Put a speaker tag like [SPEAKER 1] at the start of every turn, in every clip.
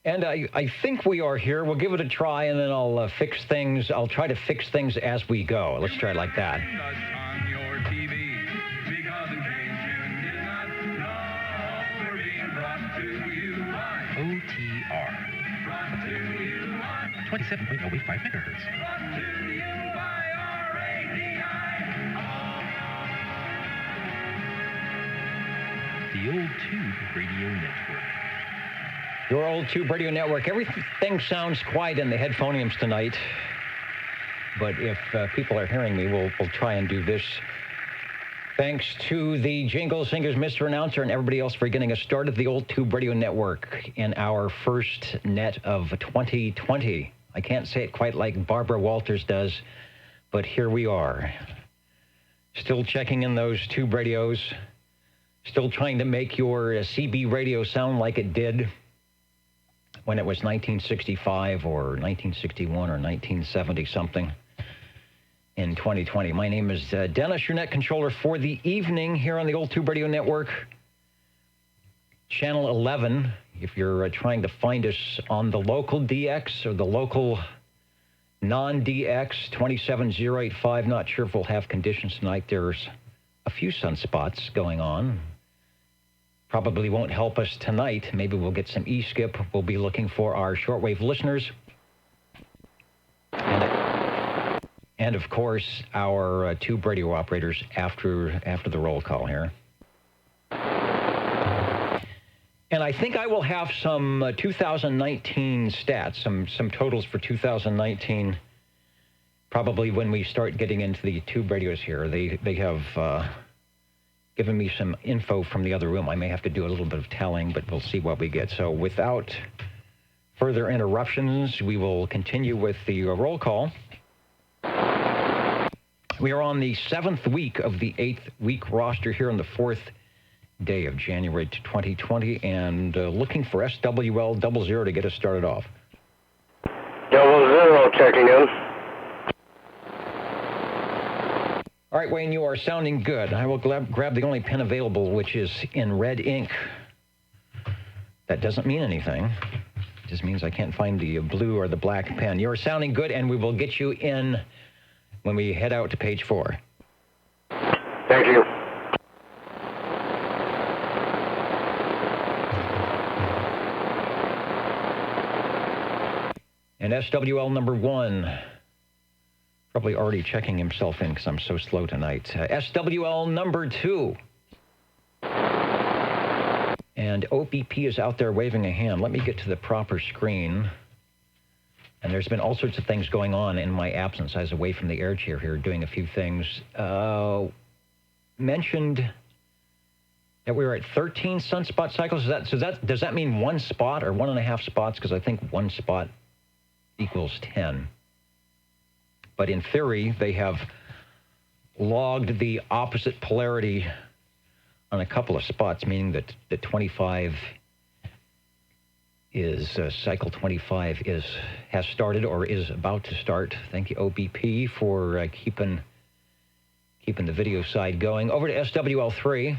[SPEAKER 1] And I think we are here. We'll give it a try, and then I'll fix things. I'll try to fix things as we go. Let's try it like that.
[SPEAKER 2] OTR. 27.085 megahertz. The Old Tube Radio Network.
[SPEAKER 1] Your Old Tube Radio Network. Everything sounds quiet in the headphoniums tonight. But if people are hearing me, we'll try and do this. Thanks to the Jingle Singers, Mr. Announcer, and everybody else for getting us started. The Old Tube Radio Network in our first net of 2020. I can't say it quite like Barbara Walters does, but here we are. Still checking in those tube radios. Still trying to make your CB radio sound like it did when it was 1965 or 1961 or 1970 something in 2020. My name is Dennis, your net controller for the evening here on the Old Tube Radio Network. Channel 11, if you're trying to find us on the local DX or the local non-DX, 27085. Not sure if we'll have conditions tonight. There's a few sunspots going on. Probably won't help us tonight. Maybe we'll get some E-skip. We'll be looking for our shortwave listeners. And of course, our tube radio operators after the roll call here. And I think I will have some 2019 stats, some totals for 2019, probably when we start getting into the tube radios here. They have given me some info from the other room. I may have to do a little bit of tallying, but we'll see what we get. So without further interruptions, we will continue with the roll call. We are on the 7th week of the 8th week roster here on the 4th day of January 2020, and looking for SWL 00 to get us started off.
[SPEAKER 3] 00 checking in.
[SPEAKER 1] All right, Wayne, you are sounding good. I will grab the only pen available, which is in red ink. That doesn't mean anything. It just means I can't find the blue or the black pen. You're sounding good, and we will get you in when we head out to page 4.
[SPEAKER 3] Thank you.
[SPEAKER 1] And SWL number 1, probably already checking himself in because I'm so slow tonight. SWL number 2. And OBP is out there waving a hand. Let me get to the proper screen. And there's been all sorts of things going on in my absence. I was away from the air chair here doing a few things. Mentioned that we were at 13 sunspot cycles. Does that mean one spot or 1.5 spots? Because I think one spot equals 10. But in theory, they have logged the opposite polarity on a couple of spots, meaning that the 25 is cycle 25 has started or is about to start. Thank you, OBP, for keeping the video side going. Over to SWL3.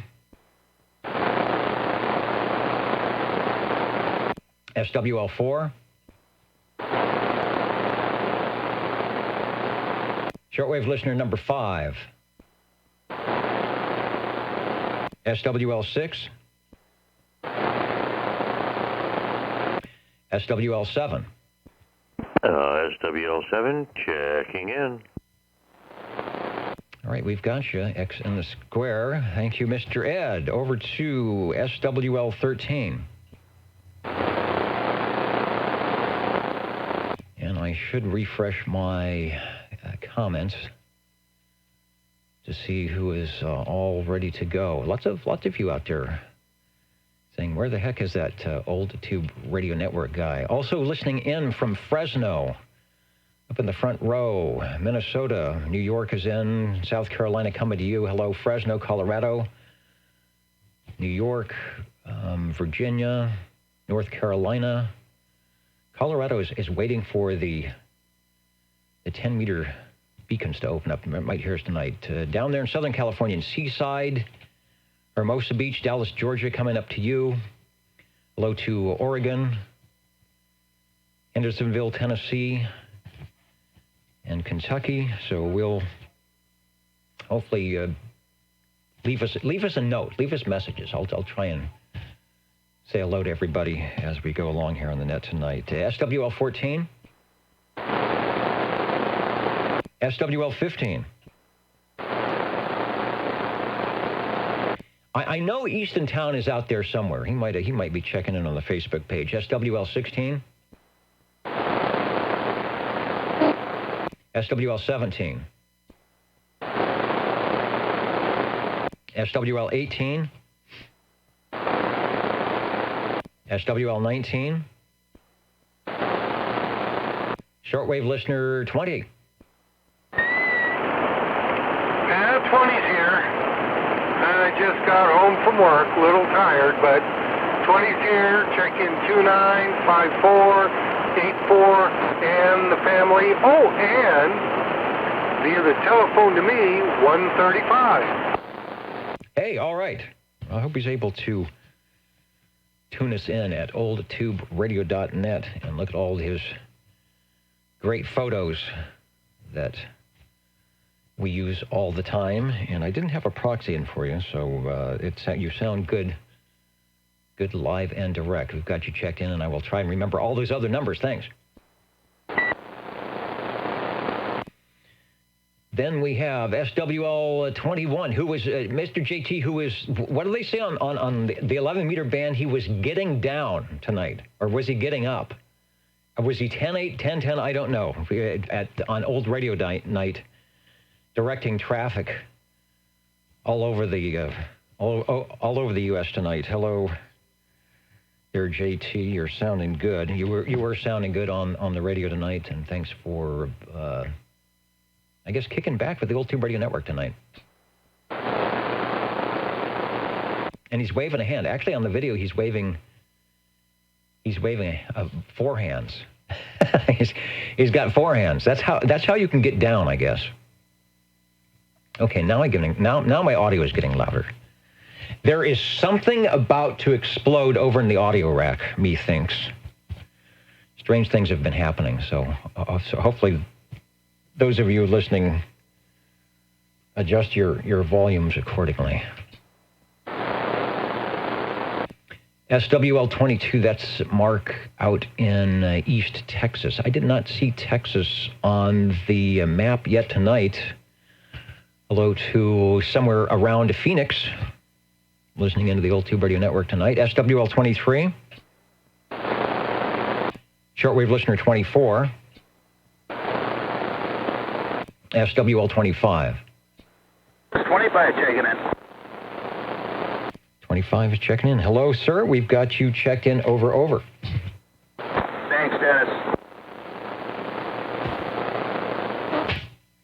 [SPEAKER 1] SWL4. Shortwave listener number 5. SWL6. SWL7.
[SPEAKER 3] SWL7 checking in.
[SPEAKER 1] All right, we've got you. X in the square. Thank you, Mr. Ed. Over to SWL13. And I should refresh my comments to see who is all ready to go. Lots of you out there saying, where the heck is that Old Tube Radio Network guy? Also listening in from Fresno, up in the front row. Minnesota, New York is in. South Carolina coming to you. Hello, Fresno, Colorado. New York, Virginia, North Carolina. Colorado is waiting for the 10-meter beacons to open up. Might hear us tonight. Down there in Southern California, in Seaside, Hermosa Beach, Dallas, Georgia, coming up to you. Hello to Oregon, Hendersonville, Tennessee, and Kentucky. So we'll hopefully leave us a note, leave us messages. I'll try and say hello to everybody as we go along here on the net tonight. SWL 14, SWL 15. I know Easton Town is out there somewhere. He might be checking in on the Facebook page. SWL 16, SWL 17, SWL 18, SWL 19, shortwave listener 20.
[SPEAKER 3] 20's here. I just got home from work, a little tired, but 20's here. Check in 295484 and the family. Oh, and via the telephone to me, 135.
[SPEAKER 1] Hey, all right. I hope he's able to tune us in at oldtuberadio.net and look at all his great photos that we use all the time. And I didn't have a proxy in for you, so you sound good live and direct. We've got you checked in, and I will try and remember all those other numbers. Thanks. Then we have SWL 21, who was Mr. JT, who was, what do they say on the 11-meter band? He was getting down tonight, or was he getting up? Or was he 10-8, 10-10? I don't know. On old radio night, directing traffic all over the all over the U.S. tonight. Hello there, JT. You're sounding good. You were sounding good on the radio tonight, and thanks for I guess kicking back with the Old Tube Radio Network tonight. And he's waving a hand. Actually, on the video, he's waving four hands. he's got four hands. That's how you can get down, I guess. Okay, now my audio is getting louder. There is something about to explode over in the audio rack, methinks. Strange things have been happening, so hopefully those of you listening, adjust your volumes accordingly. SWL 22, that's Mark out in East Texas. I did not see Texas on the map yet tonight. Hello to somewhere around Phoenix, listening into the Old Tube Radio Network tonight. SWL 23, shortwave listener 24. SWL 25.
[SPEAKER 4] 25 checking in.
[SPEAKER 1] 25 is checking in. Hello, sir. We've got you checked in over.
[SPEAKER 4] Thanks, Dennis.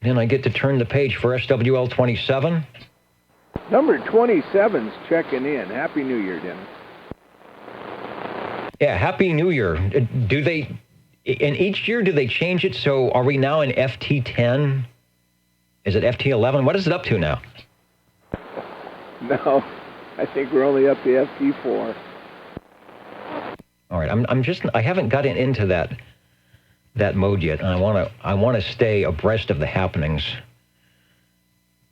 [SPEAKER 1] Then I get to turn the page for SWL 27.
[SPEAKER 5] Number 27's checking in. Happy New Year, Dennis.
[SPEAKER 1] Yeah, Happy New Year. Do they, in each year, do they change it? So are we now in FT10? Is it FT11? What is it up to now?
[SPEAKER 5] No, I think we're only up to FT4.
[SPEAKER 1] All right, I haven't gotten into that mode yet, and I want to stay abreast of the happenings.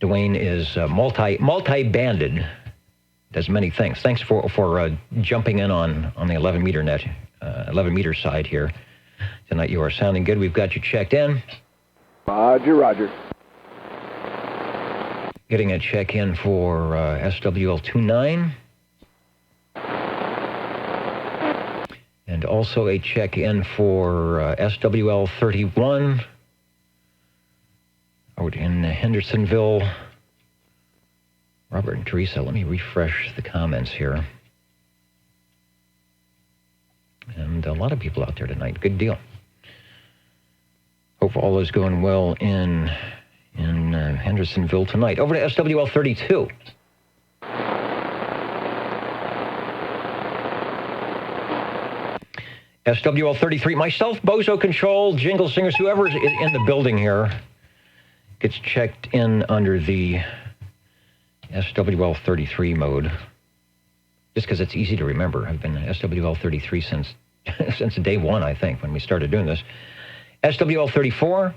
[SPEAKER 1] Dwayne is multi-banded, does many things. Thanks for jumping in on the 11-meter net, 11-meter side here tonight. You are sounding good. We've got you checked in.
[SPEAKER 5] Roger.
[SPEAKER 1] Getting a check-in for SWL 29. And also a check-in for SWL 31 out in Hendersonville. Robert and Teresa, let me refresh the comments here. And a lot of people out there tonight. Good deal. Hope all is going well in Hendersonville tonight. Over to SWL 32. SWL 33. Myself, Bozo Control, Jingle Singers, whoever's in the building here gets checked in under the SWL 33 mode. Just because it's easy to remember. I've been SWL 33 since since day one, I think, when we started doing this. SWL 34.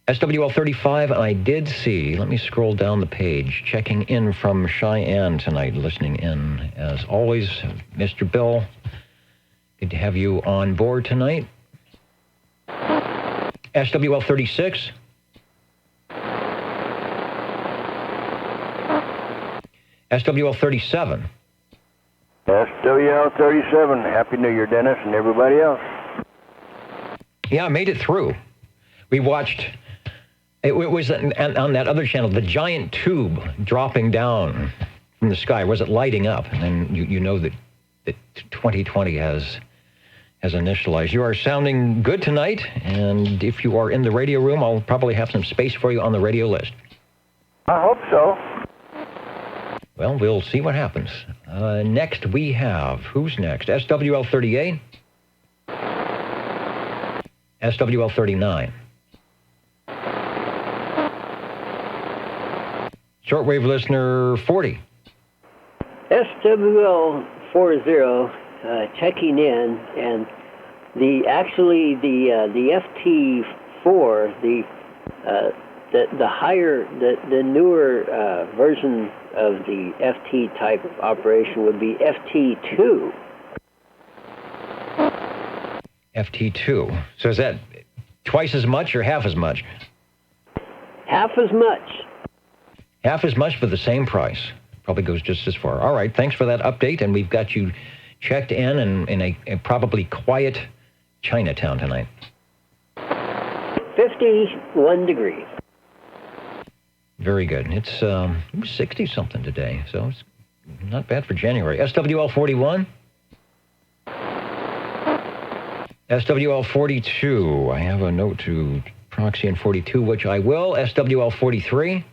[SPEAKER 1] SWL 35, and I did see, let me scroll down the page, checking in from Cheyenne tonight, listening in. As always, Mr. Bill, good to have you on board tonight. SWL 36. SWL 37.
[SPEAKER 6] SWL 37. Happy New Year, Dennis, and everybody else.
[SPEAKER 1] Yeah, I made it through. We watched, it was on that other channel, the giant tube dropping down from the sky. Was it lighting up? And then you know that 2020 has initialized. You are sounding good tonight, and if you are in the radio room, I'll probably have some space for you on the radio list.
[SPEAKER 6] I hope so.
[SPEAKER 1] Well, we'll see what happens. Next we have, who's next? SWL 38? SWL 39. Shortwave listener 40.
[SPEAKER 7] SWL 40 checking in, and the FT4, the higher, the newer version of the FT type of operation would be FT2.
[SPEAKER 1] FT2. So is that twice as much or half as much?
[SPEAKER 7] Half as much.
[SPEAKER 1] Half as much for the same price. Probably goes just as far. All right, thanks for that update, and we've got you checked in a probably quiet Chinatown tonight.
[SPEAKER 7] 51 degrees.
[SPEAKER 1] Very good. It's 60-something today, so it's not bad for January. SWL 41. SWL 42. I have a note to proxy in 42, which I will. SWL 43.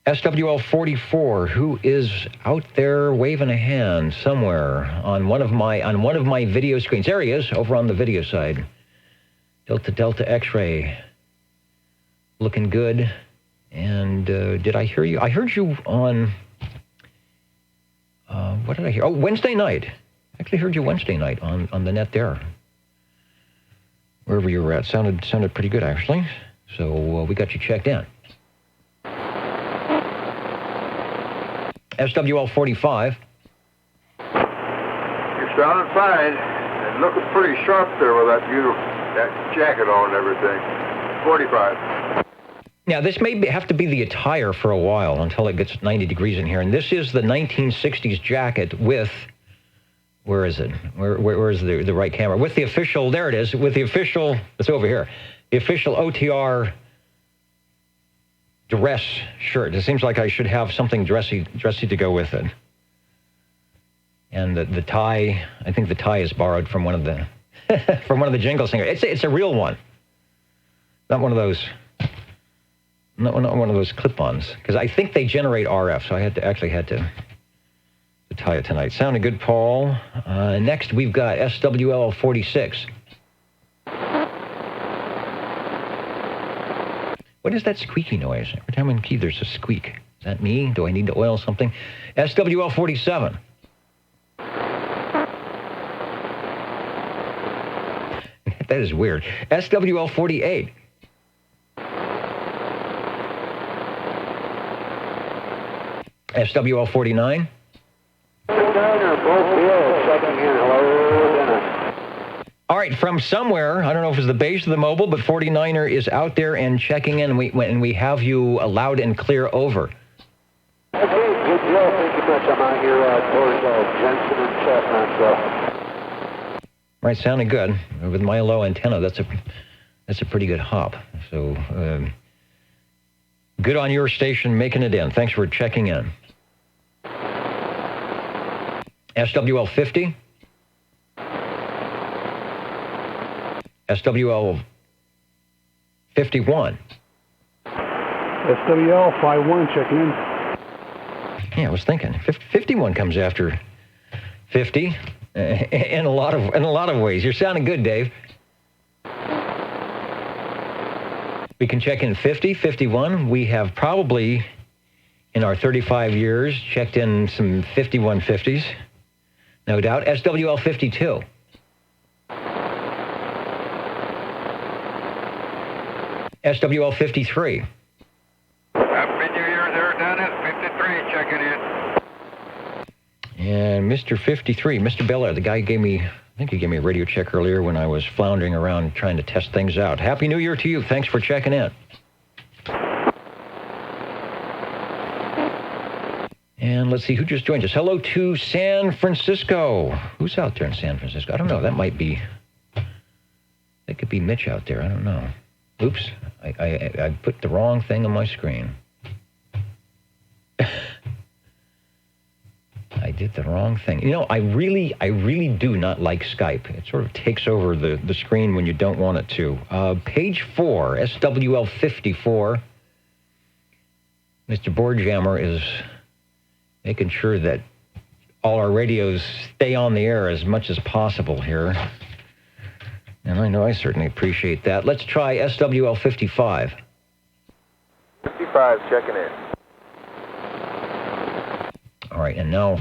[SPEAKER 1] SWL 44, who is out there waving a hand somewhere on one of my video screens. There he is, over on the video side. Delta X-ray, looking good. And did I hear you? I heard you on, what did I hear? Oh, Wednesday night. I actually heard you Wednesday night on the net there. Wherever you were at, sounded pretty good, actually. So we got you checked in. SWL 45.
[SPEAKER 3] You're sounding fine and looking pretty sharp there with that jacket on and everything. 45.
[SPEAKER 1] Now, this may have to be the attire for a while until it gets 90 degrees in here. And this is the 1960s jacket with, where is it? Where is the right camera? With the official, there it is, with the official, it's over here, the official OTR dress shirt. It seems like I should have something dressy to go with it. And the tie, I think the tie is borrowed from one of the jingle singers. It's a real one, not one of those clip-ons, because I think they generate RF. So I had to tie it tonight. Sounded good, Paul. Next we've got SWL 46. What is that squeaky noise? Every time in key, there's a squeak. Is that me? Do I need to oil something? SWL 47. That is weird. SWL 48. SWL 49. All right, from somewhere, I don't know if it's the base of the mobile, but 49er is out there and checking in, and we have you loud and clear over.
[SPEAKER 6] Okay, good deal. Thank you much. I'm out here towards Jensen and Chestnut, so.
[SPEAKER 1] Right, sounding good. With my low antenna, that's a pretty good hop. So good on your station making it in. Thanks for checking in. SWL 50. SWL 51.
[SPEAKER 8] SWL 51 checking in.
[SPEAKER 1] Yeah, I was thinking 51 comes after 50 in a lot of ways. You're sounding good, Dave. We can check in 50, 51. We have probably in our 35 years. Checked in some 5150s, no doubt. SWL 52. SWL 53.
[SPEAKER 3] Happy New Year there, Dennis. 53 checking in.
[SPEAKER 1] And Mr. 53, Mr. Belair, the guy gave me, I think he gave me a radio check earlier when I was floundering around trying to test things out. Happy New Year to you. Thanks for checking in. And let's see who just joined us. Hello to San Francisco. Who's out there in San Francisco? I don't know. That could be Mitch out there. I don't know. Oops. I put the wrong thing on my screen. I did the wrong thing. You know, I really do not like Skype. It sort of takes over the screen when you don't want it to. Page 4, SWL 54. Mr. Boardjammer is making sure that all our radios stay on the air as much as possible here. And I know I certainly appreciate that. Let's try SWL 55.
[SPEAKER 6] 55 checking in.
[SPEAKER 1] All right, and now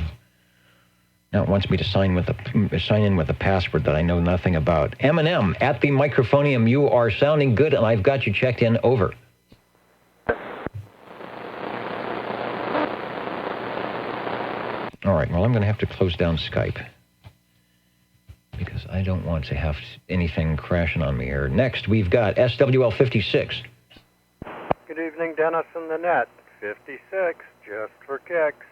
[SPEAKER 1] it wants me to sign in with a password that I know nothing about. M&M, at the microphonium, you are sounding good, and I've got you checked in. Over. All right, well, I'm going to have to close down Skype because I don't want to have anything crashing on me here. Next, we've got SWL 56.
[SPEAKER 3] Good evening, Dennis and the net. 56, just for kicks.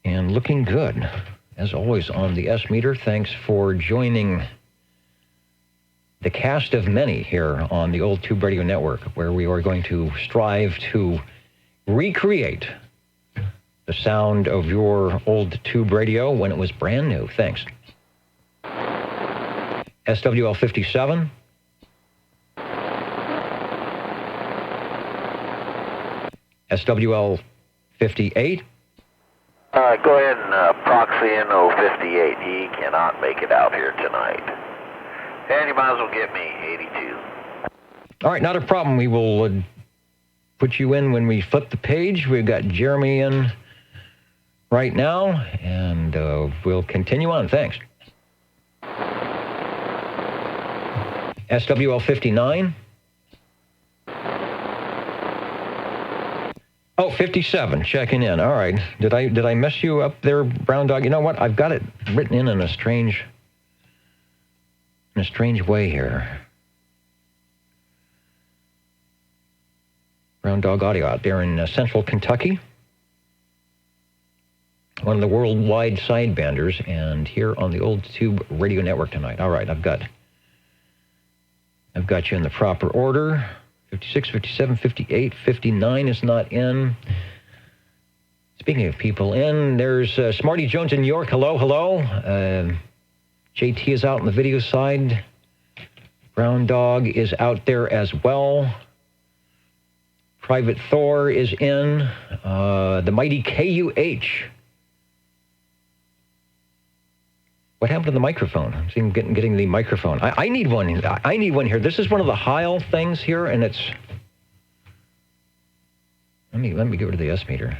[SPEAKER 1] And looking good, as always, on the S meter. Thanks for joining the cast of many here on the Old Tube Radio Network, where we are going to strive to recreate the sound of your old tube radio when it was brand new. Thanks. SWL 57. SWL 58.
[SPEAKER 4] Go ahead and proxy in 058. He cannot make it out here tonight. And you might as well get me 82.
[SPEAKER 1] All right, not a problem. We will put you in when we flip the page. We've got Jeremy in right now, and we'll continue on. Thanks. SWL 59. Oh, 57, checking in. All right. Did I mess you up there, Brown Dog? You know what? I've got it written in a strange way here. Brown Dog Audio out there in central Kentucky. One of the worldwide sidebanders, and here on the Old Tube Radio Network tonight. All right, I've got you in the proper order. 56, 57, 58, 59 is not in. Speaking of people in, there's Smarty Jones in New York. Hello, hello. JT is out on the video side. Brown Dog is out there as well. Private Thor is in. The mighty KUH. What happened to the microphone? I'm seeing getting the microphone. I need one. I need one here. This is one of the Heil things here, and it's. Let me get rid of the S meter.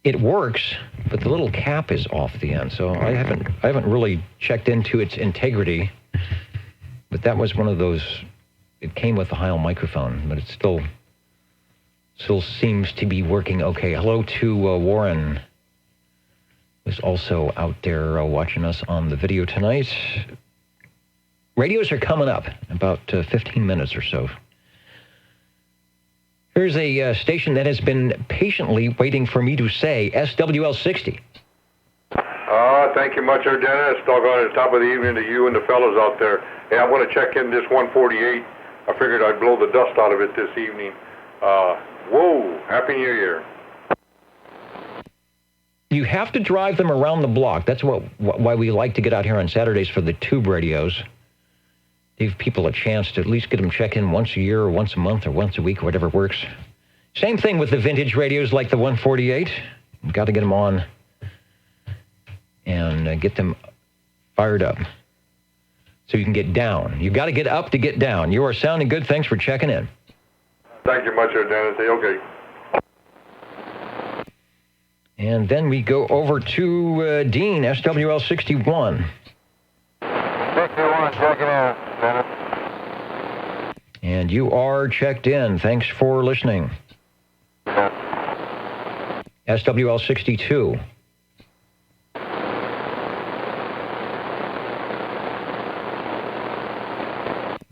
[SPEAKER 1] It works, but the little cap is off the end, so I haven't really checked into its integrity. But that was one of those. It came with the Heil microphone, but it still seems to be working okay. Hello to Warren. Is also out there watching us on the video tonight. Radios are coming up in about 15 minutes or so. Here's a station that has been patiently waiting for me to say SWL 60.
[SPEAKER 3] Thank you much, Dennis. Doggone at the top of the evening to you and the fellows out there. Hey, I'm going to check in this 148. I figured I'd blow the dust out of it this evening. Whoa, Happy New Year.
[SPEAKER 1] You have to drive them around the block. That's why we like to get out here on Saturdays for the tube radios. Give people a chance to at least get them check in once a year or once a month or once a week or whatever works. Same thing with the vintage radios like the 148. You've got to get them on and get them fired up so you can get down. You've got to get up to get down. You are sounding good. Thanks for checking in.
[SPEAKER 3] Thank you much, Dennis. Okay.
[SPEAKER 1] And then we go over to Dean, SWL 61.
[SPEAKER 6] 61, check it out, Dennis.
[SPEAKER 1] And you are checked in. Thanks for listening. SWL 62.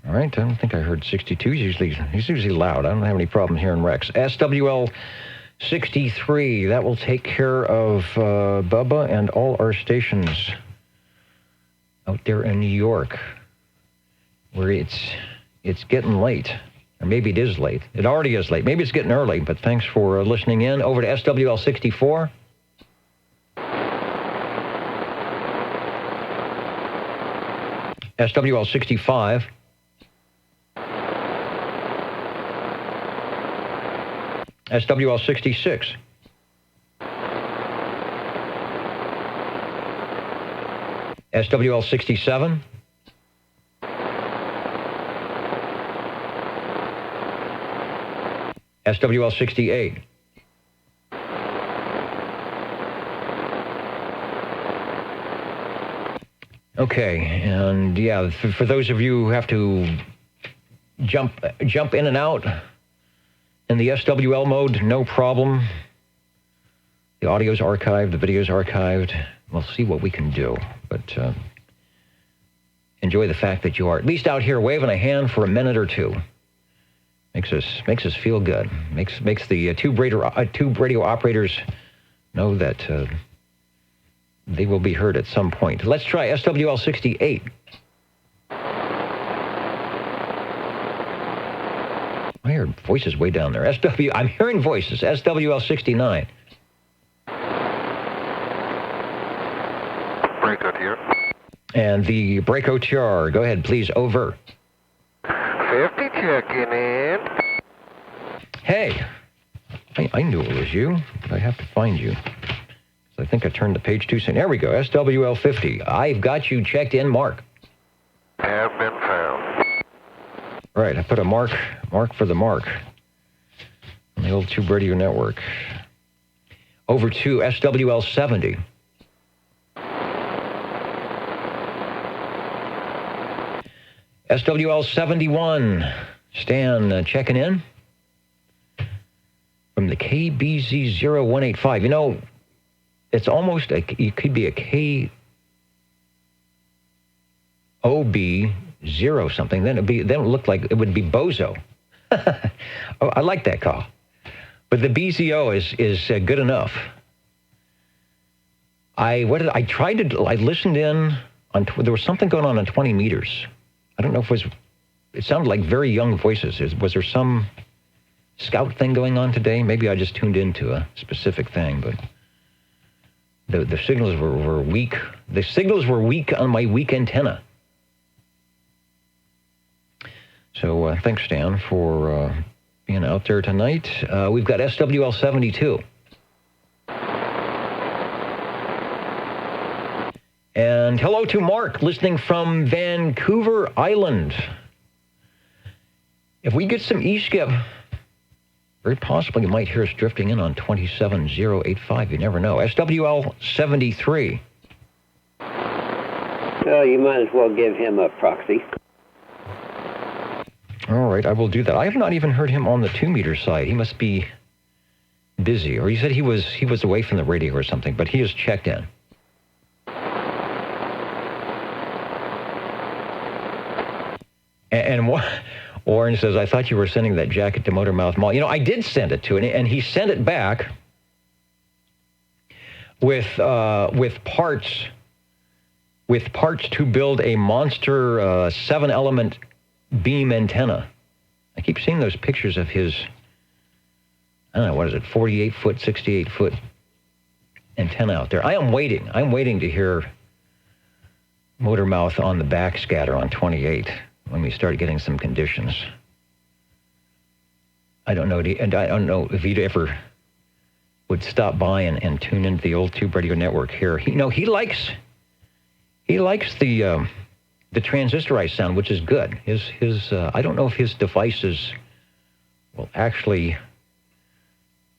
[SPEAKER 1] All right, I don't think I heard 62. He's usually loud. I don't have any problem hearing Rex. SWL 63. That will take care of Bubba and all our stations out there in New York, where it's getting late. Or maybe it is late. It already is late. Maybe it's getting early, but thanks for listening in. Over to SWL 64. SWL 65. SWL 66. SWL 67. SWL 68. Okay, and yeah, for those of you who have to jump in and out in the SWL mode, no problem. The audio's archived, the video's archived. We'll see what we can do, but enjoy the fact that you are at least out here waving a hand for a minute or two. Makes us feel good. Makes the tube radio operators know that they will be heard at some point. Let's try SWL 68. I hear voices way down there. I'm hearing voices. SWL 69.
[SPEAKER 6] Breakout here.
[SPEAKER 1] And the Break OTR. Go ahead, please. Over.
[SPEAKER 6] 50 checking in.
[SPEAKER 1] Hey, I knew it was you, but I have to find you. I think I turned the page too soon. There we go, SWL 50. I've got you checked in, Mark.
[SPEAKER 6] Have been found.
[SPEAKER 1] Right, I put a mark for the mark on the old Tube Radio Network. Over to SWL 70. SWL 71. Stan checking in from the KBZ 0185. You know, it's almost it could be a KOB 0 something. Then it look like it would be Bozo. Oh, I like that call, but the BZO is good enough. I listened in on. There was something going on 20 meters. I don't know if it sounded like very young voices. Was there some scout thing going on today? Maybe I just tuned into a specific thing, but the signals were weak. The signals were weak on my weak antenna. So thanks, Stan, for being out there tonight. We've got SWL 72. And hello to Mark, listening from Vancouver Island. If we get some E-skip, very possibly you might hear us drifting in on 27085. You never know. SWL 73.
[SPEAKER 7] So you might as well give him a proxy.
[SPEAKER 1] All right, I will do that. I have not even heard him on the 2-meter side. He must be busy, or he said he was away from the radio or something, but he is checked in. And Warren says, I thought you were sending that jacket to Motormouth Mall. You know, I did send it to him, and he sent it back with parts to build a monster 7-element beam antenna. I keep seeing those pictures of his, I don't know, what is it, 48-foot, 68-foot antenna out there. I'm waiting to hear Motormouth on the backscatter on 28 when we start getting some conditions. I don't know if he'd ever would stop by and tune into the old Tube Radio Network here. He likes the transistorized sound, which is good. His I don't know if his devices will actually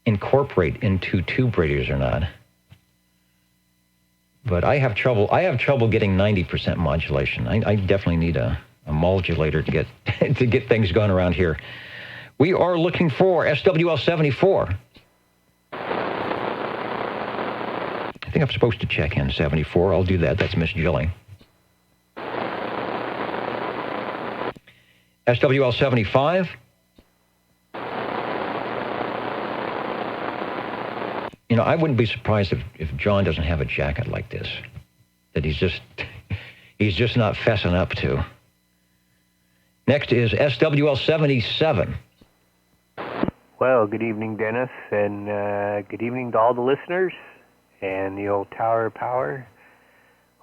[SPEAKER 1] incorporate into tube radios or not. But I have trouble getting 90% modulation. I definitely need a modulator to get to get things going around here. We are looking for SWL 74. I think I'm supposed to check in 74. I'll do that. That's Miss Jilly. SWL 75. You know, I wouldn't be surprised if John doesn't have a jacket like this, that he's just not fessing up to. Next is SWL 77.
[SPEAKER 8] Well, good evening, Dennis, and good evening to all the listeners and the old Tower of Power.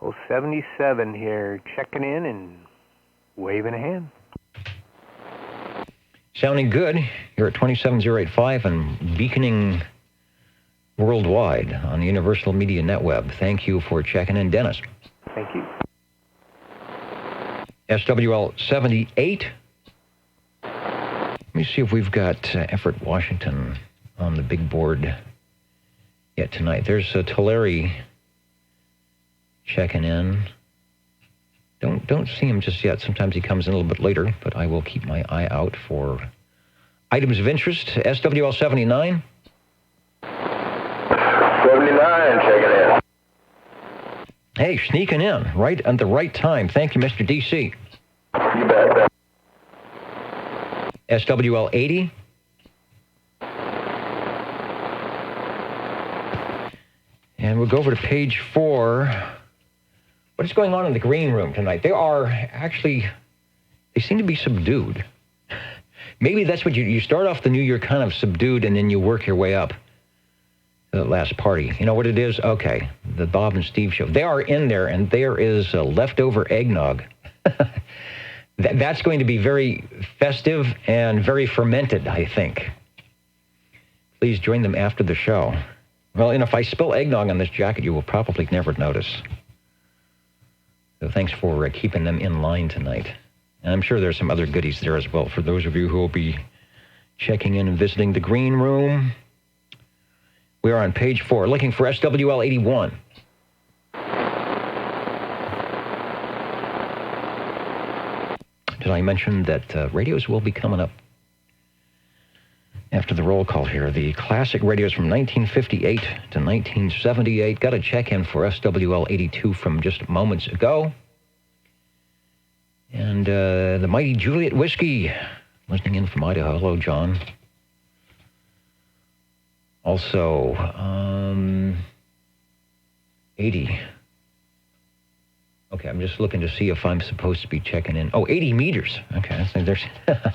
[SPEAKER 8] Old 77 here, checking in and waving a hand.
[SPEAKER 1] Sounding good. You're at 27085 and beaconing worldwide on the Universal Media NetWeb. Thank you for checking in, Dennis.
[SPEAKER 8] Thank you.
[SPEAKER 1] SWL 78. Let me see if we've got Everett Washington on the big board yet tonight. There's Tulare checking in. Don't see him just yet. Sometimes he comes in a little bit later, but I will keep my eye out for items of interest. SWL 79.
[SPEAKER 6] 79, checking in.
[SPEAKER 1] Hey, sneaking in right at the right time. Thank you, Mr. DC.
[SPEAKER 6] You bet.
[SPEAKER 1] SWL 80. And we'll go over to page 4. What is going on in the green room tonight? They seem to be subdued. Maybe that's what you start off the new year kind of subdued, and then you work your way up to the last party. You know what it is? Okay, the Bob and Steve show. They are in there, and there is leftover eggnog. That's going to be very festive and very fermented, I think. Please join them after the show. Well, and if I spill eggnog on this jacket, you will probably never notice. So thanks for keeping them in line tonight. And I'm sure there's some other goodies there as well for those of you who will be checking in and visiting the green room. We are on page 4, looking for SWL 81. Did I mention that radios will be coming up after the roll call here? The classic radios from 1958 to 1978. Got a check-in for SWL 82 from just moments ago. And the mighty Juliet Whiskey, listening in from Idaho. Hello, John. Also, 80. Okay, I'm just looking to see if I'm supposed to be checking in. Oh, 80 meters. Okay, so there's... I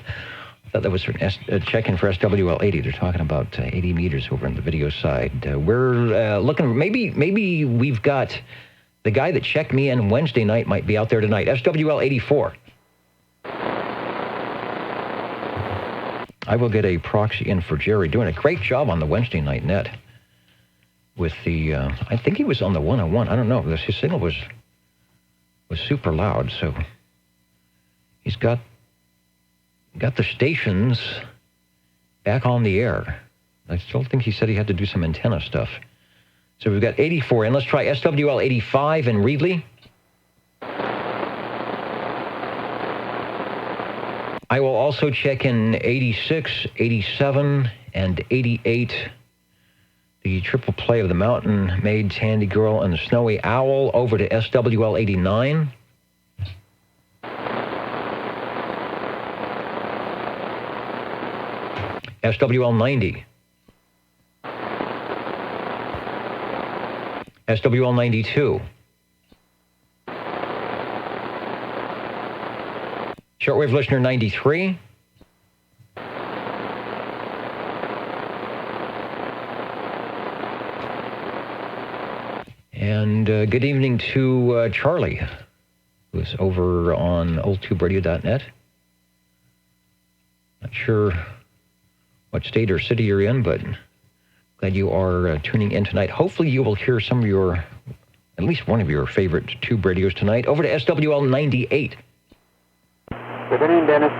[SPEAKER 1] thought that was a check-in for SWL 80. They're talking about 80 meters over on the video side. We're looking... Maybe we've got... The guy that checked me in Wednesday night might be out there tonight. SWL 84. I will get a proxy in for Jerry. Doing a great job on the Wednesday night net. With the... I think he was on the 101. I don't know. His signal was super loud, so... He's got the stations back on the air. I still think he said he had to do some antenna stuff. So we've got 84, and let's try SWL 85 in Reedley. I will also check in 86, 87, and 88. The triple play of the Mountain Maid, Tandy Girl, and the Snowy Owl over to SWL 89. SWL 90. SWL 92. Shortwave listener 93. And good evening to Charlie, who's over on oldtuberadio.net. Not sure what state or city you're in, but glad you are tuning in tonight. Hopefully you will hear some of your, at least one of your favorite tube radios tonight. Over to SWL 98.
[SPEAKER 6] Good evening, Dennis.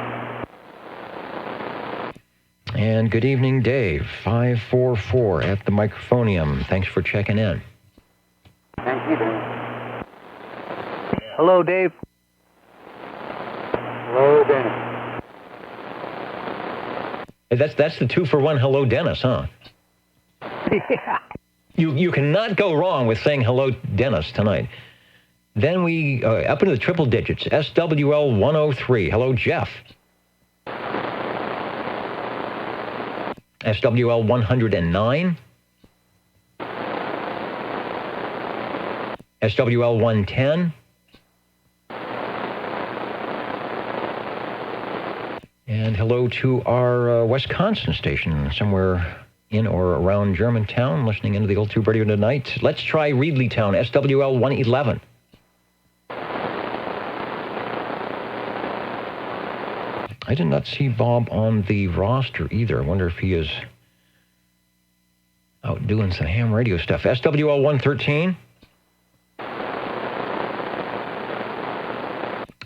[SPEAKER 1] And good evening, Dave, 544 at the microphonium. Thanks for checking in.
[SPEAKER 6] Thank you, Dennis.
[SPEAKER 8] Hello, Dave.
[SPEAKER 6] Hello, Dennis.
[SPEAKER 1] Hey, that's the 2-for-1 hello, Dennis, huh?
[SPEAKER 8] Yeah.
[SPEAKER 1] You cannot go wrong with saying hello, Dennis, tonight. Then we, up into the triple digits, SWL 103. Hello, Jeff. SWL 109. SWL 110. And hello to our Wisconsin station, somewhere in or around Germantown, listening into the Old Tube Radio tonight. Let's try Reedleytown, SWL 111. I did not see Bob on the roster either. I wonder if he is out doing some ham radio stuff. SWL 113.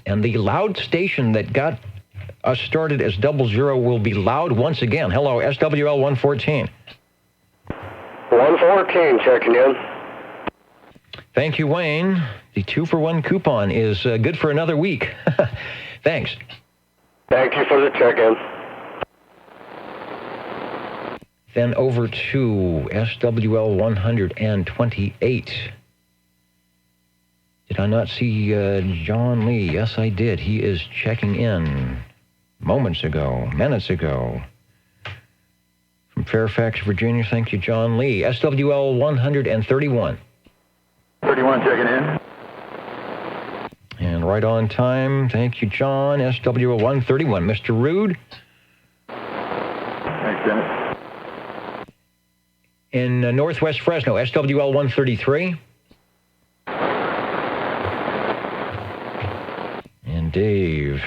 [SPEAKER 1] And the loud station that got us started as 00 will be loud once again. Hello, SWL 114.
[SPEAKER 6] 114 checking in.
[SPEAKER 1] Thank you, Wayne. The 2-for-1 coupon is good for another week. Thanks.
[SPEAKER 6] Thank you for the check-in.
[SPEAKER 1] Then over to SWL 128. Did I not see John Lee? Yes, I did. He is checking in minutes ago. From Fairfax, Virginia. Thank you, John Lee. SWL 131.
[SPEAKER 6] 31 checking in.
[SPEAKER 1] And right on time. Thank you, John. SWL 131. Mr. Rude.
[SPEAKER 6] Thanks, Dennis.
[SPEAKER 1] In Northwest Fresno, SWL 133. And Dave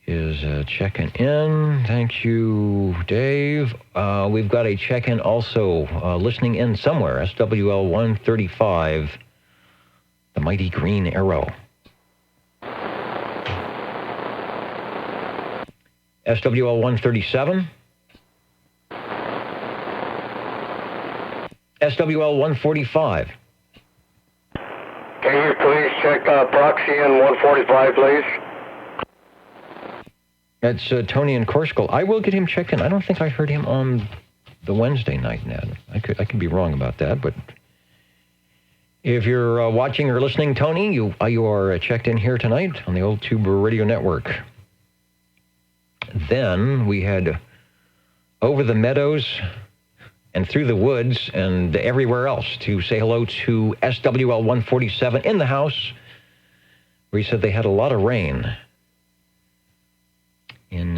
[SPEAKER 1] is checking in. Thank you, Dave. We've got a check-in also listening in somewhere, SWL 135, the Mighty Green Arrow. SWL 137. SWL 145.
[SPEAKER 6] Can you please check proxy in 145, please?
[SPEAKER 1] That's Tony in Corsical. I will get him checked in. I don't think I heard him on the Wednesday night, Ned. I could be wrong about that, but if you're watching or listening, Tony, you are checked in here tonight on the Old Tube Radio Network. Then we had over the meadows and through the woods and everywhere else to say hello to SWL 147 in the house, where he said they had a lot of rain in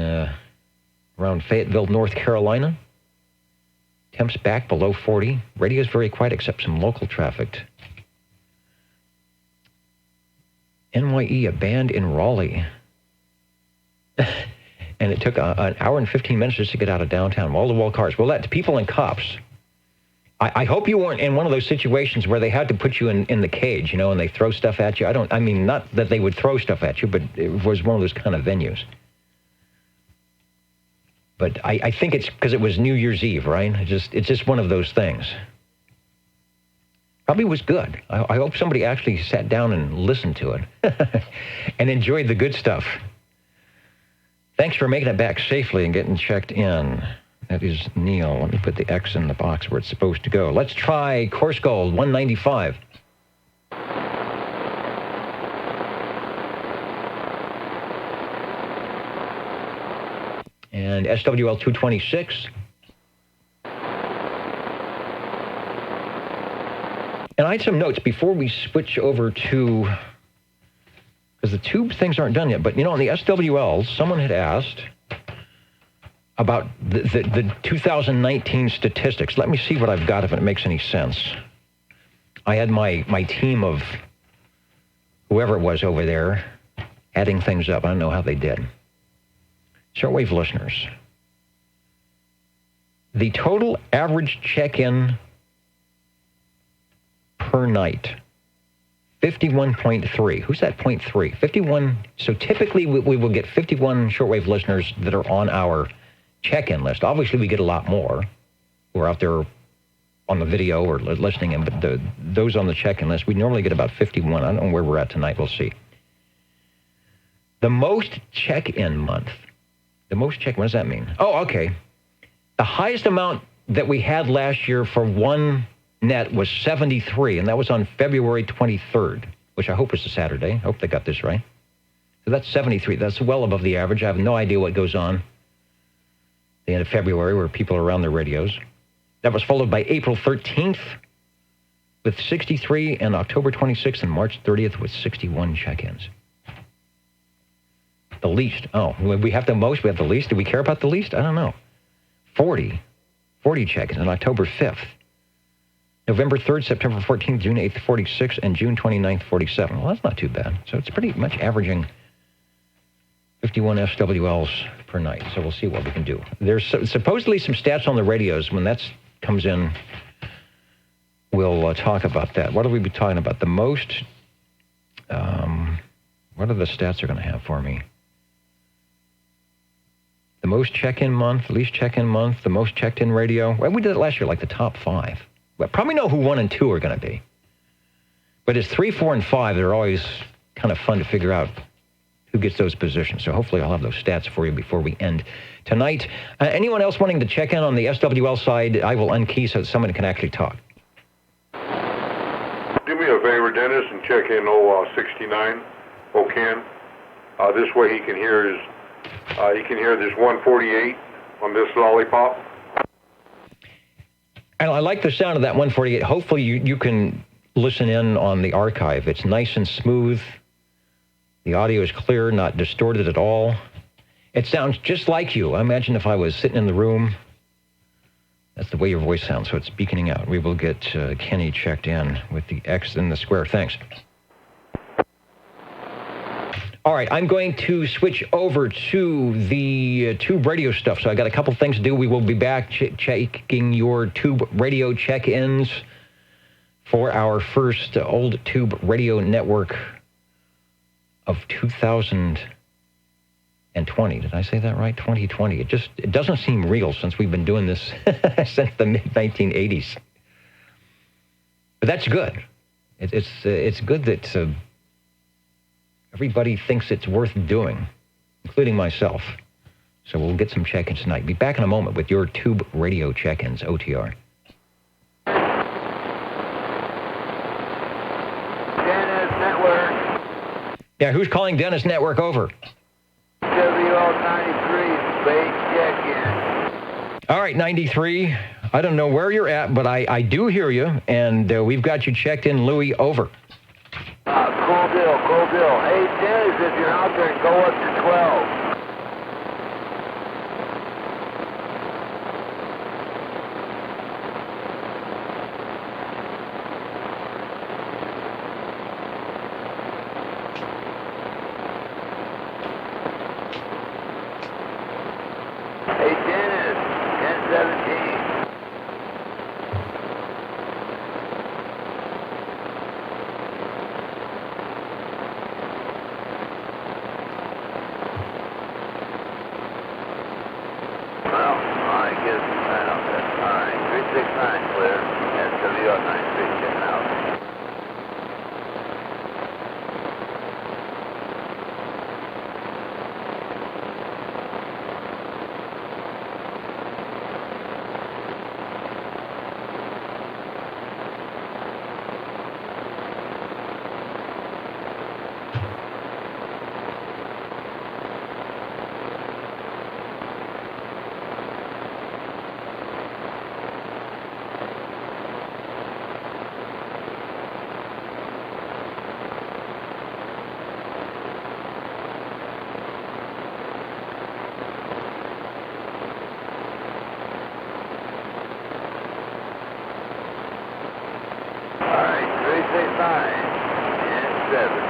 [SPEAKER 1] around Fayetteville, North Carolina. Temps back below 40. Radio is very quiet except some local traffic. NYE, a band in Raleigh. And it took an hour and 15 minutes just to get out of downtown. Wall-to-wall cars. Well, that's people and cops. I hope you weren't in one of those situations where they had to put you in the cage, you know, and they throw stuff at you. I mean, not that they would throw stuff at you, but it was one of those kind of venues. But I think it's because it was New Year's Eve, right? It's just one of those things. Probably was good. I hope somebody actually sat down and listened to it and enjoyed the good stuff. Thanks for making it back safely and getting checked in. That is Neil. Let me put the X in the box where it's supposed to go. Let's try Course Gold 195. And SWL 226. And I had some notes before we switch over to, because the tube things aren't done yet, but you know, on the SWLs, someone had asked about the 2019 statistics. Let me see what I've got, if it makes any sense. I had my team of whoever it was over there adding things up. I don't know how they did. Shortwave listeners. The total average check-in per night, 51.3. Who's that 0.3? 51. So typically we will get 51 shortwave listeners that are on our check-in list. Obviously, we get a lot more who are out there on the video or listening in, but those on the check-in list, we normally get about 51. I don't know where we're at tonight. We'll see. The most check-in month. The most check-in, what does that mean? Oh, okay. The highest amount that we had last year for one net was 73, and that was on February 23rd, which I hope is a Saturday. I hope they got this right. So that's 73. That's well above the average. I have no idea what goes on at the end of February where people are around their radios. That was followed by April 13th with 63, and October 26th and March 30th with 61 check-ins. The least. Oh, we have the most, we have the least. Do we care about the least? I don't know. 40 check-ins on October 5th. November 3rd, September 14th, June 8th, 46, and June 29th, 47. Well, that's not too bad. So it's pretty much averaging 51 FWLs per night. So we'll see what we can do. There's supposedly some stats on the radios. When that comes in, we'll talk about that. What will we be talking about? The most, what are the stats they're going to have for me? The most check-in month, least check-in month, the most checked-in radio. Well, we did it last year, like the top 5. We probably know who 1 and 2 are going to be. But it's 3, 4, and 5. They're always kind of fun to figure out who gets those positions. So hopefully I'll have those stats for you before we end tonight. Anyone else wanting to check in on the SWL side, I will unkey so that someone can actually talk.
[SPEAKER 3] Do me a favor, Dennis, and check in 069, Ken. This way he can hear this 148 on this lollipop.
[SPEAKER 1] And I like the sound of that 148. Hopefully you can listen in on the archive. It's nice and smooth. The audio is clear, not distorted at all. It sounds just like you. I imagine if I was sitting in the room, that's the way your voice sounds, so it's beaconing out. We will get Kenny checked in with the X and the square. Thanks. All right, I'm going to switch over to the tube radio stuff. So I got a couple things to do. We will be back checking your tube radio check-ins for our first old tube radio network of 2020. Did I say that right? 2020. It doesn't seem real since we've been doing this since the mid-1980s. But that's good. It's good that everybody thinks it's worth doing, including myself. So we'll get some check-ins tonight. Be back in a moment with your tube radio check-ins, OTR.
[SPEAKER 6] Dennis Network.
[SPEAKER 1] Yeah, who's calling Dennis Network over?
[SPEAKER 6] WL93, space check-in.
[SPEAKER 1] All right, 93. I don't know where you're at, but I do hear you, and we've got you checked in. Louis, over.
[SPEAKER 6] Cool deal, cool deal. Hey, Dennis, if you're out there, go up to 12. Hey, Dennis, 1017. Well, I guess that's all right. 369 clear. SWL 93 checking out. All right, 369 and 7.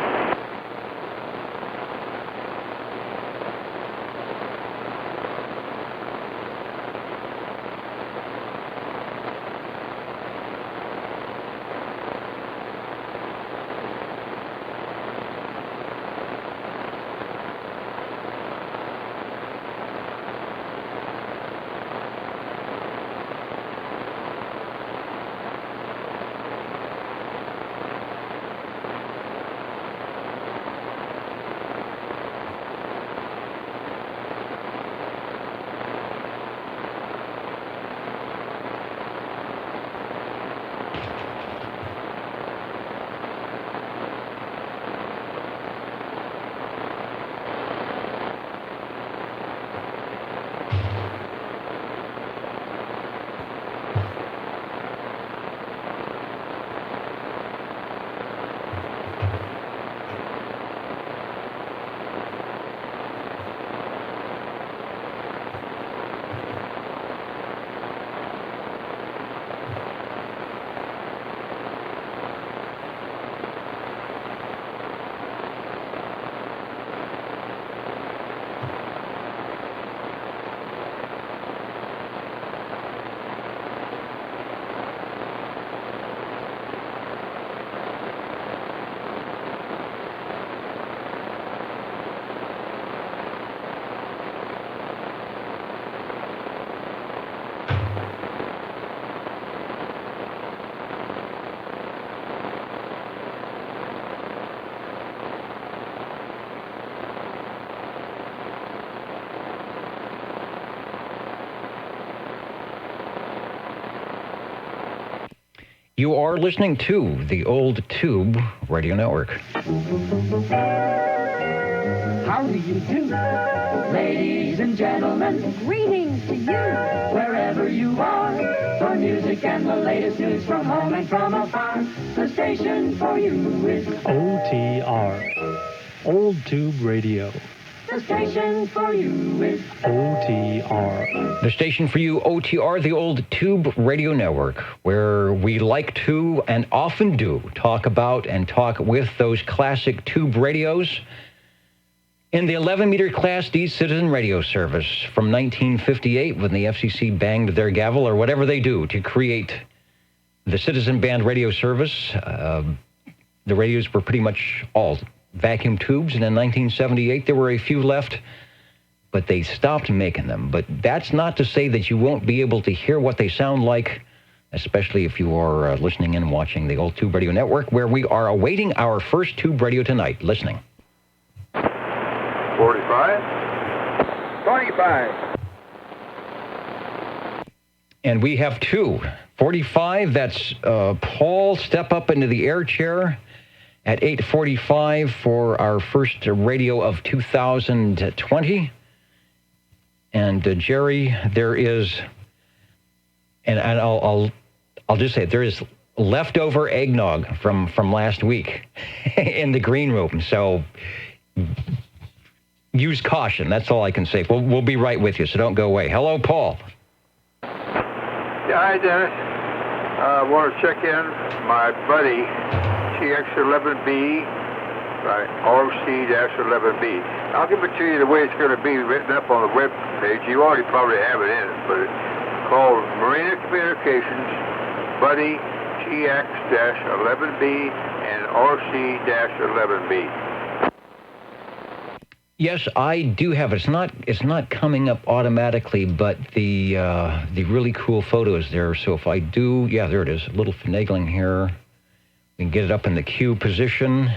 [SPEAKER 1] You are listening to the Old Tube Radio Network.
[SPEAKER 9] How do you do, ladies and gentlemen? Greetings to you, wherever you are. For music and the latest news from home and from afar, the station for you is
[SPEAKER 10] OTR, Old Tube Radio.
[SPEAKER 9] the station for you is
[SPEAKER 10] OTR.
[SPEAKER 1] The station for you, OTR, the Old Tube Radio Network, where we like to and often do talk about and talk with those classic tube radios. In the 11-meter Class D citizen radio service from 1958, when the FCC banged their gavel or whatever they do to create the citizen band radio service, the radios were pretty much all vacuum tubes, and in 1978 there were a few left, but they stopped making them. But that's not to say that you won't be able to hear what they sound like, especially if you are listening and watching the Old Tube Radio Network, where we are awaiting our first tube radio tonight. Listening.
[SPEAKER 3] 45.
[SPEAKER 5] 25.
[SPEAKER 1] And we have two. 45, that's Paul, step up into the air chair at 8:45 for our first radio of 2020. And Jerry, there is, and I'll just say it, there is leftover eggnog from last week in the green room. So use caution. That's all I can say. We'll be right with you, so don't go away. Hello, Paul.
[SPEAKER 3] Yeah, hi, Dennis. I want to check in my buddy, TX11B, right, RC-11B. I'll give it to you the way it's going to be written up on the web page. You already probably have it in it, but it's called Marina Communications, Buddy TX-11B and RC-11B.
[SPEAKER 1] Yes, I do have it. It's not coming up automatically, but the really cool photo is there. So if I do, yeah, there it is. A little finagling here. We can get it up in the queue position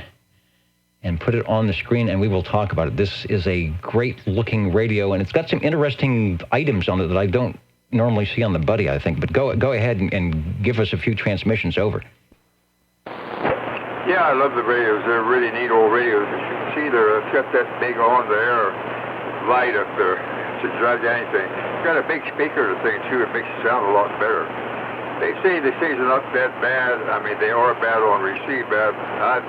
[SPEAKER 1] and put it on the screen, and we will talk about it. This is a great-looking radio, and it's got some interesting items on it that I don't normally see on the Buddy, I think. But go ahead and give us a few transmissions over.
[SPEAKER 3] Yeah, I love the radios. They're really neat old radios. As you can see, they're got that big on-the-air light up there to judge anything. It's got a big speaker, the thing, too. It makes it sound a lot better. They say they're not that bad. I mean, they are bad on receive, but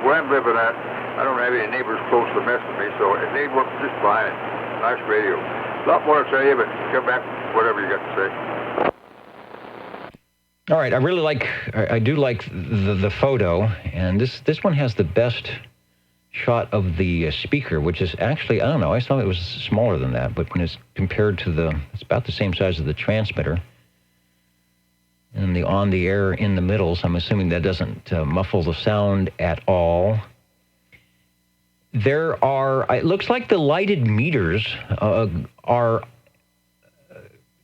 [SPEAKER 3] where I'm living at, I don't have any neighbors close to mess with me, so they work just fine. Nice radio. A lot more to tell you, but come back, whatever you got to say.
[SPEAKER 1] All right, I do like the photo, and this one has the best shot of the speaker, which is actually, I don't know, I thought it was smaller than that, but when it's compared to it's about the same size as the transmitter. And the on-the-air in the middle, so I'm assuming that doesn't muffle the sound at all. There are, it looks like the lighted meters are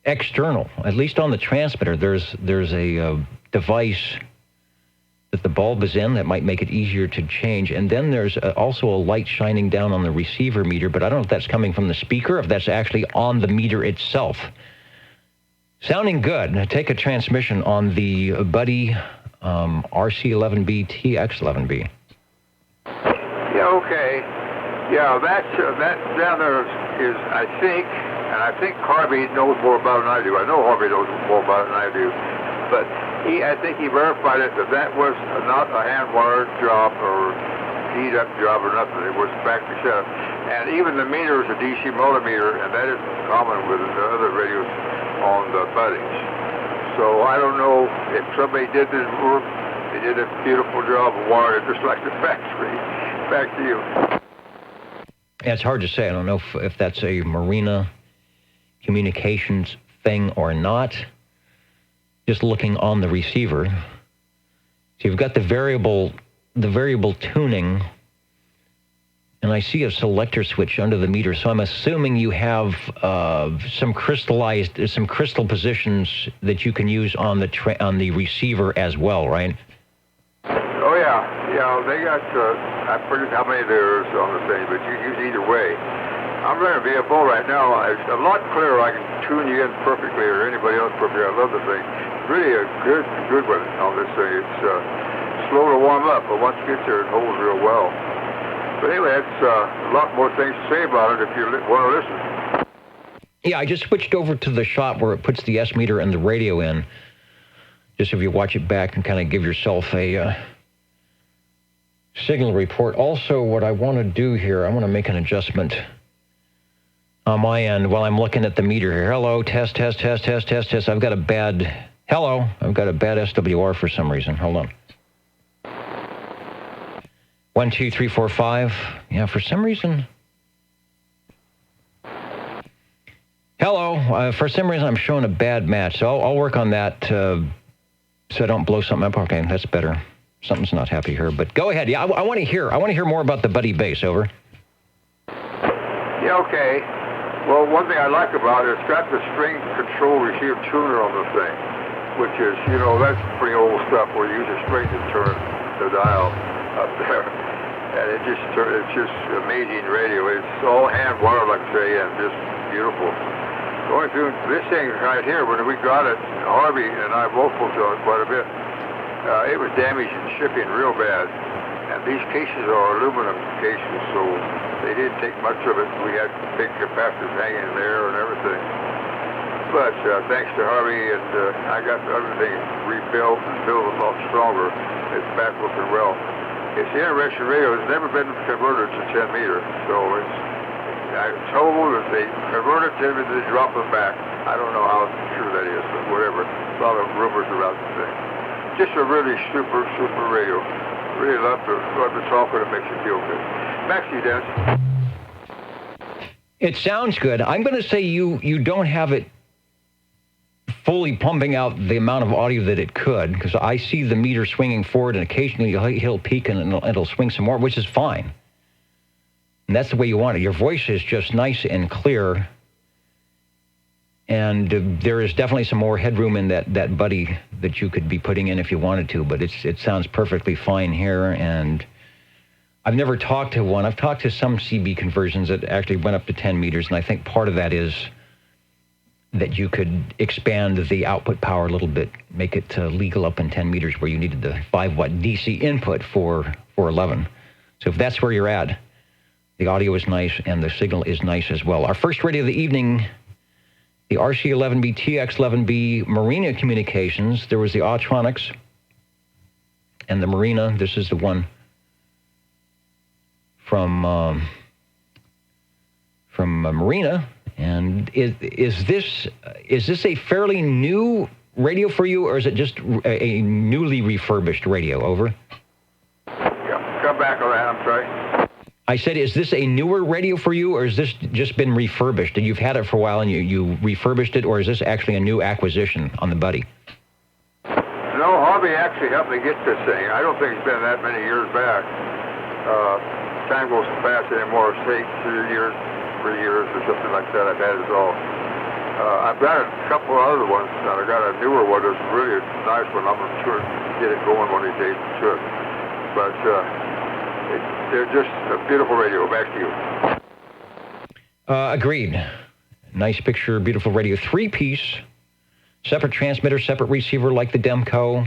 [SPEAKER 1] external, at least on the transmitter. There's a device that the bulb is in that might make it easier to change. And then there's also a light shining down on the receiver meter, but I don't know if that's coming from the speaker, if that's actually on the meter itself. Sounding good. Now take a transmission on the Buddy RC11B TX11B.
[SPEAKER 3] Yeah, okay. Yeah, that down there is, I think Harvey knows more about it than I do. I know Harvey knows more about it than I do. But I think he verified it that was not a hand-wired job or heat-up job or nothing. It was factory set up. And even the meter is a DC multimeter, and that isn't common with the other radios on the Buddies. So I don't know if somebody did this work. They did a beautiful job of wiring it just like the factory. Back to you.
[SPEAKER 1] Yeah, it's hard to say. I don't know if that's a Marina Communications thing or not. Just looking on the receiver. So you've got the variable tuning, and I see a selector switch under the meter, so I'm assuming you have some crystal positions that you can use on the receiver as well, right?
[SPEAKER 3] Oh yeah, they got, I forget how many there is on the thing, but you use either way. I'm running a VFO right now. It's a lot clearer. I can tune you in perfectly, or anybody else perfectly. I love the thing. really a good one on this thing. It's slow to warm up, but once it gets there, it holds real well. But anyway, that's a lot more things to say about it if you want to listen.
[SPEAKER 1] Yeah, I just switched over to the shot where it puts the S meter and the radio in. Just if you watch it back and kind of give yourself a signal report. Also, what I want to do here, I want to make an adjustment on my end while I'm looking at the meter here. Hello, test. I've got a bad SWR for some reason. Hold on. 1, 2, 3, 4, 5. Yeah, for some reason. Hello. For some reason, I'm showing a bad match. So I'll work on that so I don't blow something up. Okay, that's better. Something's not happy here. But go ahead. Yeah, I want to hear more about the Buddy bass. Over.
[SPEAKER 3] Yeah, okay. Well, one thing I like about it, it's got the string control receiver tuner on the thing, which is, that's pretty old stuff where you use a string to turn the dial up there. And it's just amazing radio. It's all hand wired, like I say, and just beautiful. Going through this thing right here, when we got it, Harvey and I both looked on it quite a bit. It was damaged in shipping real bad. And these cases are aluminum cases, so they didn't take much of it. We had big capacitors hanging in there and everything. But thanks to Harvey, and I got everything rebuilt and built a lot stronger. It's back looking well. It's the interesting radio. It's never been converted to 10 meter, so I'm told that they convert it to they drop it back. I don't know how true that is, but whatever. A lot of rumors about the thing. Just a really super radio. Really love to talk with it. Makes you feel good. Back to you, Dennis.
[SPEAKER 1] It sounds good. I'm going to say you don't have it fully pumping out the amount of audio that it could, because I see the meter swinging forward, and occasionally he'll peak and it'll swing some more, which is fine. And that's the way you want it. Your voice is just nice and clear, and there is definitely some more headroom in that Buddy that you could be putting in if you wanted to, but it sounds perfectly fine here. And I've never talked to one. I've talked to some CB conversions that actually went up to 10 meters, and I think part of that is that you could expand the output power a little bit, make it legal up in 10 meters where you needed the 5-watt DC input for 11. So if that's where you're at, the audio is nice and the signal is nice as well. Our first radio of the evening, the RC11B, TX11B Marina communications. There was the Autronics and the Marina. This is the one from Marina. And is this a fairly new radio for you, or is it just a newly refurbished radio? Over.
[SPEAKER 3] Yeah, come back on that. I'm sorry.
[SPEAKER 1] I said, is this a newer radio for you, or has this just been refurbished? And you've had it for a while and you refurbished it, or is this actually a new acquisition on the Buddy?
[SPEAKER 3] No, Harvey actually helped me get this thing. I don't think it's been that many years back. Time goes fast anymore. Say 2 years, 3 years, or something like that. I've had it all. I've got a couple of other ones, and I got a newer one that's really a nice one. I'm sure get it going one of these days. Sure. But they're just a beautiful radio. Back to you.
[SPEAKER 1] Agreed. Nice picture, beautiful radio. 3-piece, separate transmitter, separate receiver, like the Demco,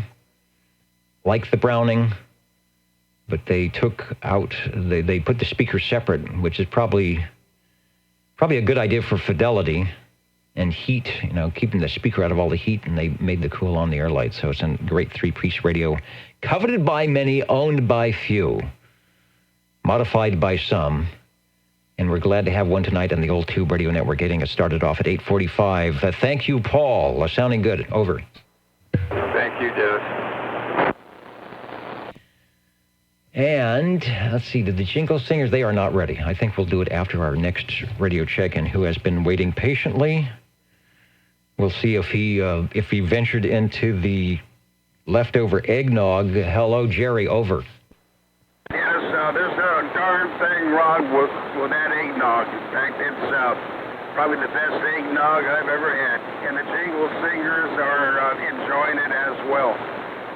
[SPEAKER 1] like the Browning. But they took out, they put the speakers separate, which is probably a good idea for fidelity and heat, keeping the speaker out of all the heat, and they made the cool on the air light. So it's a great 3-piece radio, coveted by many, owned by few, modified by some. And we're glad to have one tonight on the Old Tube Radio Network, getting it started off at 8:45. Thank you, Paul. Sounding good. Over.
[SPEAKER 3] Thank you, Dennis.
[SPEAKER 1] And let's see, did the Jingle Singers, they are not ready. I think we'll do it after our next radio check-in. Who has been waiting patiently? We'll see if he ventured into the leftover eggnog. Hello, Jerry. Over.
[SPEAKER 11] Yes, there's a darn thing wrong with that eggnog. In fact, it's probably the best eggnog I've ever had, and the Jingle Singers are enjoying it as well.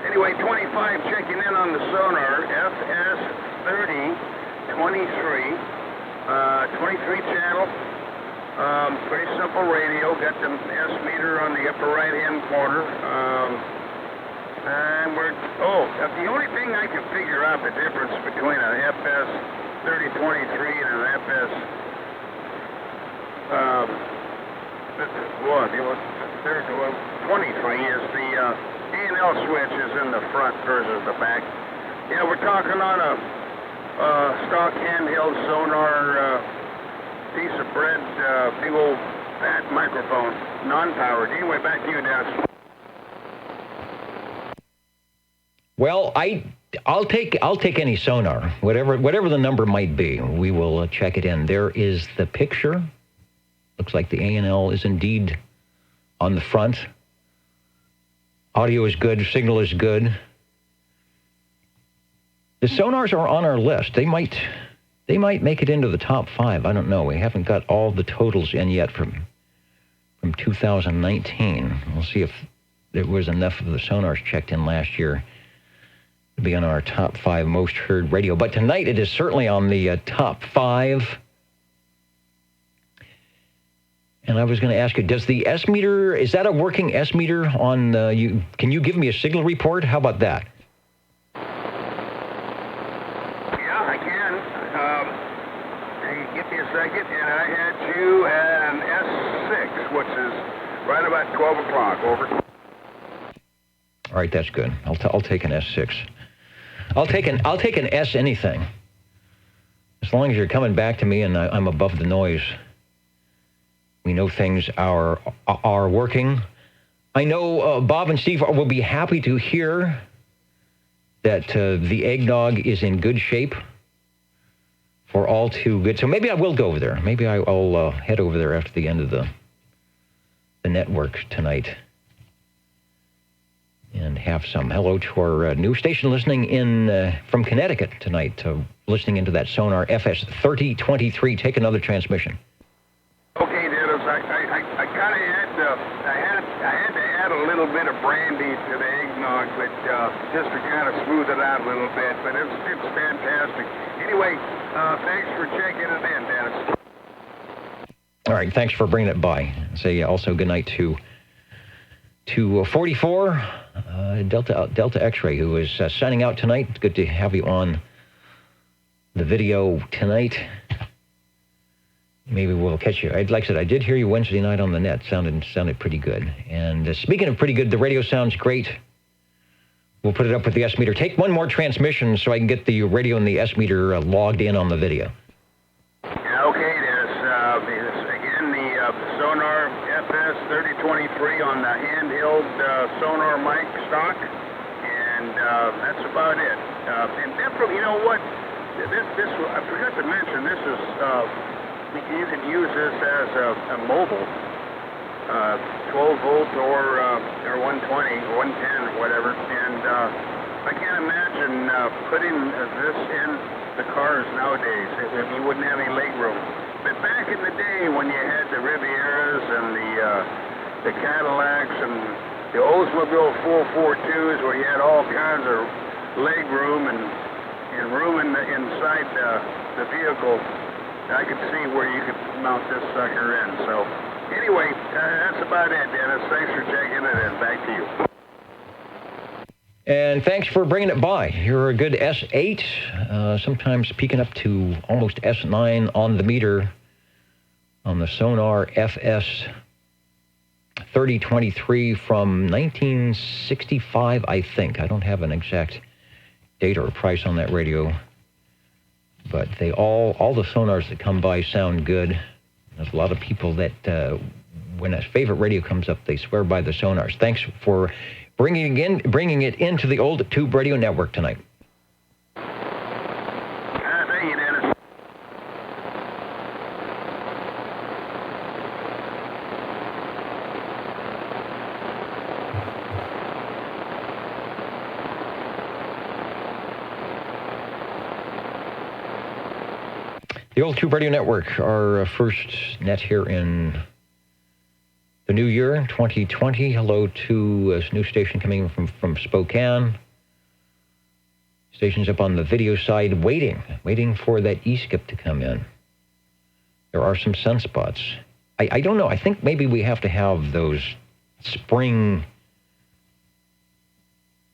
[SPEAKER 11] Anyway, 25 checking in on the sonar, FS30, 23 channel, Pretty simple radio. Got the S meter on the upper right-hand corner. And the only thing I can figure out the difference between an FS 3023 and an FS 23 is the A&L switch is in the front versus the back. Yeah, we're talking on a stock handheld sonar piece of bread, big old fat microphone, non-powered. Anyway, back to you, Dennis.
[SPEAKER 1] Well, I'll take any sonar, whatever the number might be. We will check it in. There is the picture. Looks like the A&L is indeed on the front. Audio is good. Signal is good. The sonars are on our list. They might make it into the top 5. I don't know. We haven't got all the totals in yet from 2019. We'll see if there was enough of the sonars checked in last year to be on our top 5 most heard radio. But tonight it is certainly on the top 5. And I was going to ask you, does the S meter, is that a working S meter on you? Can you give me a signal report? How about that?
[SPEAKER 11] Yeah, I can. Give me a second, and I had you at an S6, which is right about 12 o'clock. Over.
[SPEAKER 1] All right, that's good. I'll take an S6. I'll take an S anything. As long as you're coming back to me and I'm above the noise. We know things are working. I know Bob and Steve will be happy to hear that the eggnog is in good shape for all too good. So maybe I will go over there. Maybe I'll head over there after the end of the network tonight and have some. Hello to our new station listening in from Connecticut tonight, listening into that sonar FS 3023. Take another transmission.
[SPEAKER 11] Okay, Dennis, I kind of had to add a little bit of brandy to the eggnog, but just to kind of smooth it out a little bit. But it's fantastic. Anyway, thanks for checking it in, Dennis.
[SPEAKER 1] All right, thanks for bringing it by. Say also good night to 44 Delta X-Ray, who is signing out tonight. It's good to have you on the video tonight. Maybe we'll catch you. Like I said, I did hear you Wednesday night on the net. Sounded pretty good. And speaking of pretty good, the radio sounds great. We'll put it up with the S meter. Take one more transmission so I can get the radio and the S meter logged in on the video.
[SPEAKER 11] Yeah, okay, Dennis. Again, the Sonar FS 3023 on the handheld sonar mic stock, and that's about it. And definitely, you know what? This I forgot to mention. This is. You can use this as a mobile, 12 volt or 120 or 110 or whatever. And I can't imagine putting this in the cars nowadays. You wouldn't have any leg room. But back in the day when you had the Rivieras and the Cadillacs and the Oldsmobile 442s, where you had all kinds of leg room and room inside the vehicle, I could see where you could mount this sucker in. So, anyway, that's about it, Dennis. Thanks for checking it in. Back to you.
[SPEAKER 1] And thanks for bringing it by. You're a good S8, sometimes peaking up to almost S9 on the meter on the Sonar FS 3023 from 1965, I think. I don't have an exact date or price on that radio. But they all the sonars that come by sound good. There's a lot of people that when a favorite radio comes up, they swear by the sonars. Thanks for bringing it into the old Tube Radio Network tonight.
[SPEAKER 11] Thank you, Dennis.
[SPEAKER 1] The old Tube Radio Network, our first net here in the new year, 2020. Hello to a new station coming from Spokane. Stations up on the video side waiting for that E-skip to come in. There are some sunspots I don't know. I think maybe we have to have those spring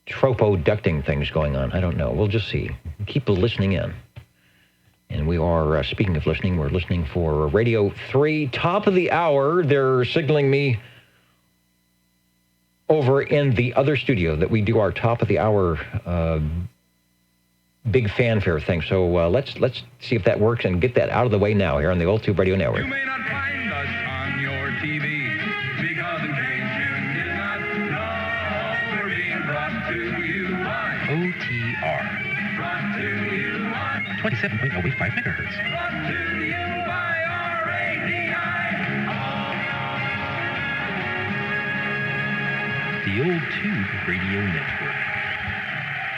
[SPEAKER 1] tropo ducting things going on. I don't know. We'll just see. Keep listening in. And we are, speaking of listening, we're listening for Radio 3, top of the hour. They're signaling me over in the other studio that we do our top of the hour big fanfare thing. So let's see if that works and get that out of the way now here on the Old Tube Radio Network.
[SPEAKER 12] You may not find us on your TV because in case you did not know, we're being brought to you by
[SPEAKER 2] OTR.
[SPEAKER 12] Brought to you by
[SPEAKER 2] 27.085 megahertz.
[SPEAKER 12] Brought to you by RADI.
[SPEAKER 2] The Old Tube Radio Network.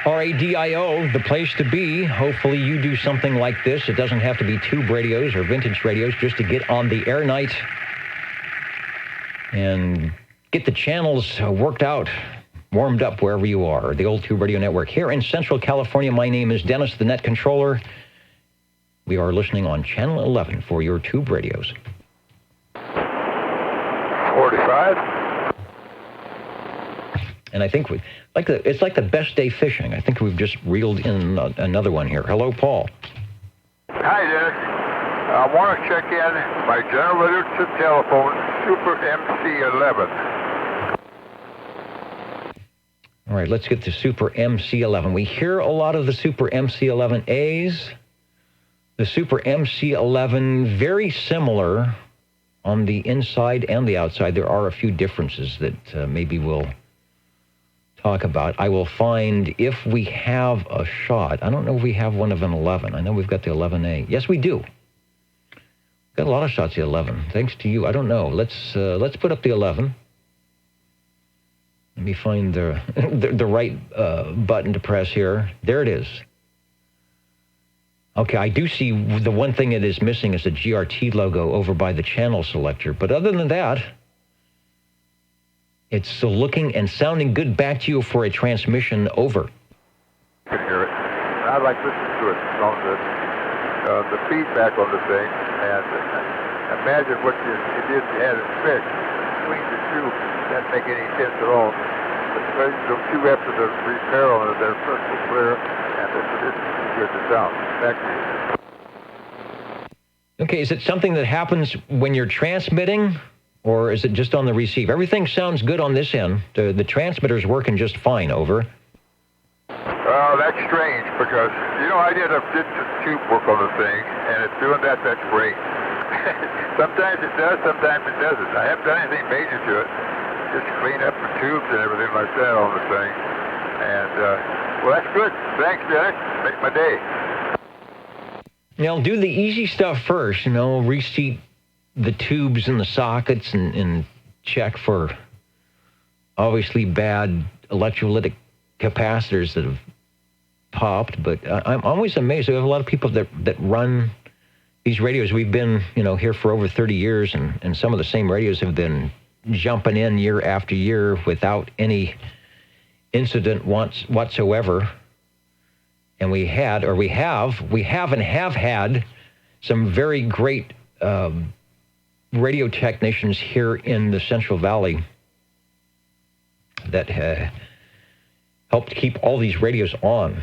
[SPEAKER 1] RADIO, the place to be. Hopefully you do something like this. It doesn't have to be tube radios or vintage radios just to get on the air night and get the channels worked out, warmed up wherever you are. The Old Tube Radio Network here in Central California. My name is Dennis, the Net Controller. We are listening on Channel 11 for your tube radios.
[SPEAKER 3] 45.
[SPEAKER 1] And I think it's like the best day fishing. I think we've just reeled in another one here. Hello, Paul.
[SPEAKER 3] Hi, Dennis. I want to check in my General Electric telephone, Super MC11.
[SPEAKER 1] All right, let's get to Super MC11. We hear a lot of the Super MC11As. The Super MC11, very similar on the inside and the outside. There are a few differences that maybe we'll talk about. I will find if we have a shot. I don't know if we have one of an 11. I know we've got the 11A. Yes, we do. Got a lot of shots of the 11. Thanks to you. I don't know. Let's put up the 11. Let me find the right button to press here. There it is. Okay, I do see the one thing it is missing is the GRT logo over by the channel selector. But other than that, it's looking and sounding good back to you for a transmission over.
[SPEAKER 3] I can hear it. I'd like to listen to it on the feedback on the thing, and imagine what you did had it fixed between the two. Doesn't make any sense at all. But the two after the repair on it, they're crystal clear, and this is good to sound. Back to you.
[SPEAKER 1] Okay, is it something that happens when you're transmitting? Or is it just on the receive? Everything sounds good on this end. The transmitter's working just fine, over.
[SPEAKER 3] That's strange because, I did some tube work on the thing, and it's doing that. That's great. Sometimes it does, sometimes it doesn't. I haven't done anything major to it. Just clean up the tubes and everything like that on the thing. And, well, that's good. Thanks, Dennis. Make my day.
[SPEAKER 1] Now, do the easy stuff first, reseat the tubes and the sockets and check for obviously bad electrolytic capacitors that have popped. But I'm always amazed. We have a lot of people that run these radios. We've been, here for over 30 years, and some of the same radios have been jumping in year after year without any incident whatsoever. And we have had some very great radio technicians here in the Central Valley that helped keep all these radios on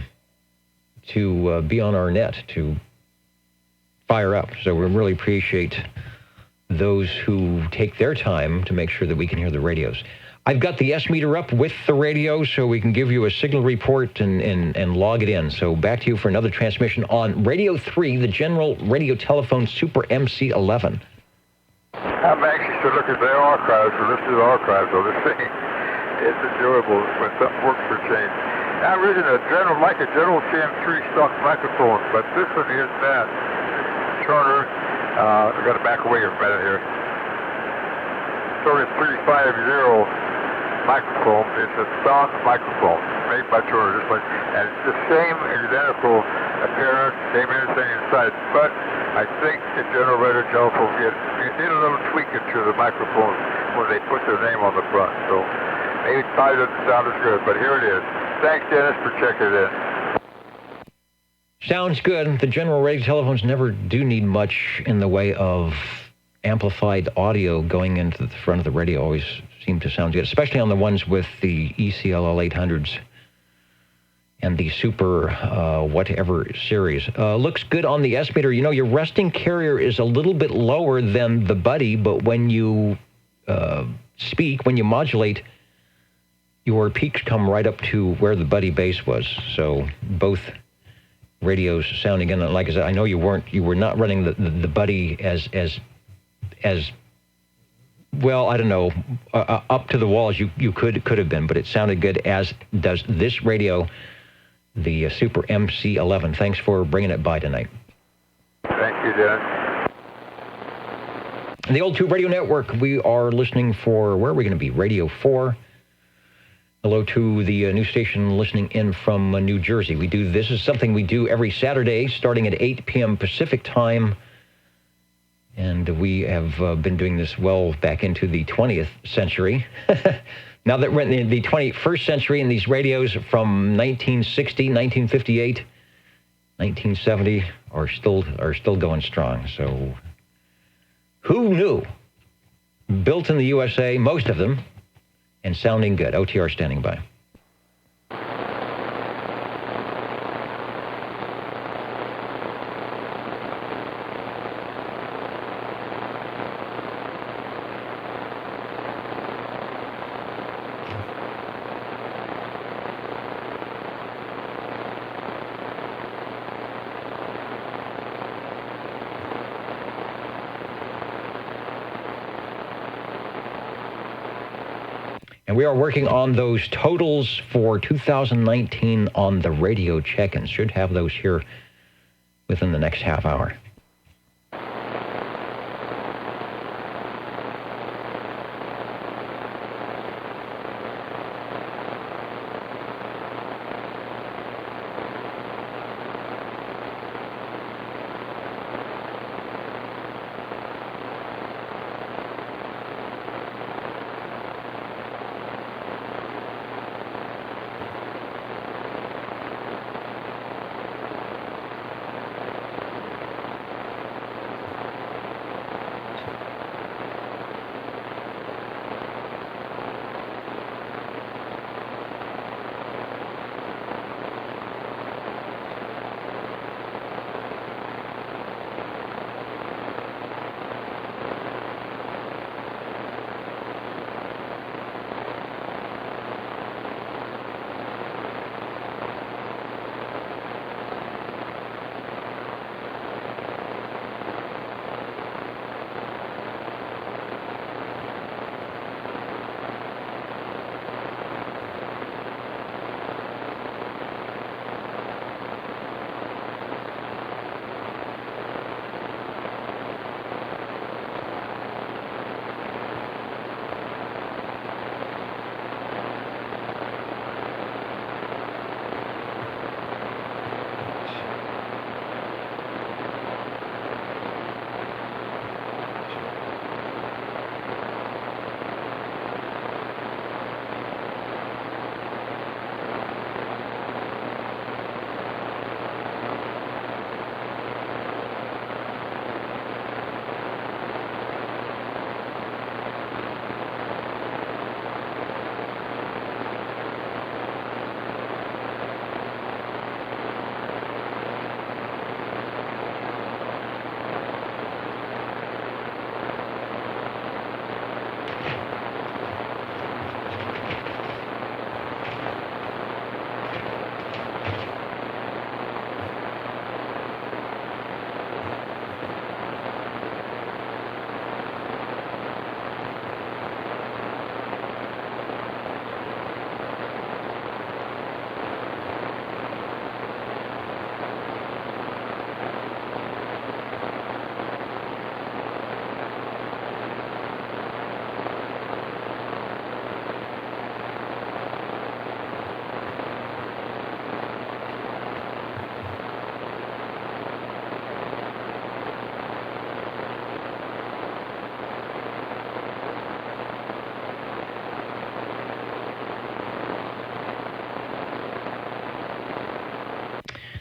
[SPEAKER 1] to be on our net, to fire up. So we really appreciate those who take their time to make sure that we can hear the radios. I've got the S-meter up with the radio so we can give you a signal report and log it in. So back to you for another transmission on Radio 3, the General Radio Telephone Super MC11.
[SPEAKER 3] I'm anxious to look at the archives or listen to the archives of this thing. It's enjoyable when something works for a change. I'm using a General CM3 stock microphone, but this one is that. Turner, I've got to back away a minute here. Turner 350 microphone. It's a sound microphone made by Turner. And it's the same identical appearance, same everything inside. But I think the General Radio telephone did a little tweak to the microphone when they put their name on the front. So maybe it probably doesn't sound as good, but here it is. Thanks, Dennis, for checking it in.
[SPEAKER 1] Sounds good. The General Radio telephones never do need much in the way of amplified audio going into the front of the radio always seemed to sound good, especially on the ones with the ECLL 800s and the Super whatever series. Looks good on the S-meter. You know, your resting carrier is a little bit lower than the Buddy, but when you speak, when you modulate, your peaks come right up to where the Buddy bass was. So both radios sounding in. Like I said, I know you were not running the Buddy as well, I don't know, up to the wall as you could have been, but it sounded good, as does this radio, the Super MC11. Thanks for bringing it by tonight.
[SPEAKER 6] Thank you, Dennis.
[SPEAKER 1] The Old Tube Radio Network, we are listening for, where are we going to be? Radio 4. Hello to the new station listening in from New Jersey. This is something we do every Saturday starting at 8 p.m. Pacific time. And we have been doing this well back into the 20th century. Now that we're in the 21st century, and these radios from 1960, 1958, 1970 are still going strong. So who knew? Built in the USA, most of them, and sounding good. OTR standing by. And we are working on those totals for 2019 on the radio check-in. Should have those here within the next half hour.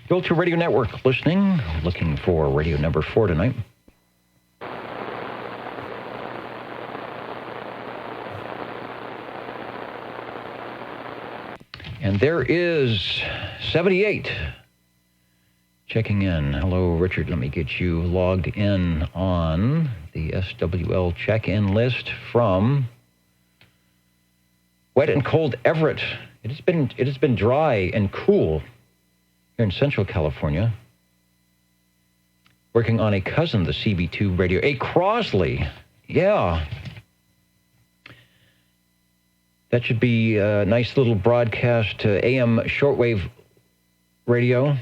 [SPEAKER 1] Go to Radio Network listening, looking for radio number 4 tonight. And there is 78 checking in. Hello, Richard. Let me get you logged in on the SWL check-in list from wet and cold Everett. It has been dry and cool here in Central California. Working on a cousin, the CB2 radio, a Crosley. Yeah. That should be a nice little broadcast, AM shortwave radio.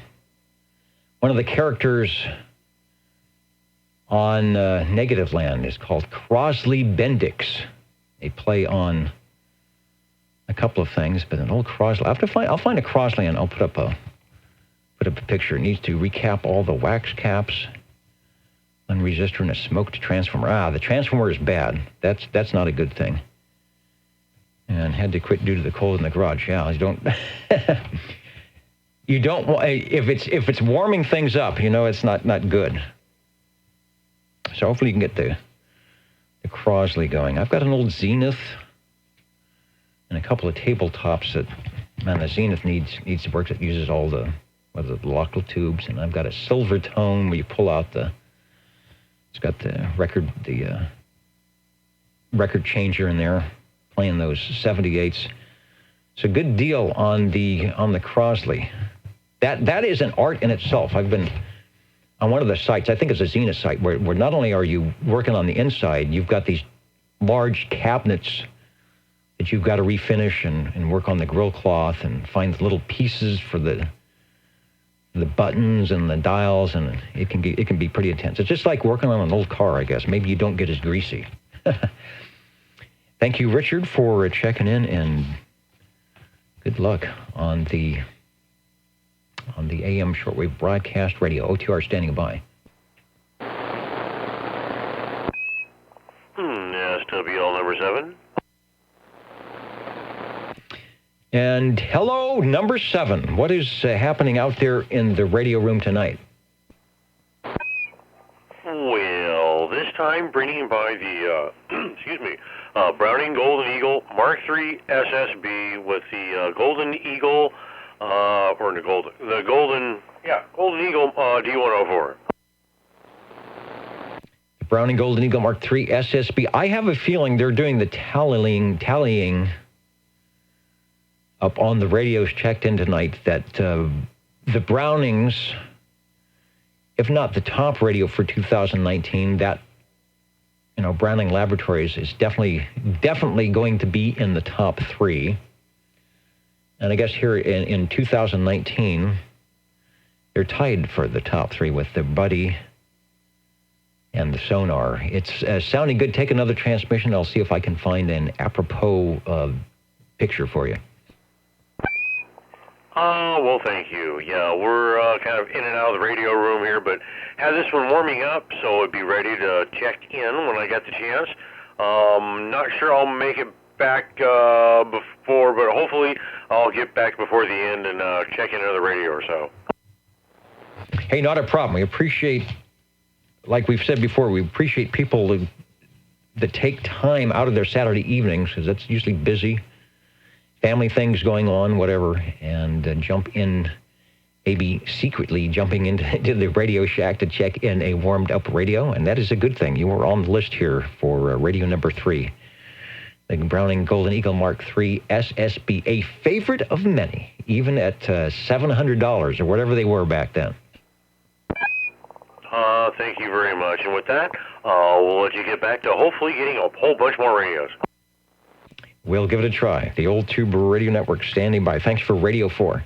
[SPEAKER 1] One of the characters on Negative Land is called Crosley Bendix. They play on a couple of things, but an old Crosley. I'll find a Crosley and I'll put up a picture. It needs to recap all the wax caps, one resistor, and a smoked transformer. The transformer is bad. That's not a good thing. And had to quit due to the cold in the garage. Yeah, you don't. You don't want, if it's warming things up, it's not good. So hopefully you can get the Crosley going. I've got an old Zenith and a couple of tabletops that, man, the Zenith needs work. That uses all the local tubes, and I've got a Silvertone where you pull out it's got the record changer in there, playing those 78s. It's a good deal on the Crosley. That is an art in itself. I've been on one of the sites, I think it's a Zenith site, where not only are you working on the inside, you've got these large cabinets that you've got to refinish and work on the grill cloth and find the little pieces for the buttons and the dials, and it can be pretty intense. It's just like working on an old car, I guess. Maybe you don't get as greasy. Thank you, Richard, for checking in, and good luck on the AM shortwave broadcast radio. OTR standing by.
[SPEAKER 13] SWL number 7.
[SPEAKER 1] And hello, number 7. What is happening out there in the radio room tonight?
[SPEAKER 13] Well, this time bringing by the, Browning Golden Eagle Mark III SSB with the Golden Eagle, Golden Eagle D104.
[SPEAKER 1] The Browning Golden Eagle Mark III SSB. I have a feeling they're doing the tallying up on the radios checked in tonight that the Brownings, if not the top radio for 2019, that Browning Laboratories is definitely going to be in the top 3. And I guess here in 2019, they're tied for the top 3 with the Buddy and the Sonar. It's sounding good. Take another transmission. I'll see if I can find an apropos picture for you.
[SPEAKER 13] Well, thank you. Yeah, we're kind of in and out of the radio room here, but had this one warming up, so I'd be ready to check in when I get the chance. Not sure I'll make it back before, but hopefully I'll get back before the end and check in another radio or so.
[SPEAKER 1] Hey, not a problem. We appreciate, like we've said before, we appreciate people that take time out of their Saturday evenings, because that's usually busy, family things going on, whatever, and jump in, maybe secretly jumping into the Radio Shack to check in a warmed-up radio, and that is a good thing. You are on the list here for radio number 3. The Browning Golden Eagle Mark III SSB, a favorite of many, even at $700 or whatever they were back then.
[SPEAKER 13] Thank you very much. And with that, we'll let you get back to hopefully getting a whole bunch more radios.
[SPEAKER 1] We'll give it a try. The Old Tube Radio Network standing by. Thanks for Radio 4.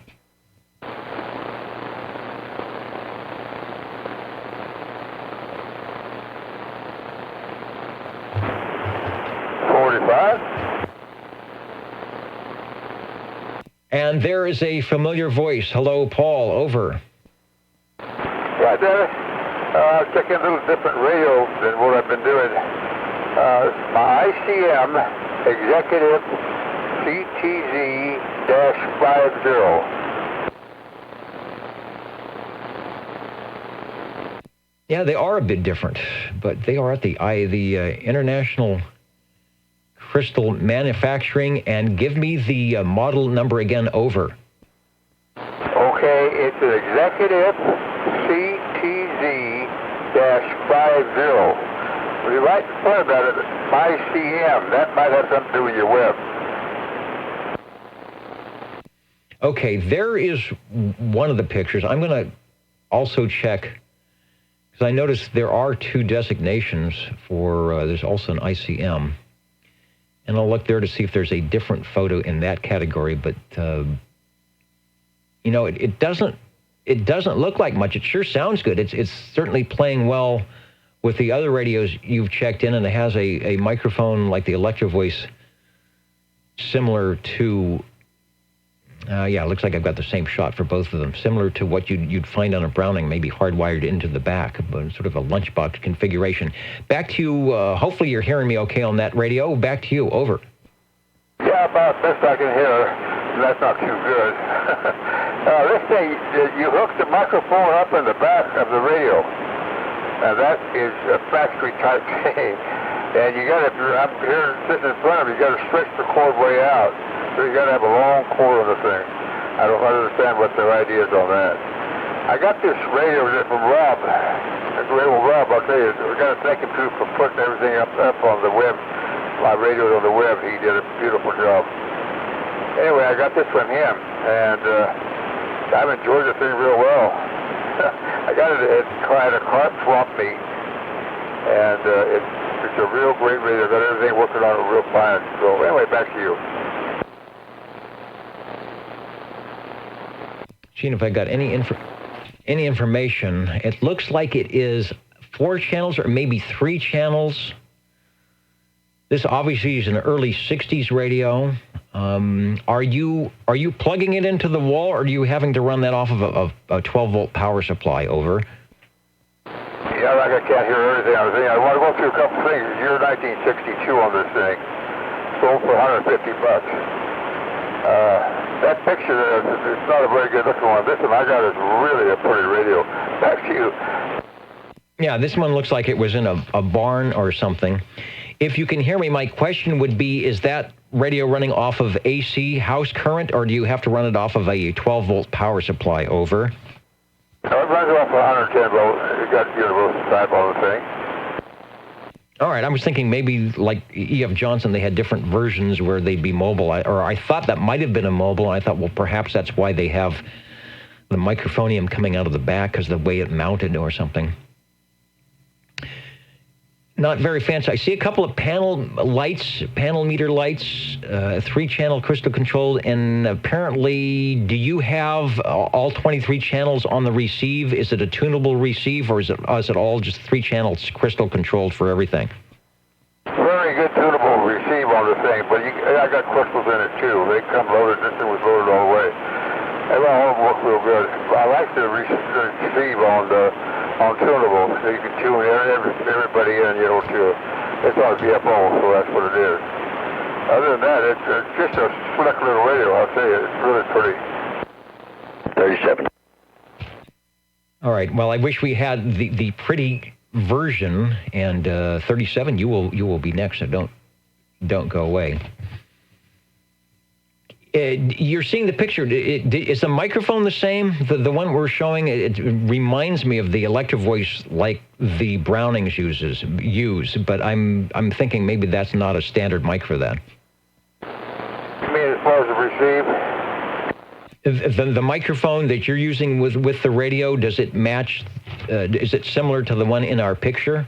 [SPEAKER 1] And there is a familiar voice. Hello, Paul. Over.
[SPEAKER 14] Yeah, Dennis. Checking a little different radio than what I've been doing. My ICM Executive CTZ-50.
[SPEAKER 1] Yeah, they are a bit different, but they are at the International Crystal Manufacturing, and give me the model number again, over.
[SPEAKER 14] Okay, it's an Executive CTZ-50. When you write in front of that, my CM, that might have something to do with your web.
[SPEAKER 1] Okay, there is one of the pictures. I'm going to also check, because I noticed there are two designations for, there's also an ICM. And I'll look there to see if there's a different photo in that category, but, you know, it doesn't look like much. It sure sounds good. It's certainly playing well with the other radios you've checked in, and it has a microphone like the Electro Voice similar to, yeah, it looks like I've got the same shot for both of them, similar to what you'd find on a Browning, maybe hardwired into the back, but sort of a lunchbox configuration. Back to you. Hopefully you're hearing me okay on that radio. Back to you. Over.
[SPEAKER 14] Yeah, about best I can hear. That's not too good. This thing, you hook the microphone up in the back of the radio. Now that is a factory type thing. And you got to, if you're up here sitting in front of you, you got to stretch the cord way out. So you got to have a long cord on the thing. I don't understand what their idea is on that. I got this radio from Rob. Rob, I'll tell you, we got to thank him too for putting everything up on the web. My radio's on the web. He did a beautiful job. Anyway, I got this from him, and I've enjoyed the thing real well. I got it at a Carp Swamp meet, and it's a real great radio. Got everything working on it real fine. So anyway, back to you.
[SPEAKER 1] Gene, if I got any information, it looks like it is 4 channels or maybe 3 channels. This obviously is an early 60s radio. Are you plugging it into the wall, or are you having to run that off of a 12-volt power supply? Over.
[SPEAKER 14] Yeah, like I can't hear everything. I want to go through a couple things. Year 1962 on this thing. Sold for $150. That picture there, it's not a very good looking one. This one I got is really a pretty radio. Back to you.
[SPEAKER 1] Yeah, this one looks like it was in a barn or something. If you can hear me, my question would be, is that radio running off of AC house current, or do you have to run it off of a 12-volt power supply? Over.
[SPEAKER 14] No, it runs off 110 volts. You got universal type on the thing.
[SPEAKER 1] All right, I was thinking maybe like E.F. Johnson, they had different versions where they'd be mobile, or I thought that might have been a mobile, and I thought, well, perhaps that's why they have the microphonium coming out of the back, because the way it mounted or something. Not very fancy. I see a couple of panel meter lights, 3-channel crystal controlled, and apparently, do you have all 23 channels on the receive? Is it a tunable receive, or is it all just 3 channels crystal controlled for everything?
[SPEAKER 14] Very good tunable receive on the thing, but I got crystals in it too. They come loaded. This thing was loaded all the way. They all work real good. I like the receive on tunable, so you can tune everybody in, to it's on VFO, so that's what it is. Other than that, it's just a slick little radio, I'll tell you. It's really pretty. 37.
[SPEAKER 1] All right. Well, I wish we had the pretty version, and 37. You will be next. So don't go away. You're seeing the picture. Is the microphone the same? The one we're showing, it reminds me of the Electro Voice like the Brownings use, but I'm thinking maybe that's not a standard mic for that.
[SPEAKER 14] You mean as far as the receive?
[SPEAKER 1] The microphone that you're using with the radio, does it match? Is it similar to the one in our picture?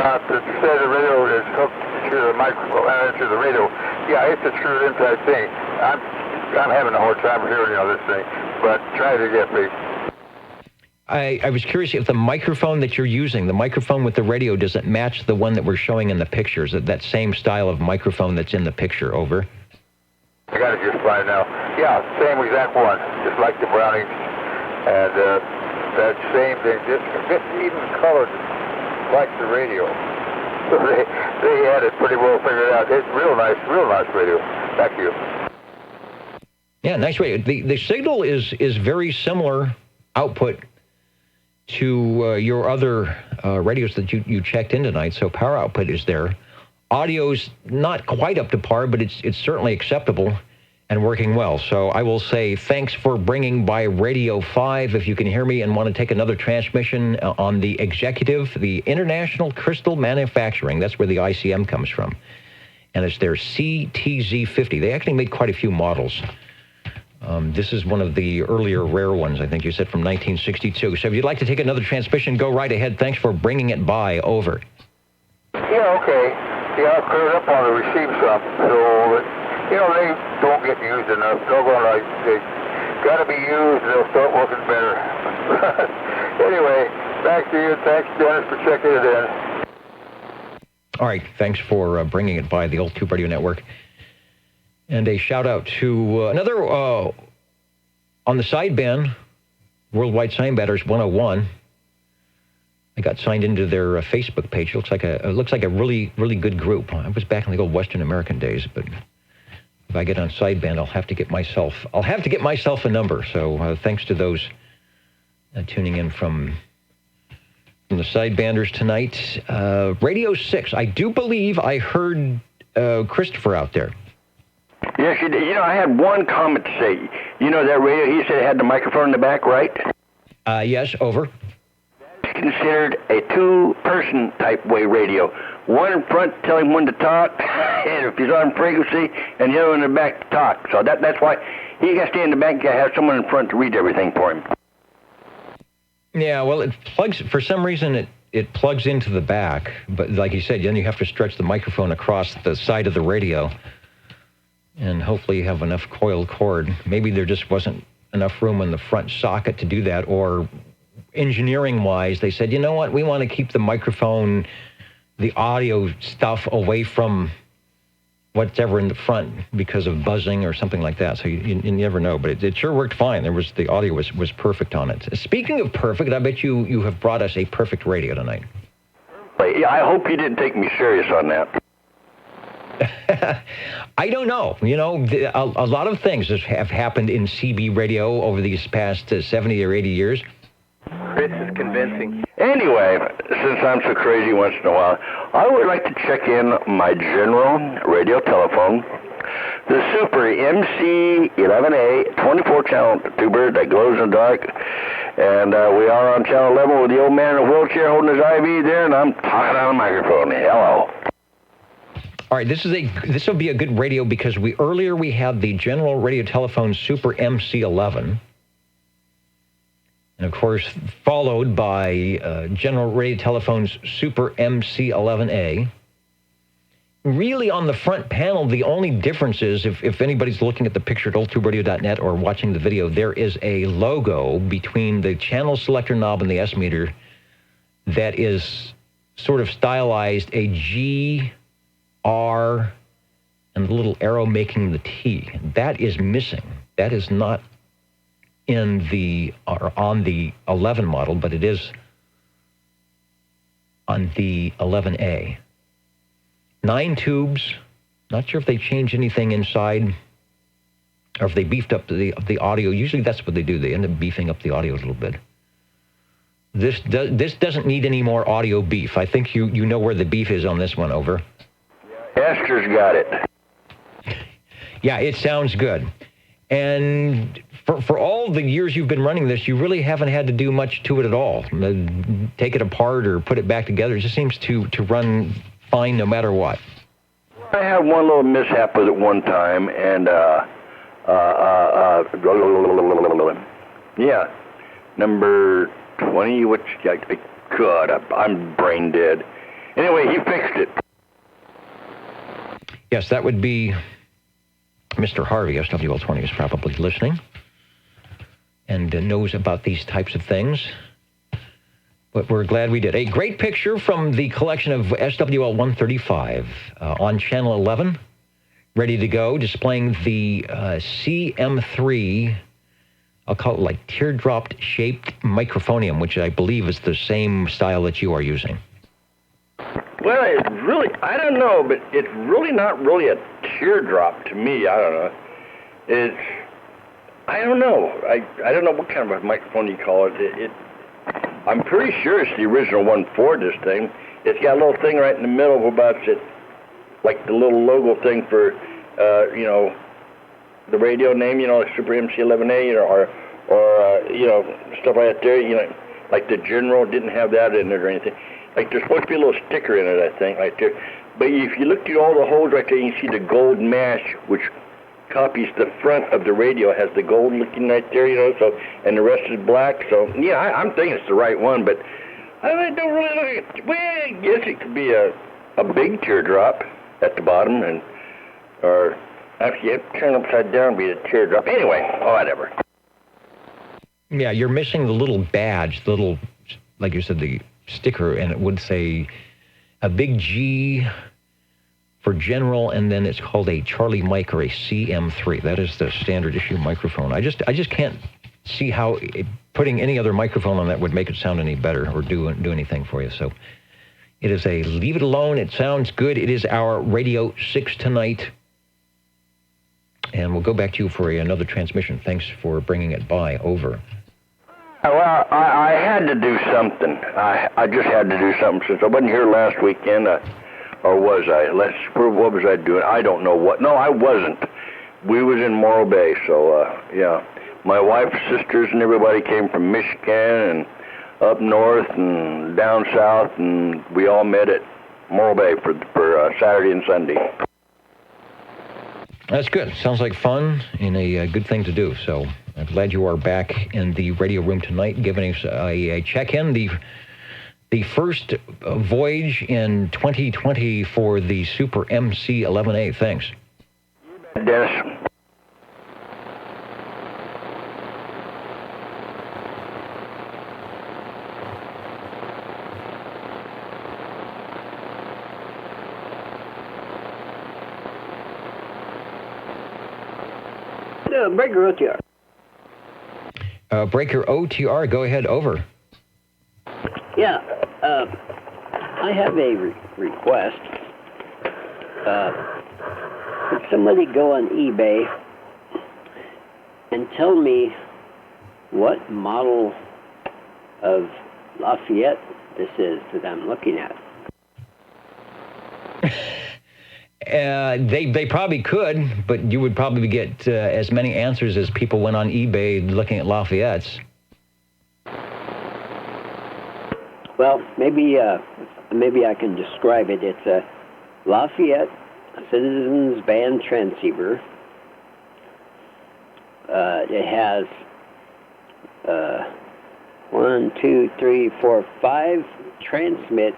[SPEAKER 14] To say the radio is hooked to the microphone, to the radio. Yeah, it's a true inside thing. I'm having a hard time hearing this thing, but try to get me.
[SPEAKER 1] I was curious if the microphone that you're using, the microphone with the radio, does it match the one that we're showing in the pictures? That same style of microphone that's in the picture? Over.
[SPEAKER 14] I got it just fine now. Yeah, same exact one, just like the Brownings, and that same thing, just even colored like the radio. So they had it pretty well figured out. It's real nice radio. Back to you.
[SPEAKER 1] Yeah, nice radio. The signal is very similar output to your other radios that you checked in tonight. So power output is there. Audio's not quite up to par, but it's certainly acceptable and working well. So I will say thanks for bringing by Radio 5. If you can hear me and want to take another transmission on the Executive, the International Crystal Manufacturing, that's where the ICM comes from. And it's their CTZ50. They actually made quite a few models. This is one of the earlier rare ones, I think you said, from 1962. So if you'd like to take another transmission, go right ahead. Thanks for bringing it by. Over.
[SPEAKER 14] Yeah, okay. Yeah, I'll clear it up on the receive shop. So, they don't get used enough. They got to be used, and they'll start working better. Anyway, back to you. Thanks, Dennis, for checking it in.
[SPEAKER 1] All right. Thanks for bringing it by the Old Tube Radio Network. And a shout-out to another on the sideband, Worldwide Signbatters 101. I got signed into their Facebook page. It looks like a really, really good group. I was back in the old Western American days, but if I get on sideband, I'll have to get myself a number. So thanks to those tuning in from the sidebanders tonight. Radio 6, I do believe I heard Christopher out there.
[SPEAKER 15] Yes, you did. I had one comment to say. That radio, he said it had the microphone in the back, right?
[SPEAKER 1] Yes, over.
[SPEAKER 15] It's considered a two-person type way radio. One in front telling one to talk, and if he's on frequency, and the other one in the back to talk. So that's why he got to stay in the back, got to have someone in front to read everything for him.
[SPEAKER 1] Yeah, well, it plugs, for some reason, it plugs into the back, but like you said, then you have to stretch the microphone across the side of the radio. And hopefully you have enough coiled cord. Maybe there just wasn't enough room in the front socket to do that, or engineering-wise, they said, you know what, we want to keep the microphone, the audio stuff away from whatever in the front because of buzzing or something like that. So you never know, but it sure worked fine. The audio was perfect on it. Speaking of perfect, I bet you have brought us a perfect radio tonight.
[SPEAKER 15] Yeah, I hope you didn't take me serious on that.
[SPEAKER 1] I don't know. A lot of things have happened in CB radio over these past 70 or 80 years.
[SPEAKER 15] Chris is convincing. Anyway, since I'm so crazy once in a while, I would like to check in my general radio telephone, the Super MC11A 24-channel tuber that glows in the dark. And we are on channel 11 with the old man in a wheelchair holding his IV there, and I'm talking on a microphone. Hello.
[SPEAKER 1] All right, this will be a good radio because earlier we had the general radio telephone Super MC11, and of course followed by general radio telephones Super MC11A. Really, on the front panel, the only difference is if anybody's looking at the picture at oldtuberadio.net or watching the video, there is a logo between the channel selector knob and the S meter that is sort of stylized a G, R, and the little arrow making the T. That is missing. That is not on the 11 model, but it is on the 11A. 9 tubes. Not sure if they changed anything inside or if they beefed up the audio. Usually that's what they do. They end up beefing up the audio a little bit. This doesn't need any more audio beef. I think you know where the beef is on this one. Over.
[SPEAKER 15] Esther's got it.
[SPEAKER 1] Yeah, it sounds good. And for all the years you've been running this, you really haven't had to do much to it at all. Take it apart or put it back together. It just seems to run fine no matter what.
[SPEAKER 15] I had one little mishap with it one time, and yeah, number 20, which, God, I'm brain dead. Anyway, he fixed it.
[SPEAKER 1] Yes, that would be Mr. Harvey. SWL20 is probably listening and knows about these types of things. But we're glad we did. A great picture from the collection of SWL 135 on channel 11, ready to go, displaying the CM3, I'll call it like teardrop-shaped microphonium, which I believe is the same style that you are using.
[SPEAKER 15] Well, it's really, I don't know, but it's really not really a teardrop to me. I don't know. I don't know. I don't know what kind of a microphone you call it. I'm pretty sure it's the original 1.4, this thing. It's got a little thing right in the middle about it, like the little logo thing for, the radio name, like Super MC11A, or stuff like that there, like the General didn't have that in it or anything. Like there's supposed to be a little sticker in it, I think, right there. But if you look through all the holes right there, you can see the gold mesh, which copies the front of the radio, has the gold looking right there, so, and the rest is black. So, yeah, I'm thinking it's the right one, but I don't really look at it. Well, I guess it could be a big teardrop at the bottom, or actually, you have to turn upside down and be a teardrop. Anyway, whatever.
[SPEAKER 1] Yeah, you're missing the little badge, like you said, the sticker, and it would say a big G for General, and then it's called a Charlie Mike or a CM3. That is the standard issue microphone. I just can't see how putting any other microphone on that would make it sound any better or do anything for you. So it is a leave it alone. It sounds good. It is our Radio 6 tonight. And we'll go back to you for another transmission. Thanks for bringing it by. Over.
[SPEAKER 15] Well, I had to do something. I just had to do something since I wasn't here last weekend. Or was I? What was I doing? I don't know what. No, I wasn't. We was in Morro Bay, so, yeah. My wife's sisters and everybody came from Michigan and up north and down south, and we all met at Morro Bay for Saturday and Sunday.
[SPEAKER 1] That's good. Sounds like fun and a good thing to do. So I'm glad you are back in the radio room tonight, giving us a check-in. The first voyage in 2020 for the Super MC11A. Thanks.
[SPEAKER 15] Dennis.
[SPEAKER 7] Breaker OTR.
[SPEAKER 1] Breaker OTR, go ahead, over.
[SPEAKER 7] Yeah, I have a request. Could somebody go on eBay and tell me what model of Lafayette this is that I'm looking at?
[SPEAKER 1] They probably could, but you would probably get as many answers as people went on eBay looking at Lafayette's.
[SPEAKER 7] Well, maybe I can describe it. It's a Lafayette Citizens Band transceiver. It has 1, 2, 3, 4, 5 transmit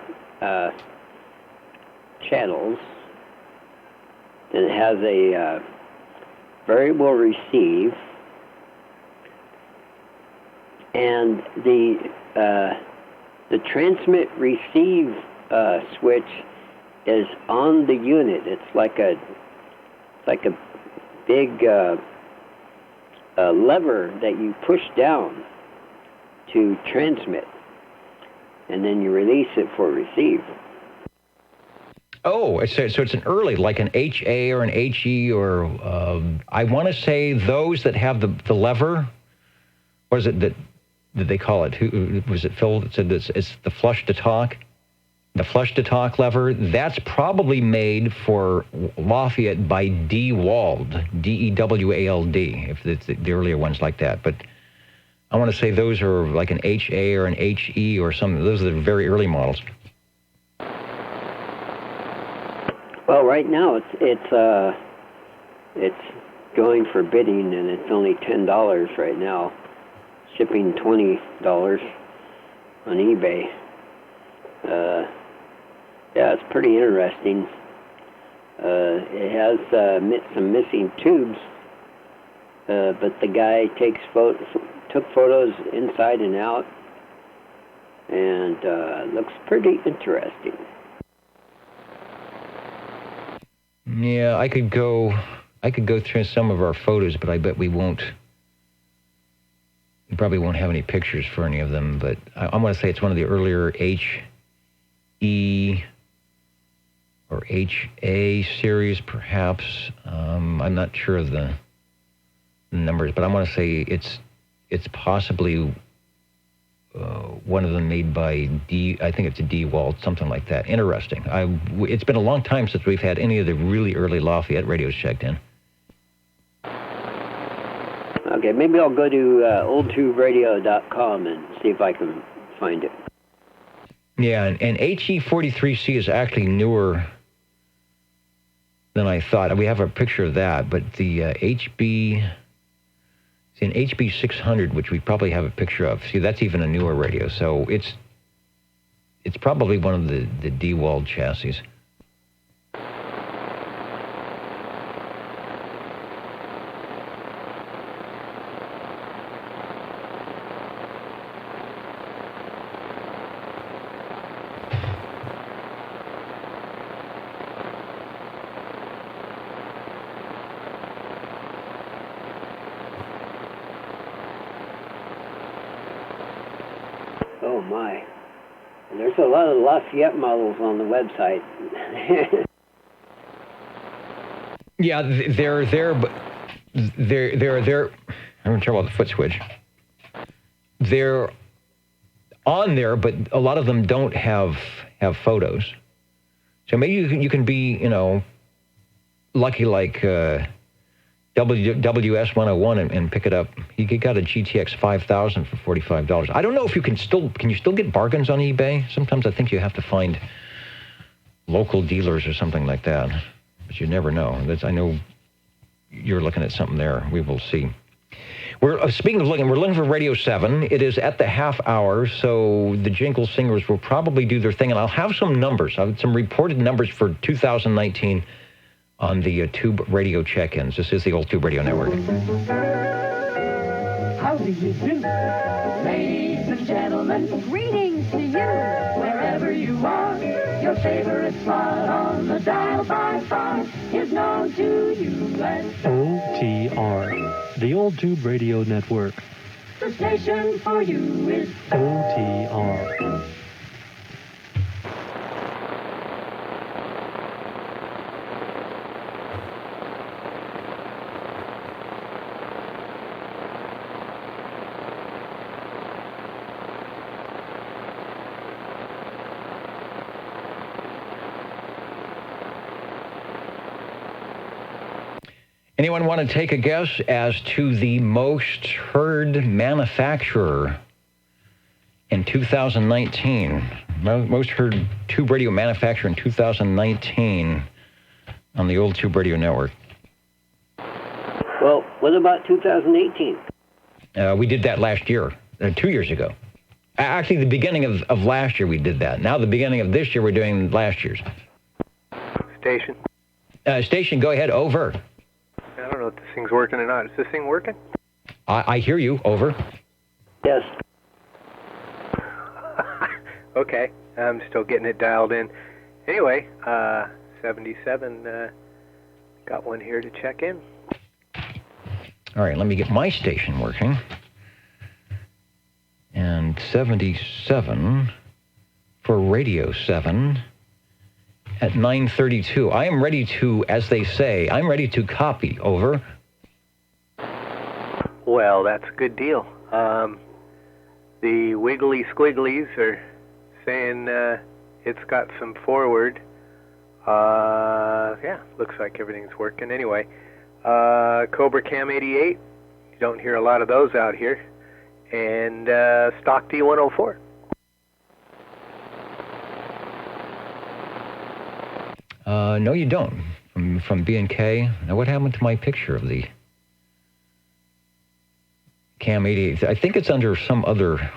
[SPEAKER 7] channels. Then it has a variable receive, and the transmit receive switch is on the unit. It's like a big lever that you push down to transmit, and then you release it for receive.
[SPEAKER 1] Oh, so it's an early, like an HA or an HE, or I want to say those that have the lever. What is it that they call it? Who was it? Phil that said this? It's the flush to talk. The flush to talk lever. That's probably made for Lafayette by DeWald, D-E-W-A-L-D. If it's the earlier ones like that, but I want to say those are like an HA or an HE or something. Those are the very early models.
[SPEAKER 7] Well, right now it's going for bidding, and it's only $10 right now. Shipping $20 on eBay. Yeah, it's pretty interesting. It has some missing tubes, but the guy took photos inside and out, and looks pretty interesting.
[SPEAKER 1] Yeah, I could go through some of our photos, but I bet we probably won't have any pictures for any of them, but I'm going to say it's one of the earlier HE or HA series, perhaps. I'm not sure of the numbers, but I'm going to say it's possibly one of them made by I think it's a DeWalt, something like that. Interesting. It's been a long time since we've had any of the really early Lafayette radios checked in.
[SPEAKER 7] Okay, maybe I'll go to oldtuberadio.com and see if I can find it.
[SPEAKER 1] Yeah, and HE43C is actually newer than I thought. We have a picture of that, but the HB... See, an HB600, which we probably have a picture of. See, that's even a newer radio, so it's probably one of the DeWalt chassis.
[SPEAKER 7] Oh my. There's a lot of Lafayette models on the website.
[SPEAKER 1] Yeah, they're there, but they're. I'm gonna turn off the foot switch. They're on there, but a lot of them don't have photos. So maybe you can be, lucky like WS 101 and pick it up. You got a GTX 5000 for $45. I don't know if you can you still get bargains on eBay? Sometimes I think you have to find local dealers or something like that, but you never know. I know you're looking at something there. We will see. We're speaking of looking. We're looking for Radio 7. It is at the half hour, so the Jingle Singers will probably do their thing, and I'll have some numbers. I'll have some reported numbers for 2019 on the Tube Radio check-ins. This is the Old Tube Radio Network.
[SPEAKER 9] How do you do? Ladies and gentlemen, greetings to you. Wherever you are, your favorite slot on the dial by far is known to you as
[SPEAKER 10] OTR, the Old Tube Radio Network.
[SPEAKER 9] the station for you is
[SPEAKER 10] OTR.
[SPEAKER 1] Anyone want to take a guess as to the most heard manufacturer in 2019? Most heard tube radio manufacturer in 2019 on the Old Tube Radio Network.
[SPEAKER 7] Well, what about 2018?
[SPEAKER 1] We did that last year, 2 years ago. Actually, the beginning of last year we did that. Now the beginning of this year we're doing last year's.
[SPEAKER 8] Station.
[SPEAKER 1] Station, go ahead, over.
[SPEAKER 8] I don't know if this thing's working or not. Is this thing working?
[SPEAKER 1] I hear you. Over.
[SPEAKER 7] Yes.
[SPEAKER 8] Okay. I'm still getting it dialed in. Anyway, 77, got one here to check in.
[SPEAKER 1] All right, let me get my station working. And 77 for Radio 7 at 9:32. I am ready to, as they say, I'm ready to copy. Over.
[SPEAKER 8] Well, that's a good deal. The Wiggly Squigglies are saying it's got some forward. Yeah, looks like everything's working. Anyway, Cobra Cam 88, you don't hear a lot of those out here. And Stock D104.
[SPEAKER 1] No, you don't. From B&K. Now, what happened to my picture of the Cam 88? I think it's under some other. I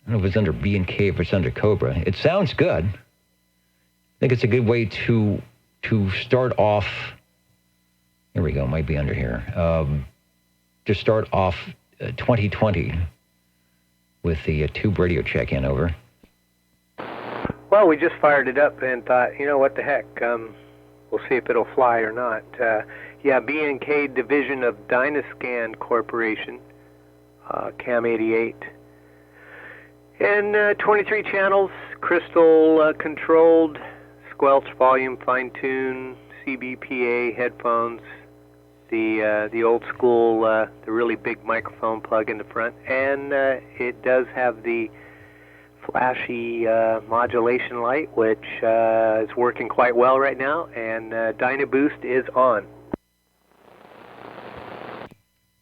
[SPEAKER 1] don't know if it's under B&K, if it's under Cobra. It sounds good. I think it's a good way to start off. Here we go. Might be under here. To start off 2020 with the tube radio check-in. Over.
[SPEAKER 8] Well, we just fired it up and thought, you know, what the heck, we'll see if it'll fly or not. Yeah, B&K division of Dynascan Corporation, Cam 88. And 23 channels, crystal controlled, squelch volume, fine tune, CBPA headphones, the old school, the really big microphone plug in the front, and it does have the flashy modulation light, which is working quite well right now, and Dynaboost is on.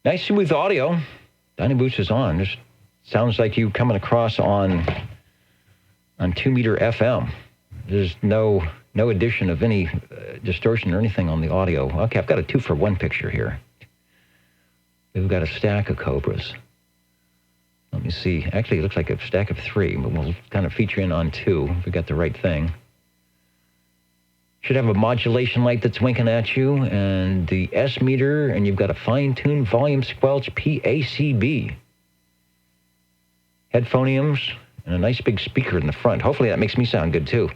[SPEAKER 1] Nice smooth audio. Dynaboost is on. This sounds like you coming across on 2-meter FM. There's no addition of any distortion or anything on the audio. Okay, I've got a 2-for-1 picture here. We've got a stack of Cobras. Let me see. Actually, it looks like a stack of 3, but we'll kind of feature in on 2 if we got the right thing. Should have a modulation light that's winking at you, and the S meter, and you've got a fine-tuned volume squelch PACB. Headphoniums, and a nice big speaker in the front. Hopefully that makes me sound good, too.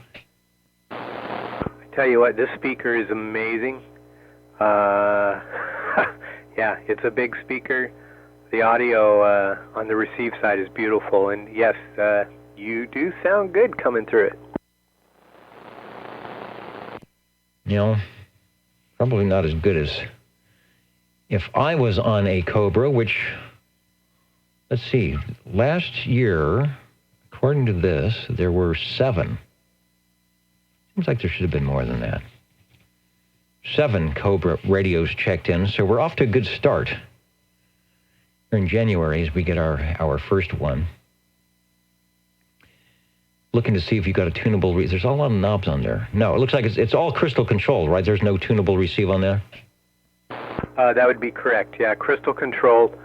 [SPEAKER 8] I tell you what, this speaker is amazing. Yeah, it's a big speaker. The audio on the receive side is beautiful, and yes, you do sound good coming through it.
[SPEAKER 1] You know, probably not as good as if I was on a Cobra, which, let's see, last year, according to this, there were 7. Seems like there should have been more than that. 7 Cobra radios checked in, so we're off to a good start. Here in January as we get our first one. Looking to see if you've got a tunable there's a lot of knobs on there. No, it looks like it's all crystal controlled, right? There's no tunable receive on there?
[SPEAKER 8] That would be correct, yeah, crystal controlled.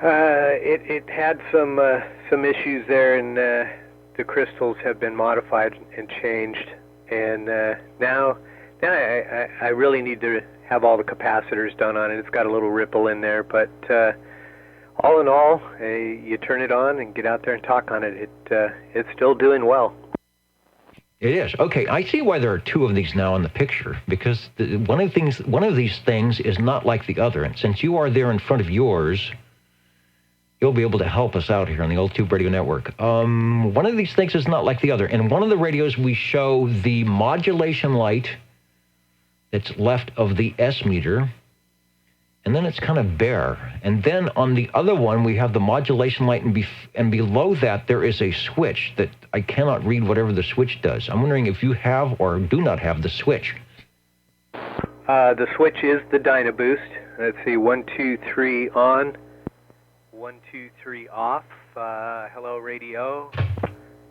[SPEAKER 8] It had some issues there, and the crystals have been modified and changed. And now I really need to have all the capacitors done on it. It's got a little ripple in there, but all in all, you turn it on and get out there and talk on it. It's still doing well.
[SPEAKER 1] It is. Okay, I see why there are 2 of these now in the picture, because one of these things is not like the other. And since you are there in front of yours, you'll be able to help us out here on the Old Tube Radio Network. One of these things is not like the other. In one of the radios, we show the modulation light that's left of the S meter, and then it's kind of bare. And then on the other one, we have the modulation light, and below that, there is a switch that I cannot read whatever the switch does. I'm wondering if you have or do not have the switch.
[SPEAKER 8] The switch is the Dynaboost. Let's see, 1, 2, 3 on, 1, 2, 3 off, hello radio,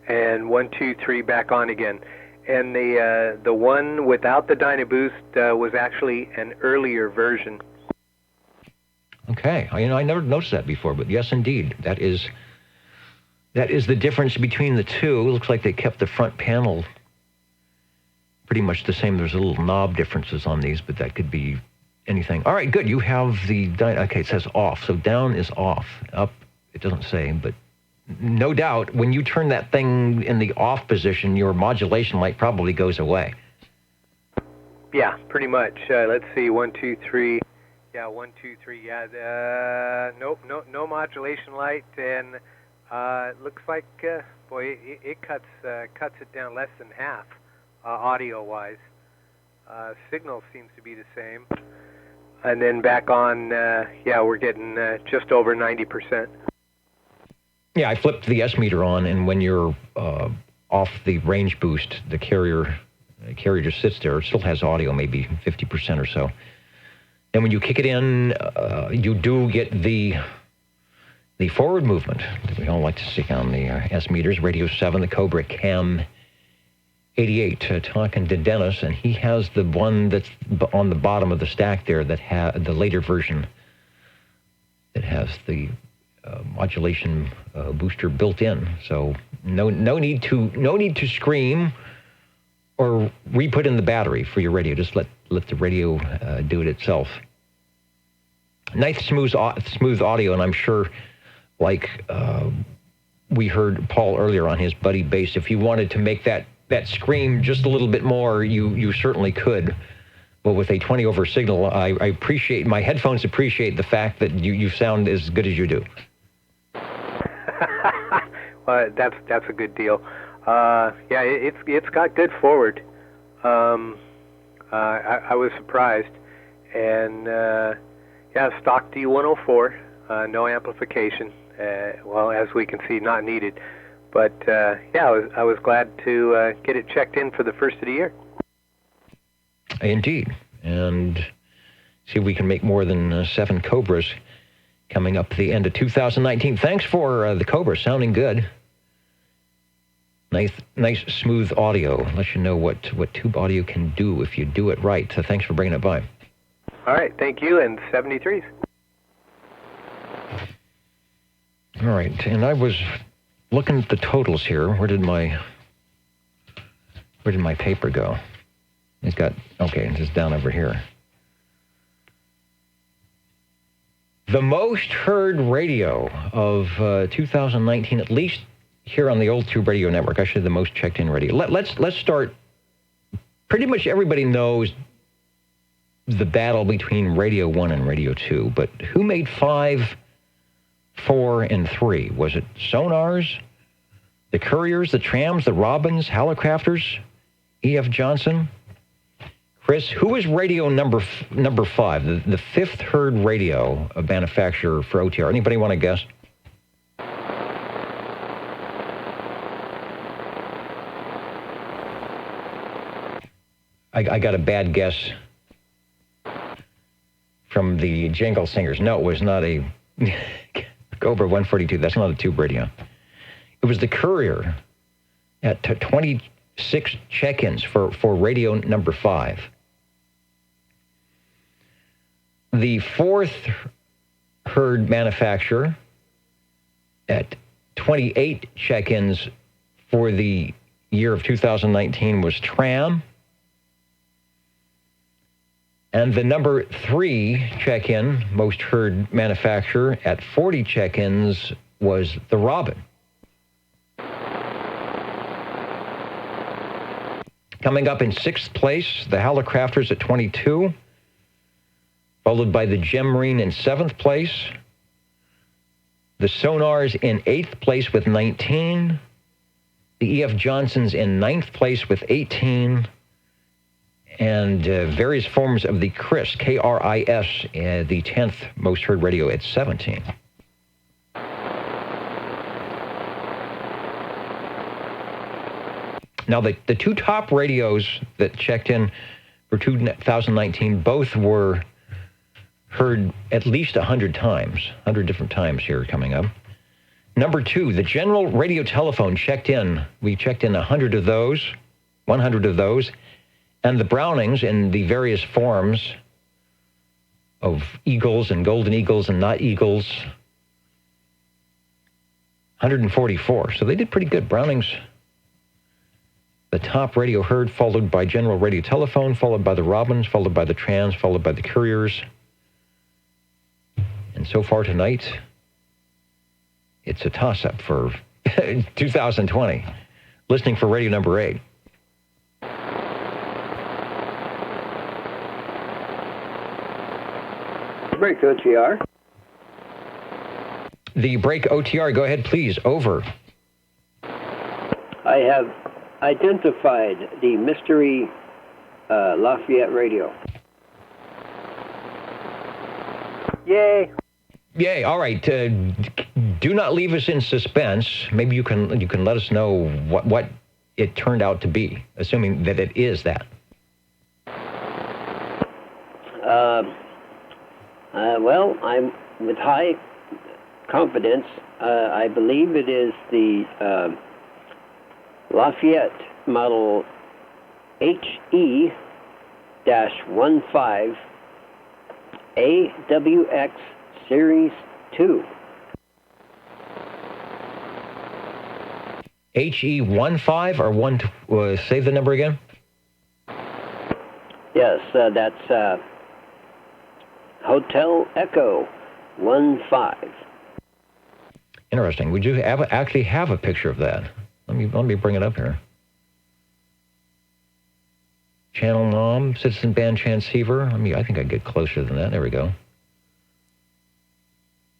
[SPEAKER 8] and 1, 2, 3 back on again. And the one without the Dynaboost was actually an earlier version.
[SPEAKER 1] Okay, I never noticed that before, but yes, indeed, that is the difference between the 2. It looks like they kept the front panel pretty much the same. There's a little knob differences on these, but that could be anything. All right, good. You have the okay. It says off, so down is off. Up, it doesn't say, but no doubt when you turn that thing in the off position, your modulation light probably goes away.
[SPEAKER 8] Yeah, pretty much. Let's see, 1, 2, 3. Yeah, 1, 2, 3. Yeah, nope, no modulation light, and it looks like, boy, it cuts it down less than half, audio-wise. Signal seems to be the same, and then back on, yeah, we're getting just over 90%.
[SPEAKER 1] Yeah, I flipped the S meter on, and when you're off the range boost, the carrier just sits there. It still has audio, maybe 50% or so. And when you kick it in, you do get the forward movement that we all like to see on the S meters. Radio 7, the Cobra Cam 88. Talking to Dennis, and he has the one that's on the bottom of the stack there that has the later version that has the modulation booster built in. So no need to scream or re-put in the battery for your radio. Just let the radio do it itself. Nice smooth audio, and I'm sure, like we heard Paul earlier on his Buddy Bass, if you wanted to make that scream just a little bit more, you certainly could. But with a 20 over signal, I appreciate, my headphones appreciate the fact that you sound as good as you do.
[SPEAKER 8] Well, that's a good deal. Yeah, it's got good forward. I was surprised. And, yeah, stock D104, no amplification. Well, as we can see, not needed. But, yeah, I was glad to get it checked in for the first of the year.
[SPEAKER 1] Indeed. And see if we can make more than 7 Cobras coming up at the end of 2019. Thanks for the Cobra, sounding good. Nice, smooth audio. Let you know what tube audio can do if you do it right. So thanks for bringing it by.
[SPEAKER 8] All right, thank you, and 73s.
[SPEAKER 1] All right, and I was looking at the totals here. Where did my paper go? It's just down over here. The most heard radio of 2019, at least here on the Old Tube Radio Network. Actually, the most checked-in radio. Let's start. Pretty much everybody knows the battle between Radio 1 and Radio 2, but who made 5, 4, and 3? Was it Sonars, the Couriers, the Trams, the Robins, Hallicrafters, E.F. Johnson? Chris, who is radio number 5, the 5th heard radio manufacturer for OTR? Anybody want to guess? I got a bad guess from the Jingle Singers. No, it was not a Cobra 142. That's not a tube radio. It was the Courier at 26 check-ins for radio number 5. The 4th heard manufacturer at 28 check-ins for the year of 2019 was Tram. And the number 3 check-in, most heard manufacturer at 40 check-ins was the Robin. Coming up in 6th place, the Hallicrafters at 22, followed by the Gem Marine in 7th place, the Sonars in 8th place with 19, the E.F. Johnsons in 9th place with 18, and various forms of the KRIS, K-R-I-S, the 10th most heard radio at 17. Now, the 2 top radios that checked in for 2019, both were heard at least 100 times, 100 different times here coming up. Number 2, the General Radio Telephone checked in. We checked in 100 of those, 100 of those. And the Brownings in the various forms of Eagles and Golden Eagles and not Eagles, 144. So they did pretty good. Brownings, the top radio heard, followed by General Radio Telephone, followed by the Robins, followed by the Trams, followed by the Couriers. And so far tonight, it's a toss-up for 2020. Listening for radio number 8.
[SPEAKER 7] Break OTR.
[SPEAKER 1] The break OTR, go ahead, please. Over.
[SPEAKER 7] I have identified the mystery Lafayette radio.
[SPEAKER 8] Yay.
[SPEAKER 1] Yay. All right. Do not leave us in suspense. Maybe you can let us know what it turned out to be, assuming that it is that.
[SPEAKER 7] Well, I'm with high confidence. I believe it is the Lafayette model HE-15 AWX Series 2.
[SPEAKER 1] HE-15 or 1? Say the number again.
[SPEAKER 7] Yes, that's Hotel Echo 15.
[SPEAKER 1] Interesting. Would you actually have a picture of that? Let me bring it up here. Channel Nom, Citizen Band Transceiver. I think I can get closer than that. There we go.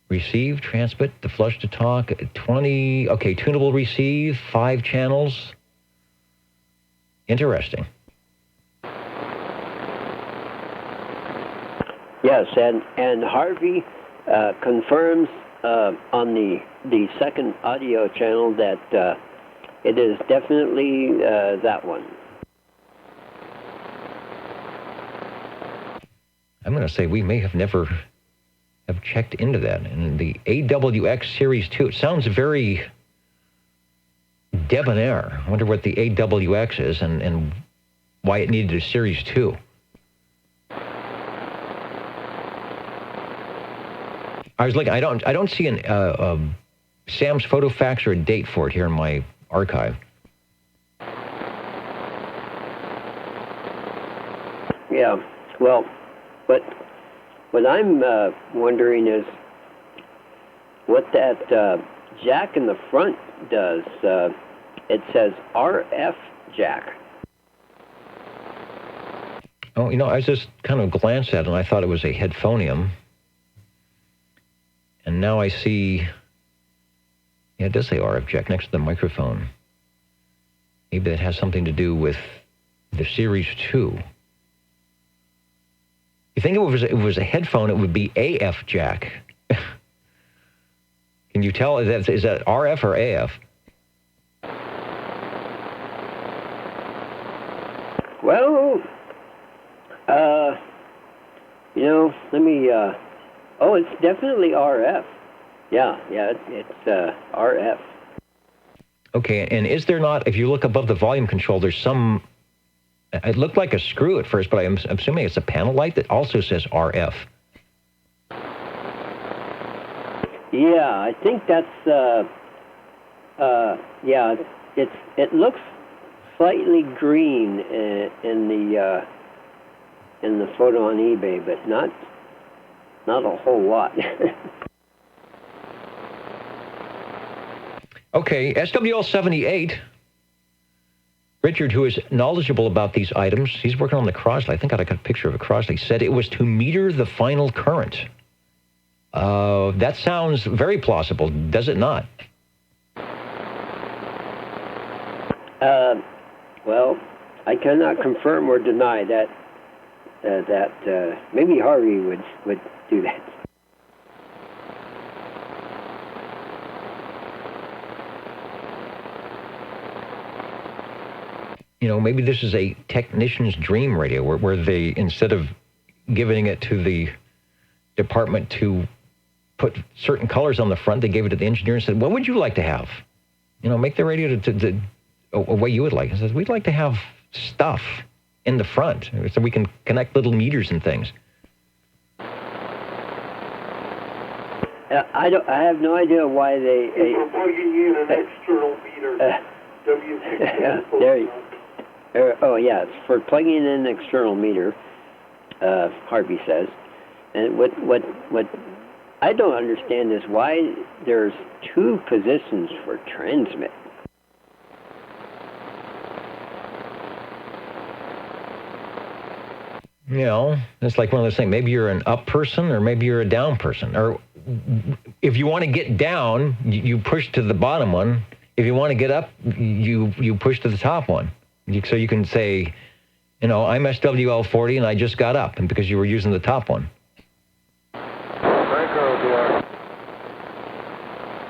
[SPEAKER 1] Receive, transmit, the flush to talk, 20, okay, tunable receive, 5 channels. Interesting.
[SPEAKER 7] Yes, and Harvey confirms on the second audio channel that it is definitely that one.
[SPEAKER 1] I'm going to say we may have never have checked into that. And the AWX Series 2, it sounds very debonair. I wonder what the AWX is and why it needed a Series 2. I was looking. I don't see an Sam's photo fax or a date for it here in my archive.
[SPEAKER 7] Yeah. Well, what I'm wondering is what that jack in the front does. It says RF jack.
[SPEAKER 1] Oh, you know, I just kind of glanced at it and I thought it was a headphonium. And now I see, yeah, it does say RF jack next to the microphone. Maybe that has something to do with the Series 2. You think if it was a headphone, it would be AF jack. Can you tell? Is that RF or AF?
[SPEAKER 7] Well, you know, let me, oh, it's definitely RF. Yeah, it's RF.
[SPEAKER 1] Okay, and is there not, if you look above the volume control, there's some, it looked like a screw at first, but I'm assuming it's a panel light that also says RF.
[SPEAKER 7] Yeah, I think that's, yeah, it looks slightly green in the photo on eBay, but not a whole lot.
[SPEAKER 1] Okay, SWL 78. Richard, who is knowledgeable about these items, he's working on the Crosley. I think I got a picture of a Crosley. Said it was to meter the final current. That sounds very plausible, does it not?
[SPEAKER 7] Well, I cannot confirm or deny that. Maybe Harvey would do that.
[SPEAKER 1] You know, maybe this is a technician's dream radio where they, instead of giving it to the department to put certain colors on the front, they gave it to the engineer and said, what would you like to have? You know, make the radio to a way you would like. It says, we'd like to have stuff in the front so we can connect little meters and things.
[SPEAKER 7] I have no idea why they...
[SPEAKER 16] We're plugging in an external meter.
[SPEAKER 7] There you oh, yeah, it's for plugging in an external meter, Harvey says. And what I don't understand is why there's two positions for transmit.
[SPEAKER 1] You know, it's like one of those things. Maybe you're an up person or maybe you're a down person. Or if you want to get down, you push to the bottom one. If you want to get up, you push to the top one. So you can say, you know, I'm SWL40 and I just got up, and because you were using the top one.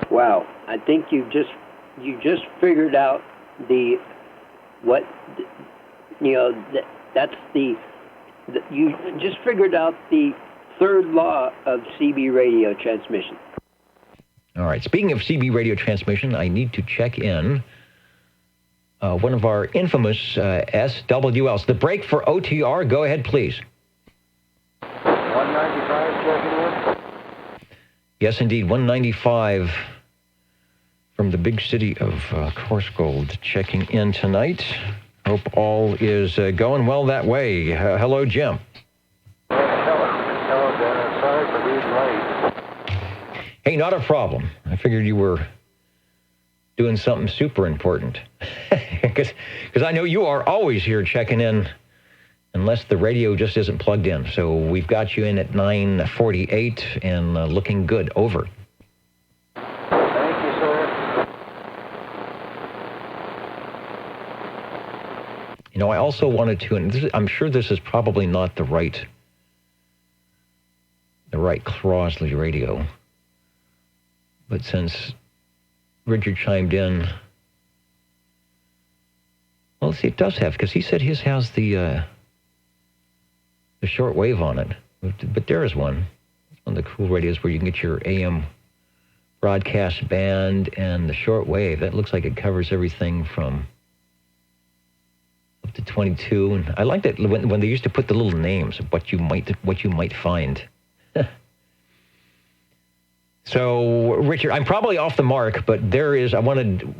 [SPEAKER 7] Wow, I think you just figured out you just figured out the third law of CB radio transmission.
[SPEAKER 1] All right. Speaking of CB radio transmission, I need to check in one of our infamous SWLs. The break for OTR. Go ahead, please.
[SPEAKER 14] 195 checking in.
[SPEAKER 1] Yes, indeed. 195 from the big city of Coarsegold checking in tonight. Hope all is going well that way. Hello, Jim.
[SPEAKER 14] Hello, Dennis. Sorry for being late.
[SPEAKER 1] Hey, not a problem. I figured you were doing something super important. Because I know you are always here checking in unless the radio just isn't plugged in. So we've got you in at 9:48 and looking good. Over.
[SPEAKER 14] Thank you, sir.
[SPEAKER 1] You know, I also wanted to, and I'm sure this is probably not the right the right Crosley radio. But since Richard chimed in, well, let's see, it does have, because he said his has the short wave on it. But there is one. It's one of the cool radios where you can get your AM broadcast band and the short wave. That looks like it covers everything from up to 22. And I liked it when they used to put the little names of what you might find. So, Richard, I'm probably off the mark, but I wanted,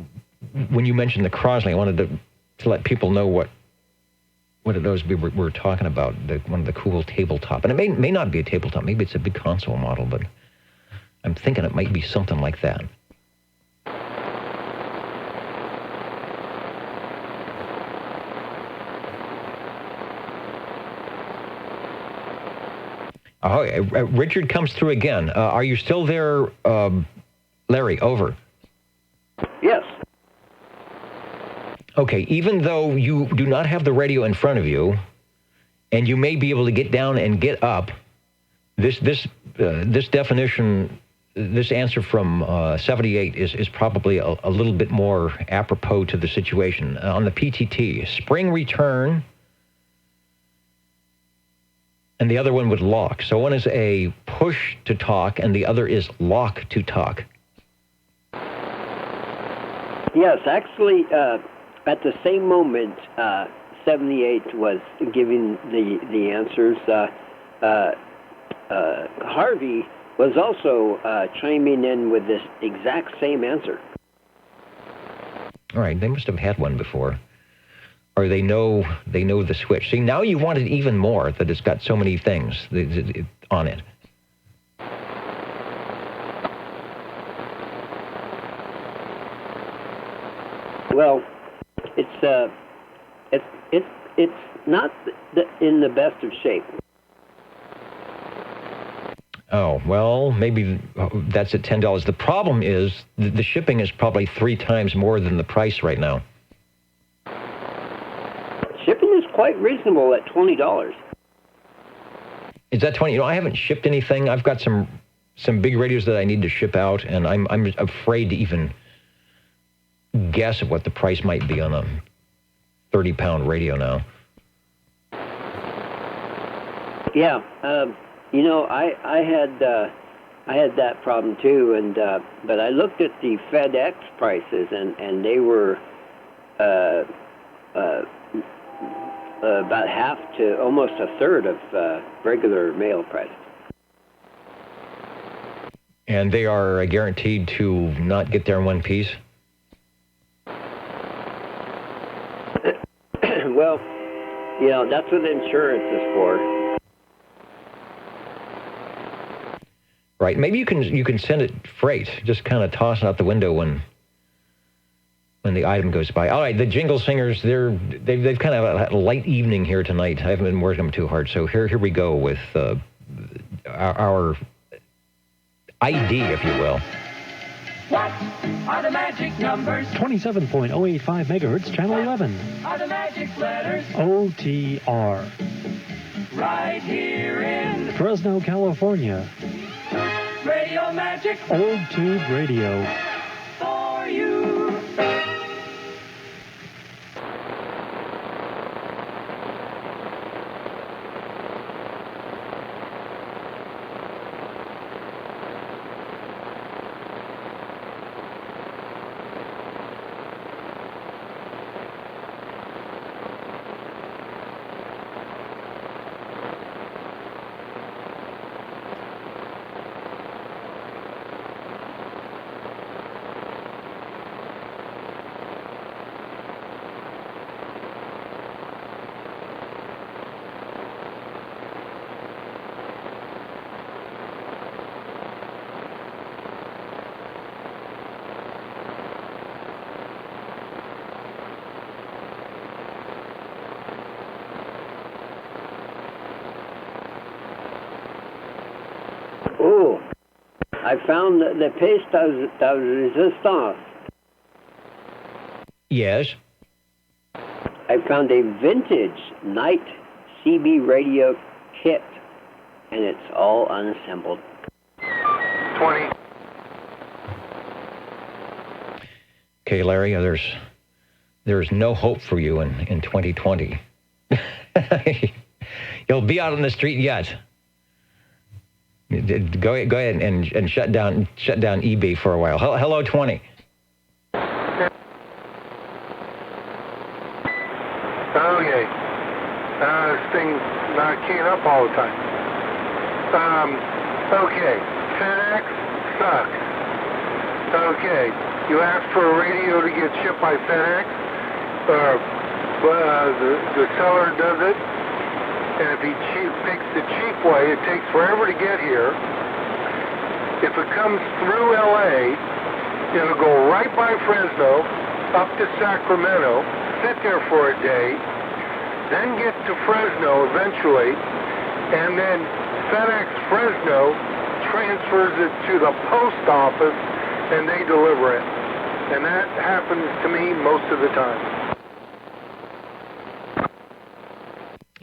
[SPEAKER 1] when you mentioned the Crosley, I wanted to let people know what are those we were talking about, one of the cool tabletop. And it may not be a tabletop, maybe it's a big console model, but I'm thinking it might be something like that. Oh, Richard comes through again. Are you still there, Larry? Over.
[SPEAKER 7] Yes.
[SPEAKER 1] Okay, even though you do not have the radio in front of you, and you may be able to get down and get up, this definition, this answer from 78 is probably a little bit more apropos to the situation. On the PTT, spring return, and the other one would lock. So one is a push to talk, and the other is lock to talk.
[SPEAKER 7] Yes, actually, at the same moment, 78 was giving the answers. Harvey was also chiming in with this exact same answer.
[SPEAKER 1] All right, they must have had one before. Or they know the switch. See, now you want it even more, that it's got so many things on it.
[SPEAKER 7] Well, it's not in the best of shape.
[SPEAKER 1] Oh, well, maybe that's at $10. The problem is the shipping is probably 3 times more than the price right now.
[SPEAKER 7] Shipping is quite reasonable at $20.
[SPEAKER 1] Is that 20? I haven't shipped anything. I've got some big radios that I need to ship out, and I'm afraid to even guess at what the price might be on a 30-pound radio now.
[SPEAKER 7] Yeah, I had that problem too, and but I looked at the FedEx prices, and they were about half to almost a third of regular mail price.
[SPEAKER 1] And they are guaranteed to not get there in one piece?
[SPEAKER 7] Well, that's what insurance is for.
[SPEAKER 1] Right. Maybe you can send it freight. Just kind of toss it out the window when the item goes by. All right, the Jingle Singers, they've kind of had a light evening here tonight. I haven't been working them too hard, so here we go with our ID, if you will.
[SPEAKER 9] What are the magic numbers?
[SPEAKER 10] 27.085 megahertz, channel 11.
[SPEAKER 9] Are the magic letters?
[SPEAKER 10] OTR.
[SPEAKER 9] Right here in
[SPEAKER 10] Fresno, California.
[SPEAKER 9] Radio Magic.
[SPEAKER 10] Old Tube Radio.
[SPEAKER 9] For you.
[SPEAKER 7] Oh, I found the pièce de résistance.
[SPEAKER 1] Yes.
[SPEAKER 7] I found a vintage Night CB radio kit and it's all unassembled.
[SPEAKER 11] 20.
[SPEAKER 1] Okay, Larry, there's no hope for you in 2020. You'll be out on the street yet. Go ahead and shut down eBay for a while. Hello, 20.
[SPEAKER 11] Okay. This thing's not keying up all the time. Okay. FedEx sucks. Okay. You ask for a radio to get shipped by FedEx. The seller does it. And if he picks the cheap way, it takes forever to get here. If it comes through LA, it'll go right by Fresno, up to Sacramento, sit there for a day, then get to Fresno eventually, and then FedEx Fresno transfers it to the post office, and they deliver it. And that happens to me most of the time.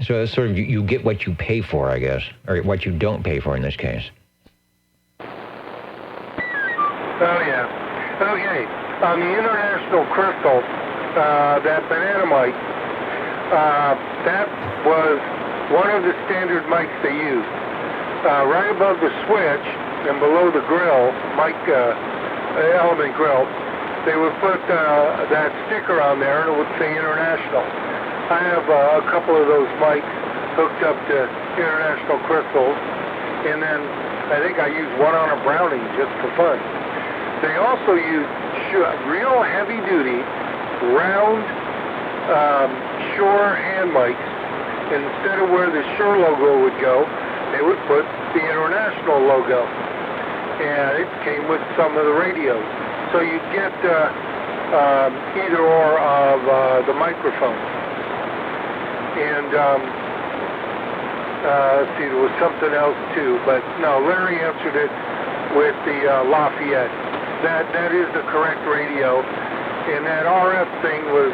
[SPEAKER 1] So it's sort of you get what you pay for, I guess, or what you don't pay for in this case.
[SPEAKER 11] Oh, yeah. Okay. On the International Crystal, that banana mic, that was one of the standard mics they used. Right above the switch and below the grill, element grill, they would put that sticker on there and it would say International. I have a couple of those mics hooked up to International Crystals, and then I think I use one on a Browning just for fun. They also use real heavy-duty, round Shure hand mics. Instead of where the Shure logo would go, they would put the International logo, and it came with some of the radios. So you'd get either or of the microphone. And let's see, there was something else too, but no, Larry answered it with the Lafayette. That is the correct radio, and that RF thing was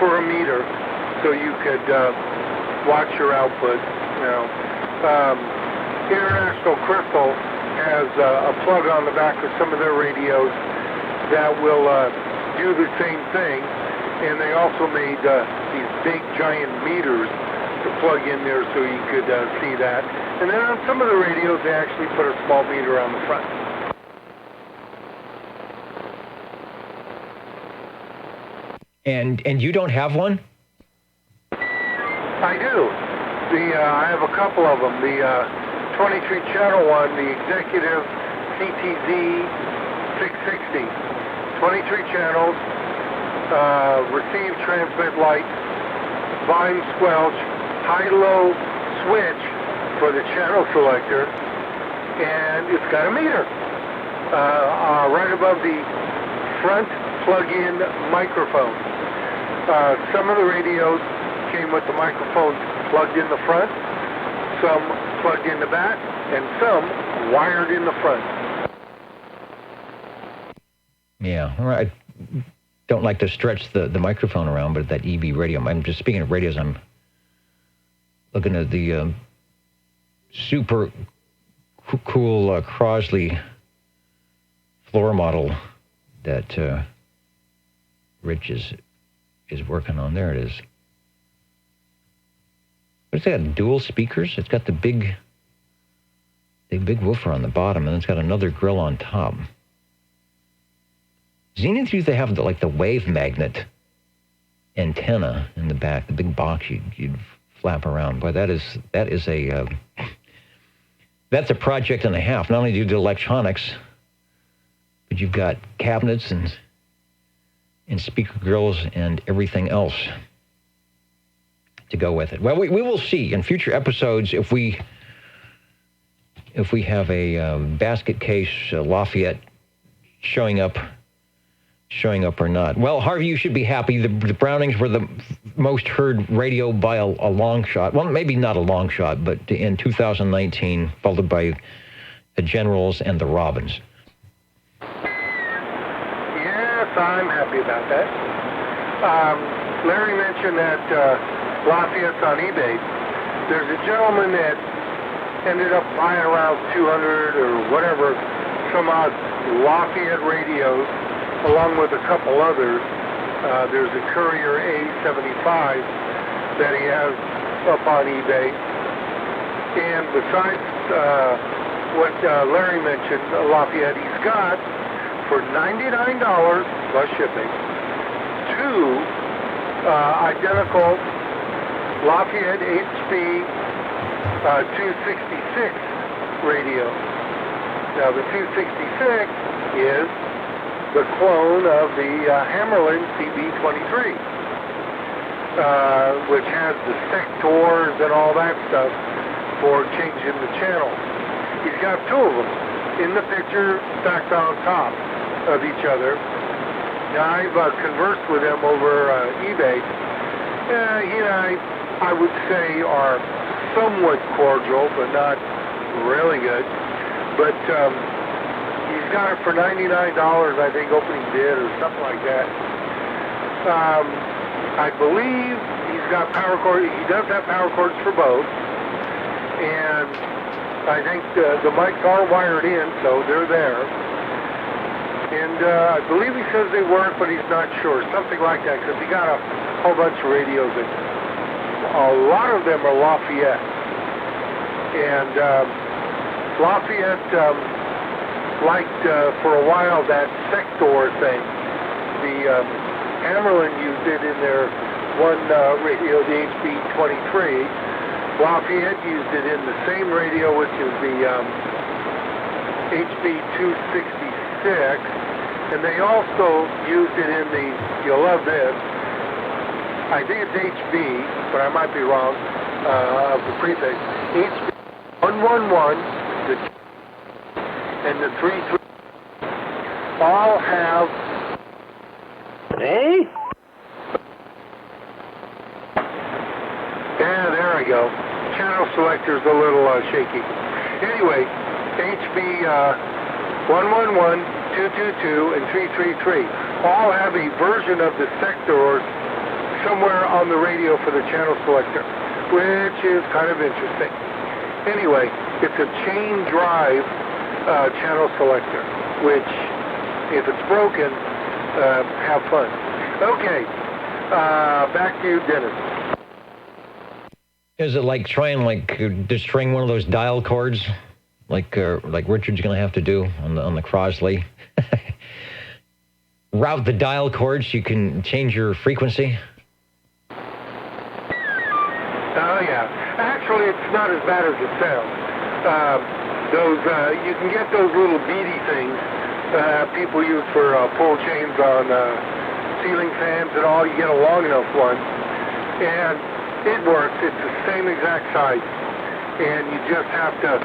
[SPEAKER 11] for a meter, so you could watch your output. International Crystal has a plug on the back of some of their radios that will do the same thing. And they also made these big giant meters to plug in there so you could see that. And then on some of the radios, they actually put a small meter on the front.
[SPEAKER 1] And you don't have one?
[SPEAKER 11] I do. I have a couple of them. The 23 channel one, the Executive CTZ 660, 23 channels. Receive, transmit light, volume squelch, high-low switch for the channel selector, and it's got a meter. Right above the front plug-in microphone. Some of the radios came with the microphones plugged in the front, some plugged in the back, and some wired in the front.
[SPEAKER 1] Yeah, all right. Don't like to stretch the microphone around, but that EB radio, I'm just speaking of radios, I'm looking at the super cool Crosley floor model that Rich is working on. There it is. What's that, dual speakers? It's got the big woofer on the bottom, and it's got another grill on top. Zenith used to have the wave magnet antenna in the back, the big box you'd flap around. Boy, that's a project and a half. Not only do you do electronics, but you've got cabinets and speaker grills and everything else to go with it. Well, we will see in future episodes if we have a basket case Lafayette showing up or not. Well, Harvey, you should be happy. The Brownings were the most heard radio by a long shot. Well, maybe not a long shot, but in 2019, followed by the Generals and the Robins.
[SPEAKER 11] Yes, I'm happy about that. Larry mentioned that Lafayette's on eBay. There's a gentleman that ended up buying around 200 or whatever, some odd Lafayette radios, along with a couple others. There's a Courier A75 that he has up on eBay. And besides what Larry mentioned, Lafayette, he's got, for $99 plus shipping, 2 identical Lafayette HB 266 radios. Now the 266 is the clone of the Hammerlin CB23, which has the sectors and all that stuff for changing the channel. He's got 2 of them in the picture stacked on top of each other. Now I've conversed with him over eBay. He and I would say, are somewhat cordial, but not really good. But he's got it for $99, I think, opening bid or something like that. I believe he's got power cords. He does have power cords for both. And I think the mics are wired in, so they're there. And I believe he says they work, but he's not sure. Something like that, because he got a whole bunch of radios. And a lot of them are Lafayette. And Lafayette liked for a while that sector thing. The Hammerlin used it in their one radio, the HB23. Lafayette used it in the same radio, which is the HB266, and they also used it in the, you'll love this, I think it's HB, but I might be wrong, of the prefix, HB111, and the 33, all have...
[SPEAKER 7] Hey?
[SPEAKER 11] Yeah, there I go. Channel selector's a little shaky. Anyway, HB 111, 222, and 333 all have a version of the sector somewhere on the radio for the channel selector, which is kind of interesting. Anyway, it's a chain drive channel selector, which, if it's broken, have fun. Okay, back to you, Dennis.
[SPEAKER 1] Is it like trying to string one of those dial cords, like Richard's going to have to do on the Crosley? Route the dial cords so you can change your frequency?
[SPEAKER 11] Oh yeah, actually it's not as bad as it sounds. You can get those little beady things people use for pull chains on ceiling fans and all. You get a long enough one, and it works. It's the same exact size, and you just have to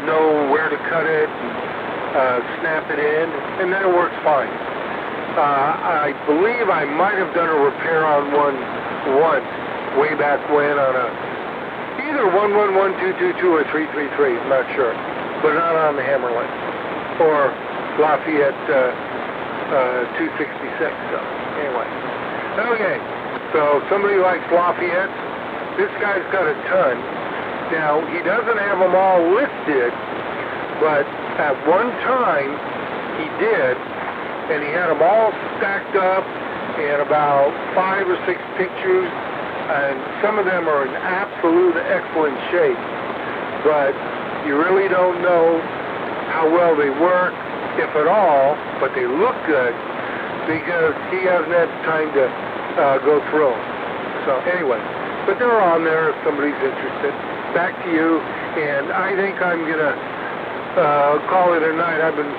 [SPEAKER 11] know where to cut it, and snap it in, and then it works fine. I believe I might have done a repair on one once, way back when, on either 111, 222, or 333. I'm not sure, but not on the Hammerlin or Lafayette 266. So anyway, okay. So somebody likes Lafayette. This guy's got a ton. Now, he doesn't have them all listed, but at one time he did, and he had them all stacked up in about 5 or 6 pictures, and some of them are in absolute excellent shape, but you really don't know how well they work, if at all, but they look good, because he hasn't had time to go through them. So anyway, but they're on there if somebody's interested. Back to you, and I think I'm going to call it a night. I've been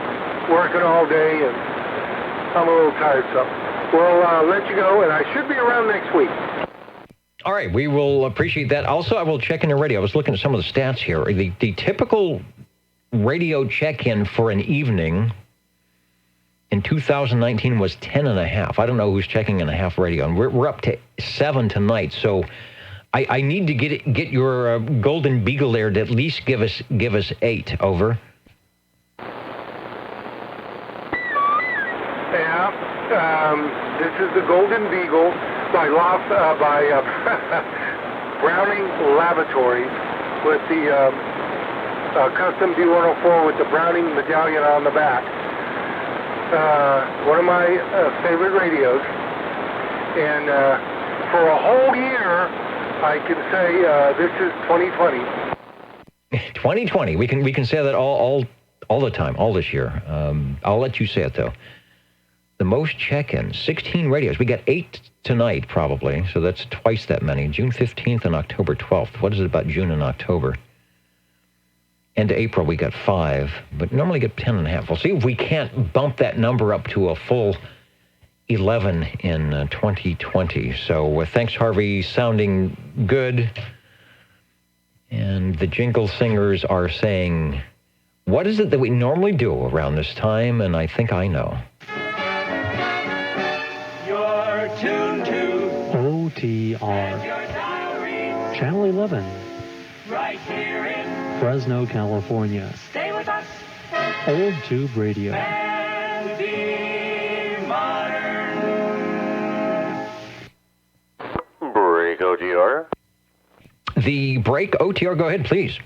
[SPEAKER 11] working all day, and I'm a little tired, so we'll let you go, and I should be around next week.
[SPEAKER 1] All right, we will appreciate that. Also, I will check in the radio. I was looking at some of the stats here. The typical radio check-in for an evening in 2019 was 10.5. I don't know who's checking in a half radio, and we're up to 7 tonight. So I need to get your Golden Beagle there to at least give us 8. Over.
[SPEAKER 11] Yeah, this is the Golden Beagle by Browning Laboratories. with the custom B104 with the Browning medallion on the back. One of my favorite radios. And for a whole year, I can say this is 2020.
[SPEAKER 1] 2020. We can say that all the time, all this year. I'll let you say it though. The most check-ins, 16 radios. We got 8 tonight probably, so that's twice that many. June 15th and October 12th. What is it about June and October? End of April we got 5, but normally get 10.5. We'll see if we can't bump that number up to a full 11 in 2020. So thanks, Harvey. Sounding good. And the jingle singers are saying, what is it that we normally do around this time? And I think I know.
[SPEAKER 9] You're tuned to
[SPEAKER 10] OTR. Channel 11.
[SPEAKER 9] right here in
[SPEAKER 10] Fresno, California.
[SPEAKER 9] Stay with us.
[SPEAKER 10] Old Tube Radio.
[SPEAKER 9] And be modern.
[SPEAKER 13] Break OTR.
[SPEAKER 1] The break OTR, go ahead, please.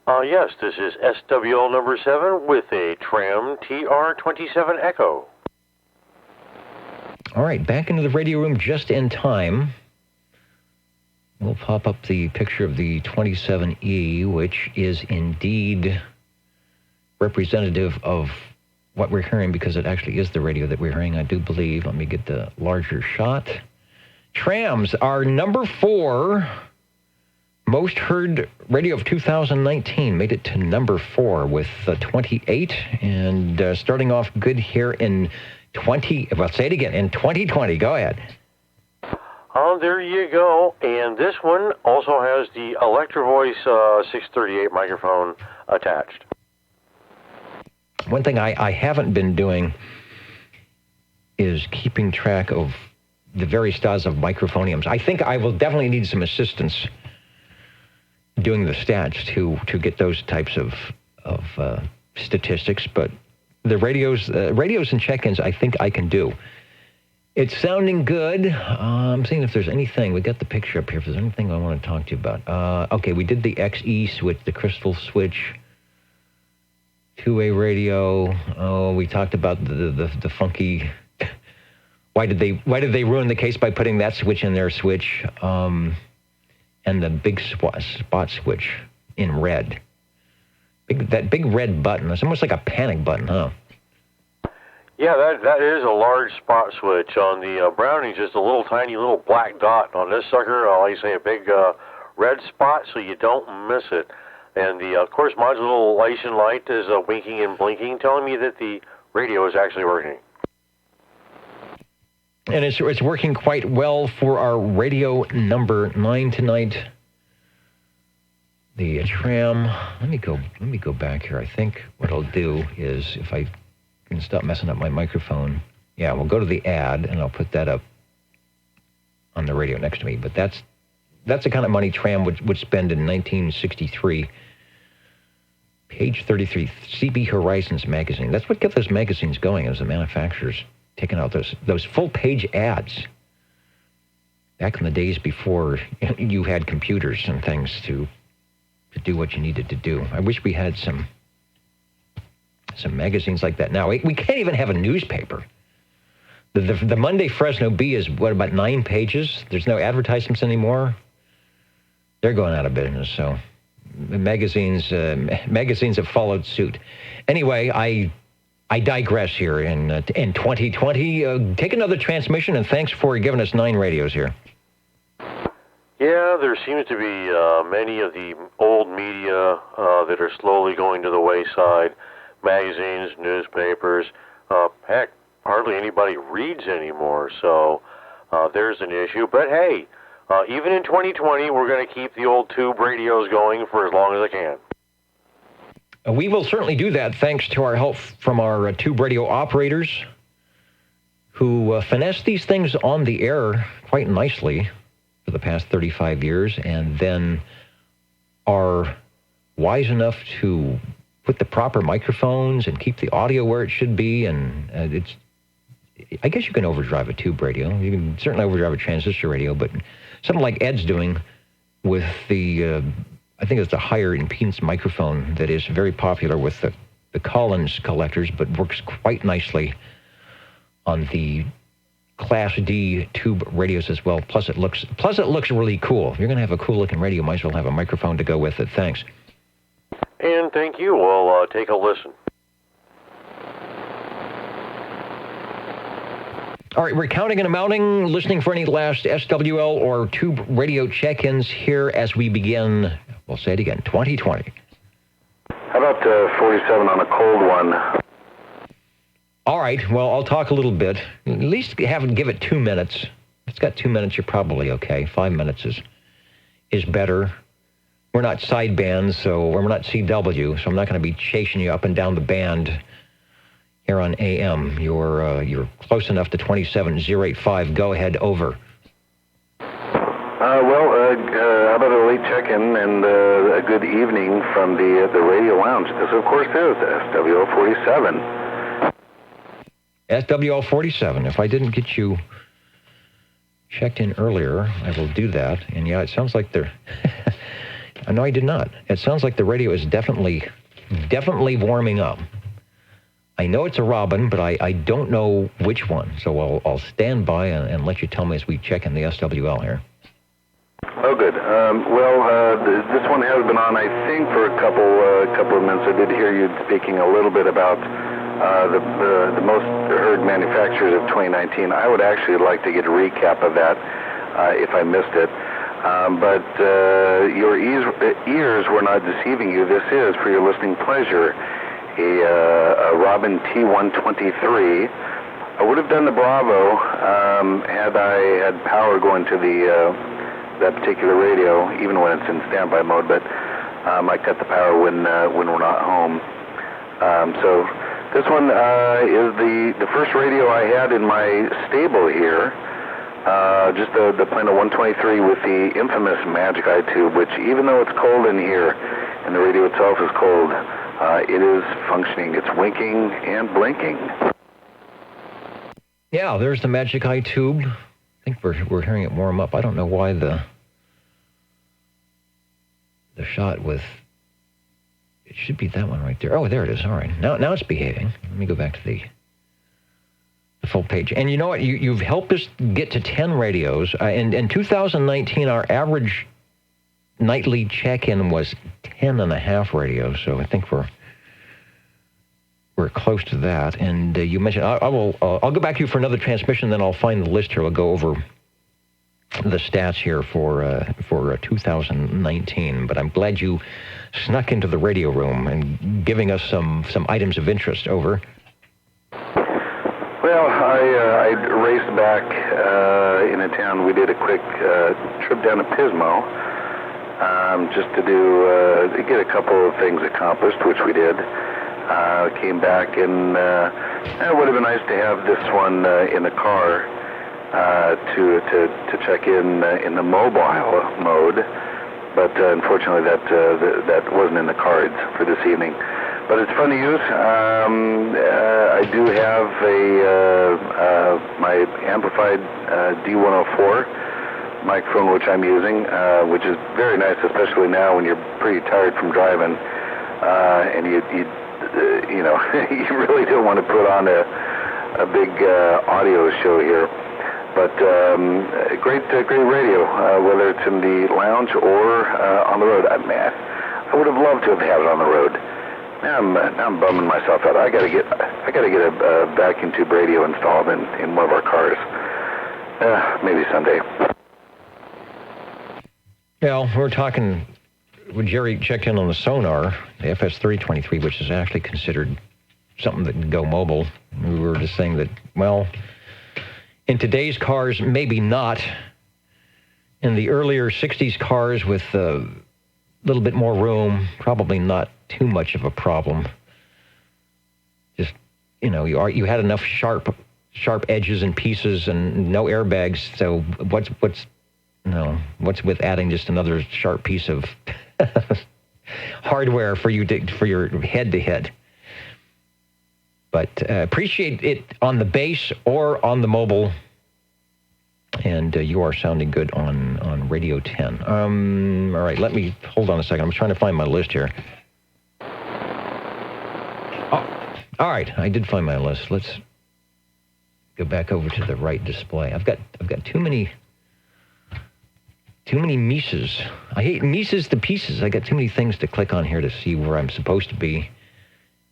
[SPEAKER 13] Yes, this is SWL number 7 with a Tram TR27 Echo.
[SPEAKER 1] All right, back into the radio room just in time. We'll pop up the picture of the 27E, which is indeed representative of what we're hearing because it actually is the radio that we're hearing, I do believe. Let me get the larger shot. Trams are number 4 most heard radio of 2019. Made it to number 4 with 28. And starting off good here in 2020. Go ahead.
[SPEAKER 13] Oh, there you go. And this one also has the Electro Voice 638 microphone attached.
[SPEAKER 1] One thing I haven't been doing is keeping track of the various styles of microphoniums. I think I will definitely need some assistance doing the stats to get those types of statistics, but the radios and check-ins I think I can do. It's sounding good. I'm seeing if there's anything. We got the picture up here. If there's anything I want to talk to you about. Okay, we did the XE switch, the crystal switch, two-way radio. Oh, we talked about the funky. Why did they ruin the case by putting that switch in their switch? And the big spot switch in red. That big red button. It's almost like a panic button, huh?
[SPEAKER 13] Yeah, that is a large spot switch. On the Browning, just a little tiny little black dot. On this sucker, like you say, a big red spot, so you don't miss it. And the, of course, modulation light is winking and blinking, telling me that the radio is actually working.
[SPEAKER 1] And it's working quite well for our radio number 9 tonight. The Tram. Let me go back here. I think what I'll do is, if I can stop messing up my microphone, yeah, we'll go to the ad and I'll put that up on the radio next to me. But that's the kind of money Tram would spend in 1963. Page 33, CB Horizons magazine. That's what kept those magazines going, is the manufacturers taking out those full-page ads back in the days before you had computers and things to do what you needed to do. I wish we had some magazines like that now. We can't even have a newspaper. The Monday Fresno Bee is, what, about 9 pages? There's no advertisements anymore. They're going out of business, so magazines have followed suit. Anyway, I digress here. In 2020, take another transmission, and thanks for giving us 9 radios here.
[SPEAKER 13] Yeah, there seems to be many of the old media that are slowly going to the wayside. Magazines, newspapers, heck, hardly anybody reads anymore, so there's an issue. But hey, even in 2020, we're going to keep the old tube radios going for as long as I can.
[SPEAKER 1] We will certainly do that thanks to our help from our tube radio operators who finesse these things on the air quite nicely for the past 35 years and then are wise enough to put the proper microphones and keep the audio where it should be. And I guess you can overdrive a tube radio. You can certainly overdrive a transistor radio, but something like Ed's doing with the I think it's a higher impedance microphone that is very popular with the Collins collectors, but works quite nicely on the Class D tube radios as well. Plus it looks really cool. If you're going to have a cool looking radio, might as well have a microphone to go with it. Thanks.
[SPEAKER 13] And thank you. We'll take a listen.
[SPEAKER 1] All right, we're counting and amounting, listening for any last SWL or tube radio check-ins here as we begin, we'll say it again, 2020.
[SPEAKER 15] How about 47 on a cold one?
[SPEAKER 1] All right, well, I'll talk a little bit. At least give it 2 minutes. If it's got 2 minutes, you're probably okay. 5 minutes is better. We're not sidebands, so we're not CW, so I'm not going to be chasing you up and down the band here on AM. You're close enough to 27085. Go ahead, over.
[SPEAKER 15] How about a late check-in and a good evening from the Radio Lounge? This, of course, is SWL 47.
[SPEAKER 1] SWL 47. If I didn't get you checked in earlier, I will do that. And yeah, it sounds like they're... No, I did not. It sounds like the radio is definitely warming up. I know it's a Robin, but I don't know which one. So I'll stand by and let you tell me as we check in the SWL here.
[SPEAKER 15] Oh, good. This one has been on, I think, for a couple of minutes. I did hear you speaking a little bit about the most heard manufacturers of 2019. I would actually like to get a recap of that if I missed it. But your ears were not deceiving you. This is, for your listening pleasure, a Robin T123. I would have done the Bravo had I had power going to that particular radio, even when it's in standby mode. But I cut the power when we're not home. So this one is the first radio I had in my stable here. Just the plain old 123 with the infamous Magic Eye tube, which even though it's cold in here and the radio itself is cold, it is functioning. It's winking and blinking.
[SPEAKER 1] Yeah, there's the Magic Eye tube. I think we're hearing it warm up. I don't know why the shot with... It should be that one right there. Oh, there it is. All right. Now it's behaving. Let me go back to the full page. And you know what? You've helped us get to 10 radios. In 2019, our average nightly check-in was 10 and a half radios. So I think we're close to that. And you mentioned I'll go back to you for another transmission. Then I'll find the list here. I'll go over the stats here for 2019. But I'm glad you snuck into the radio room and giving us some items of interest. Over.
[SPEAKER 15] Well, I raced back in a town. We did a quick trip down to Pismo just to get a couple of things accomplished, which we did. Came back, and it would have been nice to have this one in the car to check in the mobile mode, but unfortunately that wasn't in the cards for this evening. But it's fun to use. I do have my amplified D104 microphone, which I'm using, which is very nice, especially now when you're pretty tired from driving, and you really don't want to put on a big audio show here. But great radio, whether it's in the lounge or on the road. I would have loved to have had it on the road. Now I'm bumming myself out. I gotta get a vacuum tube radio installed in one of our cars. Maybe someday.
[SPEAKER 1] Well, we're talking when Jerry checked in on the sonar, the FS323, which is actually considered something that can go mobile. We were just saying that, well, in today's cars, maybe not. In the earlier 60s cars with a little bit more room, probably not too much of a problem. Just, you had enough sharp edges and pieces and no airbags, so what's with adding just another sharp piece of hardware for your head to hit? But appreciate it on the base or on the mobile And you are sounding good on Radio 10. All right, hold on a second. I'm trying to find my list here. Oh, all right, I did find my list. Let's go back over to the right display. I've got too many Mises. I hate Mises to pieces. I got too many things to click on here to see where I'm supposed to be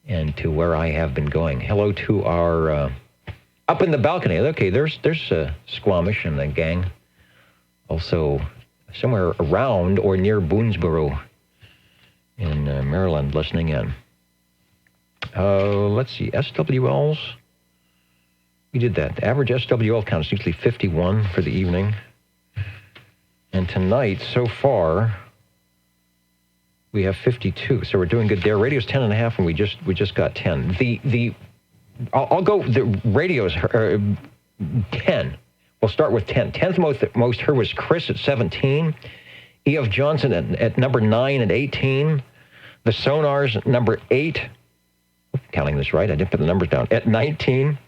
[SPEAKER 1] and to where I have been going. Hello to our up in the balcony. Okay, there's Squamish and the gang. Also, somewhere around or near Boonesboro in Maryland, listening in. Let's see, SWLs. We did that. The average SWL count is usually 51 for the evening. And tonight, so far, we have 52. So we're doing good there. Radio's 10.5, and we just got 10. I'll go. The radio's 10. We'll start with 10. 10th most heard was Chris at 17. E.F. Johnson at number 9 at 18. The Sonars at number 8. Counting this right, I didn't put the numbers down. At 19.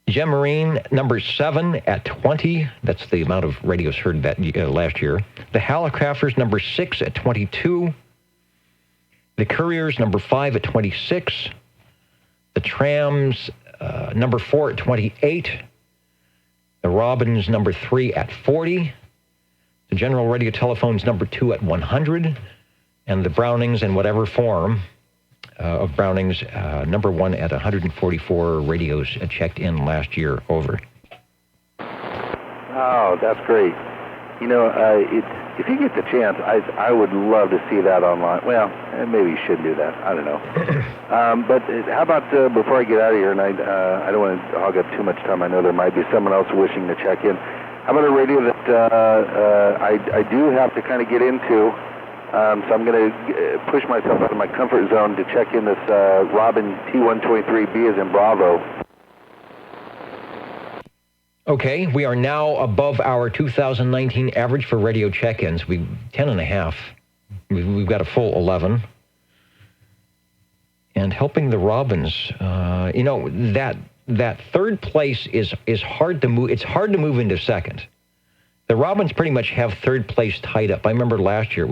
[SPEAKER 1] Gem Marine, number 7 at 20. That's the amount of radios heard that last year. The Hallicrafters, number 6 at 22. The Couriers, number 5 at 26. The Trams, number 4 at 28. The Robins, number 3 at 40. The General Radio Telephones, number 2 at 100. And the Brownings, in whatever form of Brownings, number 1 at 144 radios checked in last year. Over.
[SPEAKER 14] Oh, that's great. You know, if you get the chance, I would love to see that online. Well, maybe you shouldn't do that. I don't know. But how about before I get out of here, and I don't want to hog up too much time. I know there might be someone else wishing to check in. How about a radio that I do have to kind of get into? So I'm going to push myself out of my comfort zone to check in this Robin T123B as in Bravo.
[SPEAKER 1] Okay, we are now above our 2019 average for radio check-ins. 10.5. We've got a full 11. And helping the Robins, that third place is hard to move. It's hard to move into second. The Robins pretty much have third place tied up. I remember last year it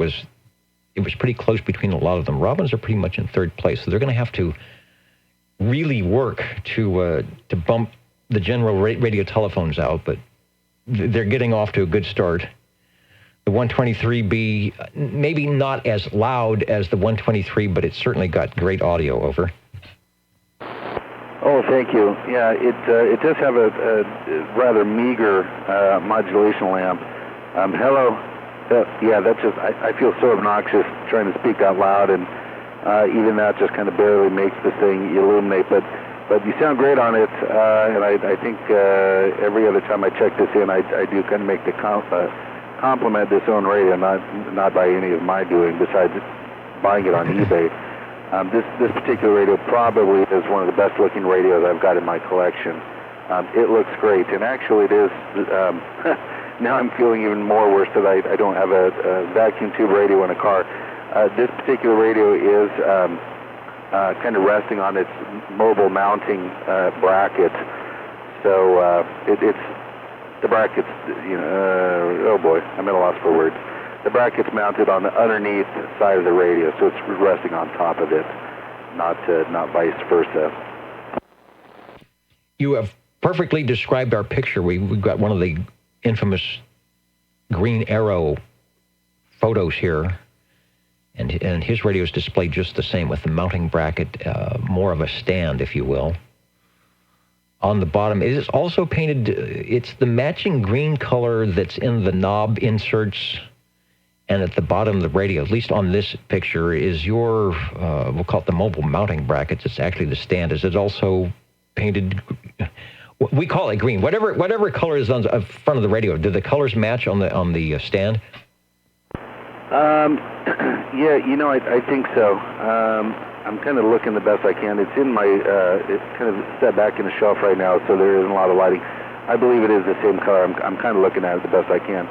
[SPEAKER 1] was pretty close between a lot of them. Robins are pretty much in third place, so they're going to have to really work to bump the General Radio Telephones out, but they're getting off to a good start. The 123B, maybe not as loud as the 123, but it's certainly got great audio. Over.
[SPEAKER 14] Oh, thank you. Yeah, it does have a rather meager modulation lamp. Hello. Yeah, that's just, I feel so obnoxious trying to speak out loud, and even that just kind of barely makes the thing illuminate. But you sound great on it, and I think every other time I check this in, I do kind of make the compliment this own radio, not by any of my doing, besides buying it on eBay. This particular radio probably is one of the best looking radios I've got in my collection. It looks great, and actually it is. Now I'm feeling even more worse that I don't have a vacuum tube radio in a car. This particular radio is kind of resting on its mobile mounting bracket. So it's the bracket's, oh boy, I'm at a loss for words. The bracket's mounted on the underneath side of the radio, so it's resting on top of it, not vice versa.
[SPEAKER 1] You have perfectly described our picture. We've got one of the infamous Green Arrow photos here, and his radio is displayed just the same with the mounting bracket, more of a stand, if you will. On the bottom, it is also painted, it's the matching green color that's in the knob inserts, and at the bottom of the radio, at least on this picture, is your, we'll call it the mobile mounting brackets. It's actually the stand. Is it also painted? We call it green. Whatever color is on the front of the radio, do the colors match on the stand?
[SPEAKER 14] Yeah, I think so. I'm kind of looking the best I can. It's in my, it's kind of set back in the shelf right now, so there isn't a lot of lighting. I believe it is the same color. I'm kind of looking at it the best I can.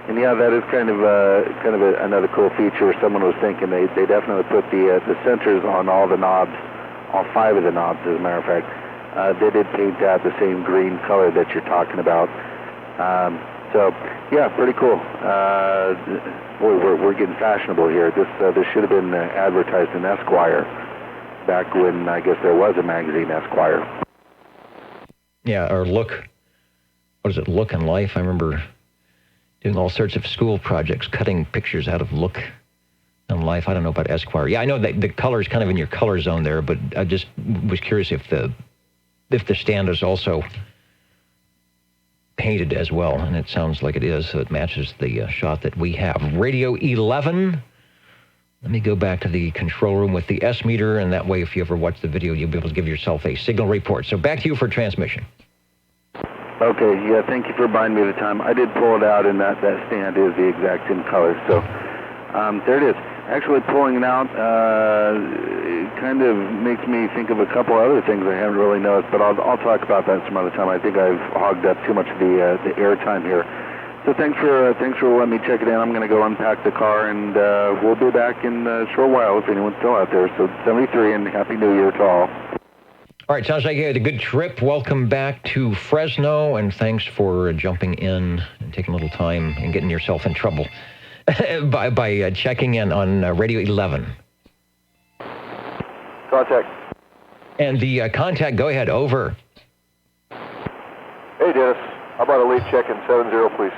[SPEAKER 14] And yeah, that is kind of another cool feature. Someone was thinking they definitely put the sensors on all the knobs, all 5 of the knobs, as a matter of fact. They did paint that the same green color that you're talking about. So, yeah, pretty cool. Boy, we're getting fashionable here. This should have been advertised in Esquire back when I guess there was a magazine, Esquire.
[SPEAKER 1] Yeah, or Look. What is it, Look and Life? I remember doing all sorts of school projects, cutting pictures out of Look and Life. I don't know about Esquire. Yeah, I know that the color is kind of in your color zone there, but I just was curious if the stand is also painted as well, and it sounds like it is, so it matches the shot that we have. Radio 11. Let me go back to the control room with the S meter, and that way, if you ever watch the video, you'll be able to give yourself a signal report. So back to you for transmission.
[SPEAKER 14] Okay, yeah, thank you for buying me the time. I did pull it out, and that stand is the exact same color. So there it is. Actually pulling it out it kind of makes me think of a couple other things I haven't really noticed, but I'll talk about that some other time. I think I've hogged up too much of the air time here. So thanks for letting me check it in. I'm going to go unpack the car, and we'll be back in a short while if anyone's still out there. So 73, and Happy New Year to all.
[SPEAKER 1] All right, sounds like you had a good trip. Welcome back to Fresno, and thanks for jumping in and taking a little time and getting yourself in trouble by checking in on Radio 11.
[SPEAKER 14] Contact.
[SPEAKER 1] And the contact, go ahead, over.
[SPEAKER 14] Hey, Dennis. How about a lead check-in 70, please?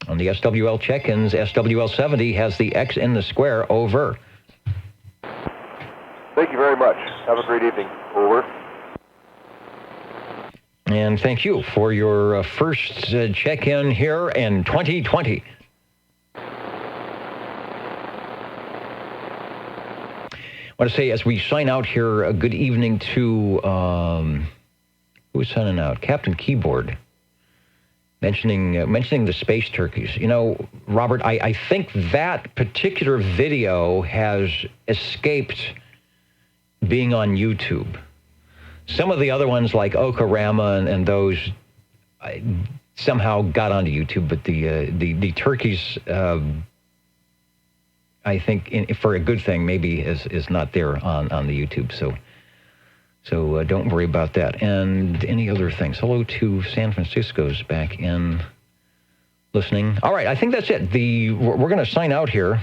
[SPEAKER 1] On the SWL check-ins, SWL 70 has the X in the square, over.
[SPEAKER 14] Thank you very much. Have a great evening. Over.
[SPEAKER 1] And thank you for your first check-in here in 2020. I want to say, as we sign out here, a good evening to, who's signing out? Captain Keyboard, mentioning the space turkeys. You know, Robert, I think that particular video has escaped being on YouTube. Some of the other ones, like Okarama and those, somehow got onto YouTube, but the turkeys, I think, for a good thing, maybe is not there on the YouTube. So don't worry about that. And any other things? Hello to San Francisco's back in listening. All right, I think that's it. We're going to sign out here.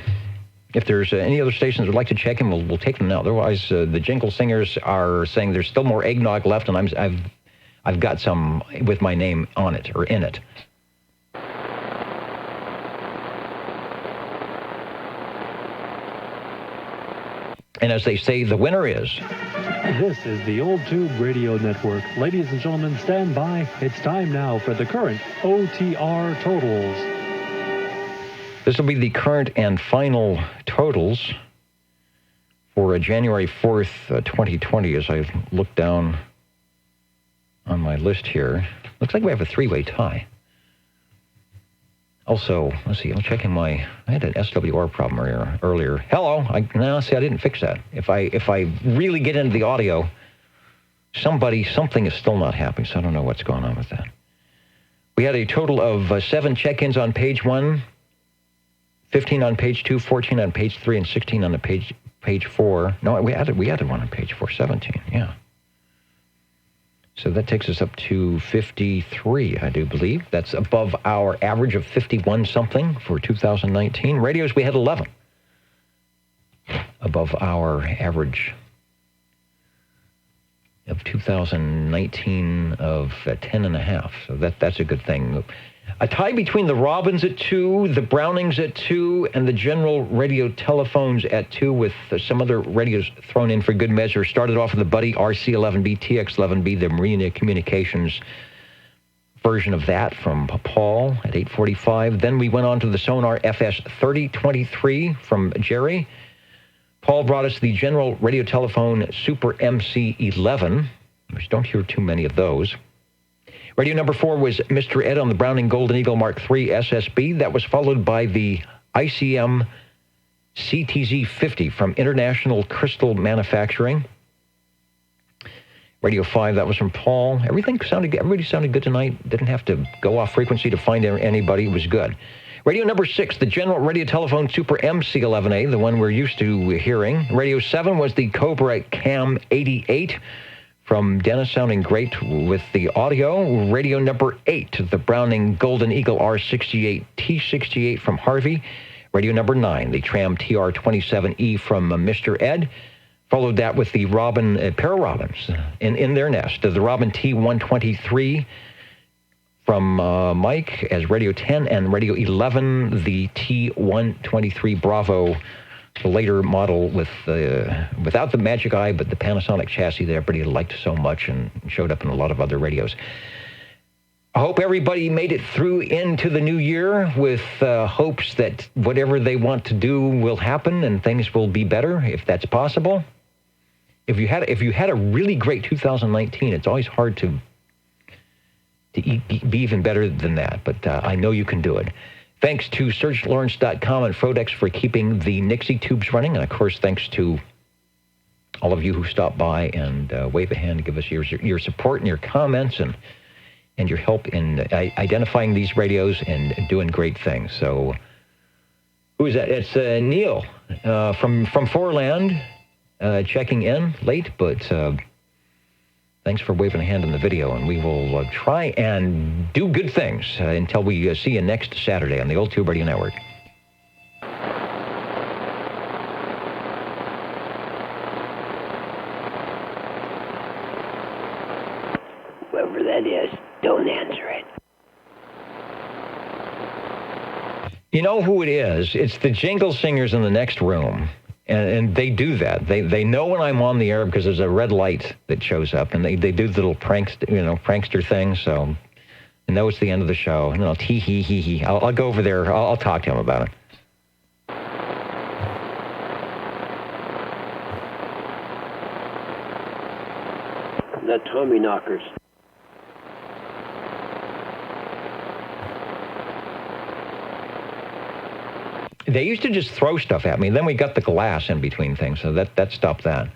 [SPEAKER 1] If there's any other stations would like to check in, we'll take them now. Otherwise, the Jingle Singers are saying there's still more eggnog left, and I've got some with my name on it or in it. And as they say, the winner is.
[SPEAKER 10] This is the Old Tube Radio Network. Ladies and gentlemen, stand by. It's time now for the current OTR totals.
[SPEAKER 1] This will be the current and final totals for January 4th, 2020, as I look down on my list here. Looks like we have a three-way tie. Also, let's see, I'm checking I had an SWR problem earlier. Hello, I didn't fix that. If I really get into the audio, something is still not happening, so I don't know what's going on with that. We had a total of 7 check-ins on page 1, 15 on page 2, 14 on page 3, and 16 on the page 4. No, we added one on page 4, 17, yeah. So that takes us up to 53, I do believe. That's above our average of 51-something for 2019. Radios, we had 11. Above our average of 2019 of 10.5. So that's a good thing. A tie between the Robins at 2, the Brownings at 2, and the General Radio Telephones at 2, with some other radios thrown in for good measure. Started off with the Buddy RC-11B, TX-11B, the Marina Communications version of that from Paul at 8:45. Then we went on to the Sonar FS-3023 from Jerry. Paul brought us the General Radio Telephone Super MC-11, which don't hear too many of those. Radio number 4 was Mr. Ed on the Browning Golden Eagle Mark III SSB. That was followed by the ICM CTZ-50 from International Crystal Manufacturing. Radio 5, that was from Paul. Everybody sounded good tonight. Didn't have to go off frequency to find anybody. It was good. Radio number 6, the General Radio Telephone Super MC-11A, the one we're used to hearing. Radio 7 was the Cobra Cam 88 from Dennis sounding great with the audio. Radio number 8, the Browning Golden Eagle R68 T68 from Harvey. Radio number 9, the Tram TR27E from Mr. Ed. Followed that with the Robin, pair of Robins in their nest. The Robin T123 from Mike as Radio 10, and Radio 11, the T123 Bravo, the later model with without the Magic Eye, but the Panasonic chassis that everybody liked so much and showed up in a lot of other radios. I hope everybody made it through into the new year with hopes that whatever they want to do will happen and things will be better, if that's possible. If you had a really great 2019, it's always hard to be even better than that, but I know you can do it. Thanks to SearchLawrence.com and Frodex for keeping the Nixie tubes running, and of course, thanks to all of you who stopped by and wave a hand to give us your support and your comments and your help in identifying these radios and doing great things. So, who is that? It's Neil from Foreland, checking in late, but thanks for waving a hand in the video, and we will try and do good things until we see you next Saturday on the Old Tube Radio Network.
[SPEAKER 7] Whoever that is, don't answer it.
[SPEAKER 1] You know who it is? It's the jingle singers in the next room. And they do that. They know when I'm on the air because there's a red light that shows up, and they do the little prankster thing. So they know it's the end of the show. And tee hee hee hee. I'll go over there. I'll talk to him about it.
[SPEAKER 7] The Tommy Knockers.
[SPEAKER 1] They used to just throw stuff at me. Then we got the glass in between things, so that stopped that.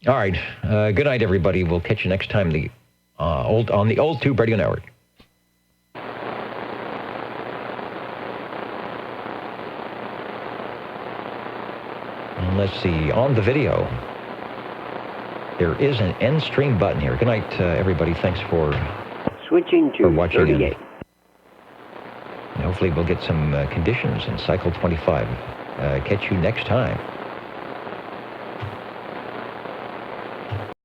[SPEAKER 1] All right. Good night, everybody. We'll catch you next time on the Old Tube Radio Network. And let's see. On the video, there is an end stream button here. Good night, everybody. Thanks for
[SPEAKER 7] switching to
[SPEAKER 1] watching
[SPEAKER 7] 38.
[SPEAKER 1] And hopefully we'll get some conditions in Cycle 25. Catch you next time.